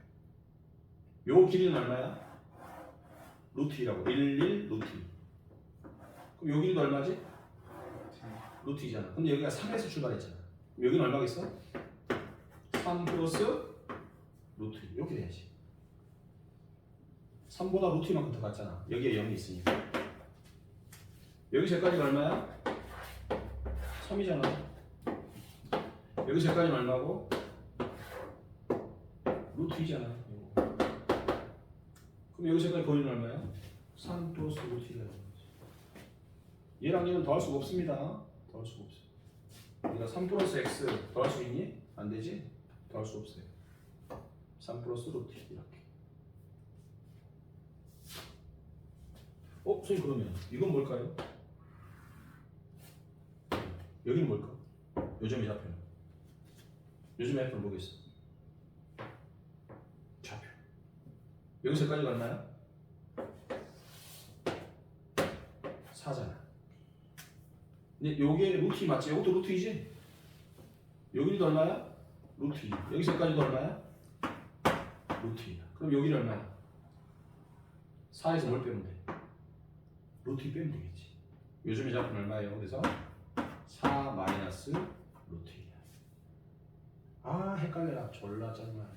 요 길이는 얼마야? 루트 2라고. 1, 1, 루트 2. 그럼 요 길이도 얼마지? 루트 2잖아. 근데 여기가 3에서 출발했잖아. 그럼 여기는 얼마겠어? 3 플러스 루트 2. 이렇게 돼야지. 3보다 루트 2만큼 더 같잖아. 여기에 0이 있으니까. 여기서 여기까지가 얼마야? 3이잖아. 여기서 여기까지는 얼마고? 루트 2잖아. 그럼 여기서 여기까지 거리는 얼마야? 3 플러스 루트 2가 되는 거지. 얘랑 얘는 더할 수가 없습니다. 더할 수가 없어. 우리가 3 플러스 x 더할 수 있니? 안 되지? 더할 수 없어요. 3 플러스 루트 2 이렇게. 선생님 그러면 이건 뭘까요? 여기는 뭘까? 요점의 좌표는? 요점의 좌표는 뭐겠어? 좌표. 여기서 여기까지가 얼마야? 4잖아. 근데 요게 루트 2 맞지? 요것도 루트 2지? 여기도 얼마야? 루트 2. 여기서 여기까지도 얼마야? 루트 2야. 그럼 여기는 얼마야? 4에서 뭘 빼면 돼? 루트 2 빼면 되겠지. 요즘의 좌표는 얼마예요? 그래서 4 마이너스 루트 2야. 아 헷갈려라. 졸라 짜증나.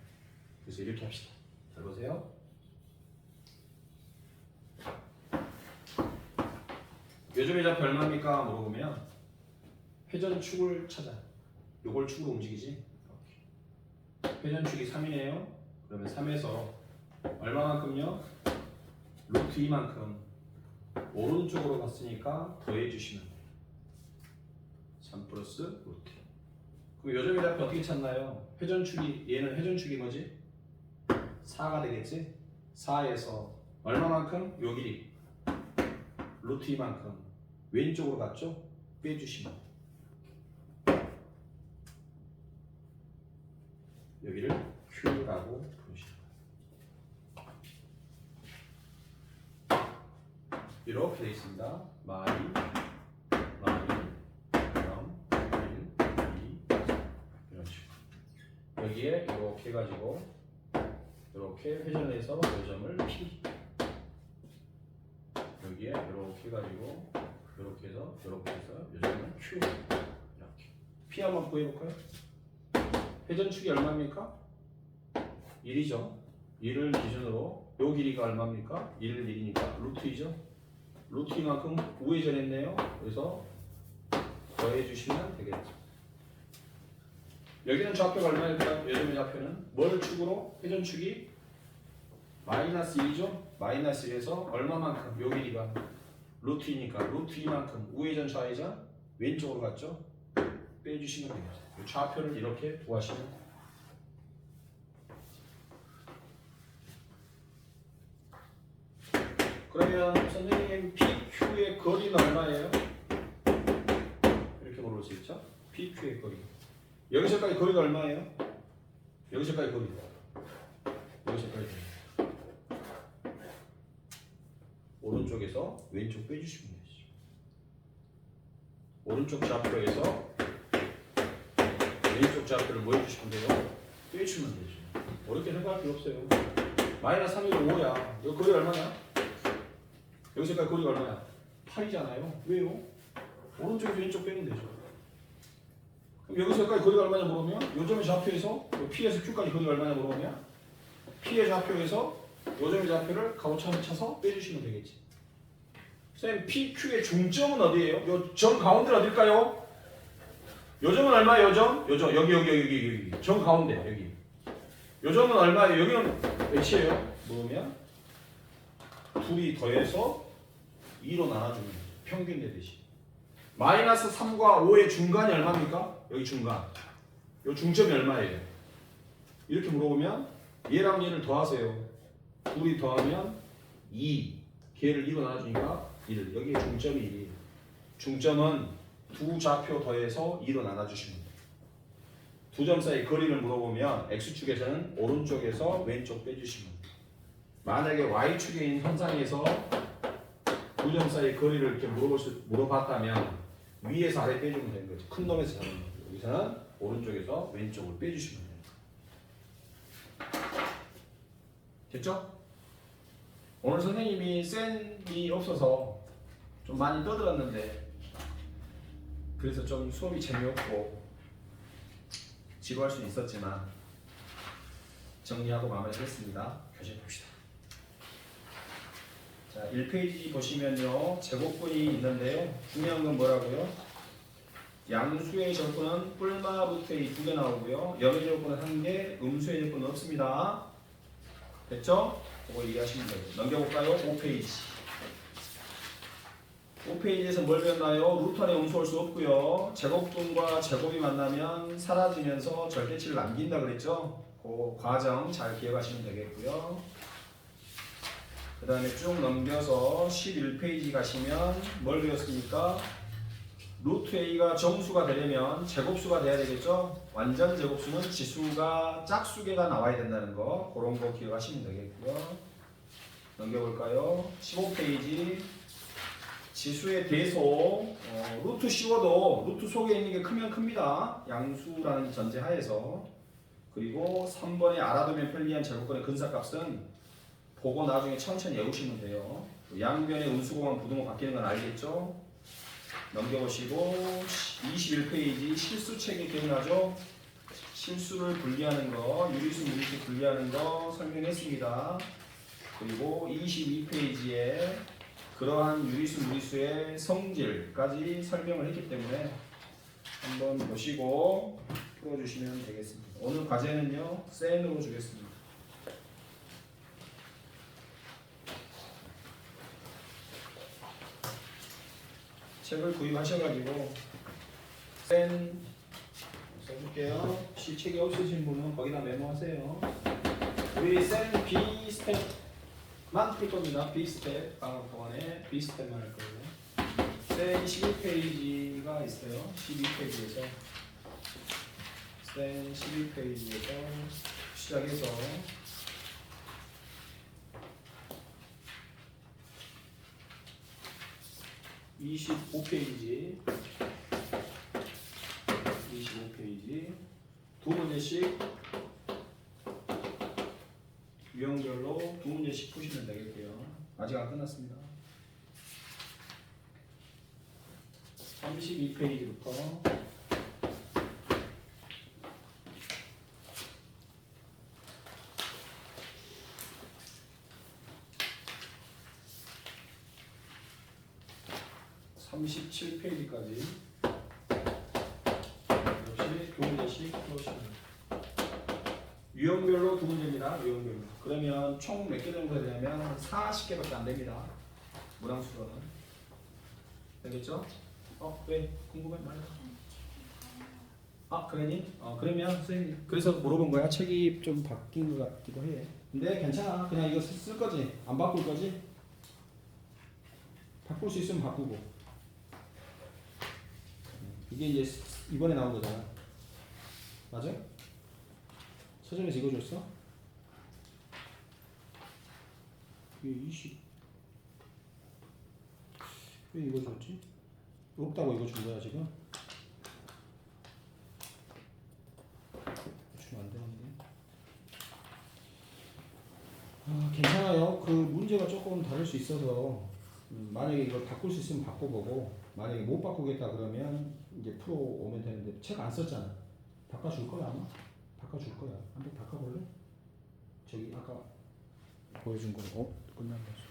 그래서 이렇게 합시다. 잘 보세요. 요즘의 좌표 얼마입니까? 물어보면 회전축을 찾아. 요걸 축으로 움직이지. 이렇게. 회전축이 3이네요. 그러면 3에서 얼마만큼요? 루트 2만큼 오른쪽으로 갔으니까 더해 주시면 돼요. 3 플러스 루트. 그럼 요점의 좌표 어떻게 찾나요? 회전축이 얘는 회전축이 뭐지? 4가 되겠지? 4에서 얼마만큼? 요 길이 루트 2만큼 왼쪽으로 갔죠? 빼주시면 여기를 Q라고 부르시는 거예요. 이렇게 되어 있습니다. 마이, 그럼, 1, 2, 이런 식으로. 여기에 이렇게 해가지고 이렇게 회전해서 요점을 P. 여기에 이렇게 해가지고 이렇게 해서 요점을 Q. 이렇게. P 한번 구해볼까요? 회전축이 얼마입니까? 1이죠. 1을 기준으로 요 길이가 얼마입니까? 1, 1이니까 루트 2죠. 루트 2만큼 우회전했네요. 그래서 더해 주시면 되겠죠. 여기는 좌표가 얼마일까요? 요즘의 좌표는 뭘 축으로? 회전축이 마이너스 2죠? 마이너스 1에서 얼마만큼? 요 길이가 루트 2니까 루트 2만큼 우회전 좌회전 왼쪽으로 갔죠? 빼주시면 되겠죠. 좌표를 이렇게 구하시면 돼요. 그러면 선생님 PQ의 거리는 얼마예요? 이렇게 물어볼 수 있죠? PQ의 거리. 여기서까지 거리가 얼마예요? 여기서까지 거리. 여기서까지 거리. 오른쪽에서 왼쪽 빼주시면 되죠. 오른쪽 좌표에서 왼쪽 좌표를 뭐 해주시면 돼요? 빼주시면 되죠. 어렵게 생각할 필요 없어요. 마이너스 3이고 5야. 이거 거리 얼마냐? 여기서까지 거리가 얼마야? 8이잖아요. 왜요? 오른쪽에서 왼쪽 빼면 되죠. 그럼 여기서까지 거리가 얼마냐 물으면 요점의 좌표에서 P에서 Q까지 거리가 얼마냐 물으면 P의 좌표에서 요점의 좌표를 가로차를 쳐서 빼주시면 되겠지. 선생님 PQ의 중점은 어디예요? 요 점 가운데는 어딜까요? 요점은 얼마예요? 요점? 여기 점 가운데 여기. 요점은 얼마예요? 여기는 몇이에요? 물으면 둘이 더해서 2로 나눠주면 되죠. 평균 내듯이. 마이너스 3과 5의 중간이 얼마입니까? 여기 중간. 요 중점이 얼마예요? 이렇게 물어보면 얘랑 얘를 더하세요. 둘이 더하면 2. 걔를 2로 나눠주니까 1. 여기에 중점이 1. 중점은 두 좌표 더해서 2로 나눠주시면 돼요. 두 점 사이 거리를 물어보면 X축에서는 오른쪽에서 왼쪽 빼주시면 돼요. 만약에 Y축에 있는 현상에서 두 점 사이 거리를 이렇게 물어봤다면 위에서 아래 빼주면 되는 거죠. 큰 놈에서 작은 놈. 여기서는 오른쪽에서 왼쪽을 빼주시면 돼요. 됐죠? 오늘 선생님이 쌤이 없어서 좀 많이 떠들었는데 그래서 좀 수업이 재미없고 지루할 수 있었지만 정리하고 마무리하겠습니다. 교재 봅시다. 자, 1페이지 보시면요. 제곱근이 있는데요. 중요한 건 뭐라고요? 양수의 적분은 뿔마 루트의 2개 나오고요. 영의 적분은 1개, 음수의 적분은 없습니다. 됐죠? 그거 이해하시면 돼요. 넘겨볼까요? 5페이지. 5페이지에서 뭘 배웠나요? 루트 안에 음수 올 수 없고요. 제곱근과 제곱이 만나면 사라지면서 절대치를 남긴다 그랬죠? 그 과정 잘 기억하시면 되겠고요. 그 다음에 쭉 넘겨서 11페이지 가시면 뭘 배웠습니까? 루트 A가 정수가 되려면 제곱수가 돼야 되겠죠? 완전 제곱수는 지수가 짝수개가 나와야 된다는 거, 그런 거 기억하시면 되겠고요. 넘겨볼까요? 15페이지. 지수의 대소, 루트 씌워도 루트 속에 있는 게 크면 큽니다. 양수라는 전제하에서. 그리고 3번에 알아두면 편리한 제곱근의 근사값은 보고 나중에 천천히 외우시면 돼요. 양변의 음수공항 부등호 바뀌는 건 알겠죠? 넘겨보시고 21페이지 실수책이 기억나죠? 실수를 분리하는 거, 유리수, 무리수 분리하는 거 설명했습니다. 그리고 22페이지에 그러한 유리수, 무리수의 성질까지 설명을 했기 때문에 한번 보시고 풀어주시면 되겠습니다. 오늘 과제는요, 센으로 주겠습니다. 책을 구입하셔가지고 센 써줄게요. 시책이 없으신 분은 거기다 메모하세요. 우리 센 B 스텝만 풀 겁니다. B 스텝 방학 동안에 B 스텝만 할 거예요. 센 12페이지가 있어요. 12페이지에서 센 12페이지에서 시작해서 25페이지 두 문제씩 유형별로 두 문제씩 푸시면 되겠고요. 아직 안 끝났습니다. 32페이지부터 37페이지까지 역시 두 문제씩 개씩 풀어오시면 유형별로 두 문제입니다. 유형별로. 그러면 총 몇 개 정도 되냐면 40개밖에 안 됩니다. 문항수로는. 되겠죠? 왜? 궁금해? 말해. 그러니? 그러면 선생님 그래서 물어본 거야. 책이 좀 바뀐 것 같기도 해. 근데 괜찮아. 그냥 이거 쓸 거지? 안 바꿀 거지? 바꿀 수 있으면 바꾸고. 이게 이제 이번에 나온 거잖아. 맞아? 서점에서 이거 줬어? 이게 20. 왜 이거 줬지? 없다고 이거 준 거야 지금? 주면 안 되는데. 괜찮아요. 그 문제가 조금 다를 수 있어서 만약에 이걸 바꿀 수 있으면 바꿔보고 만약에 못 바꾸겠다 그러면 이제 풀어 오면 되는데 책 안 썼잖아. 바꿔줄 거야 아마? 바꿔줄 거야. 한번 바꿔볼래? 저기 아까 보여준 거 끝난 거지.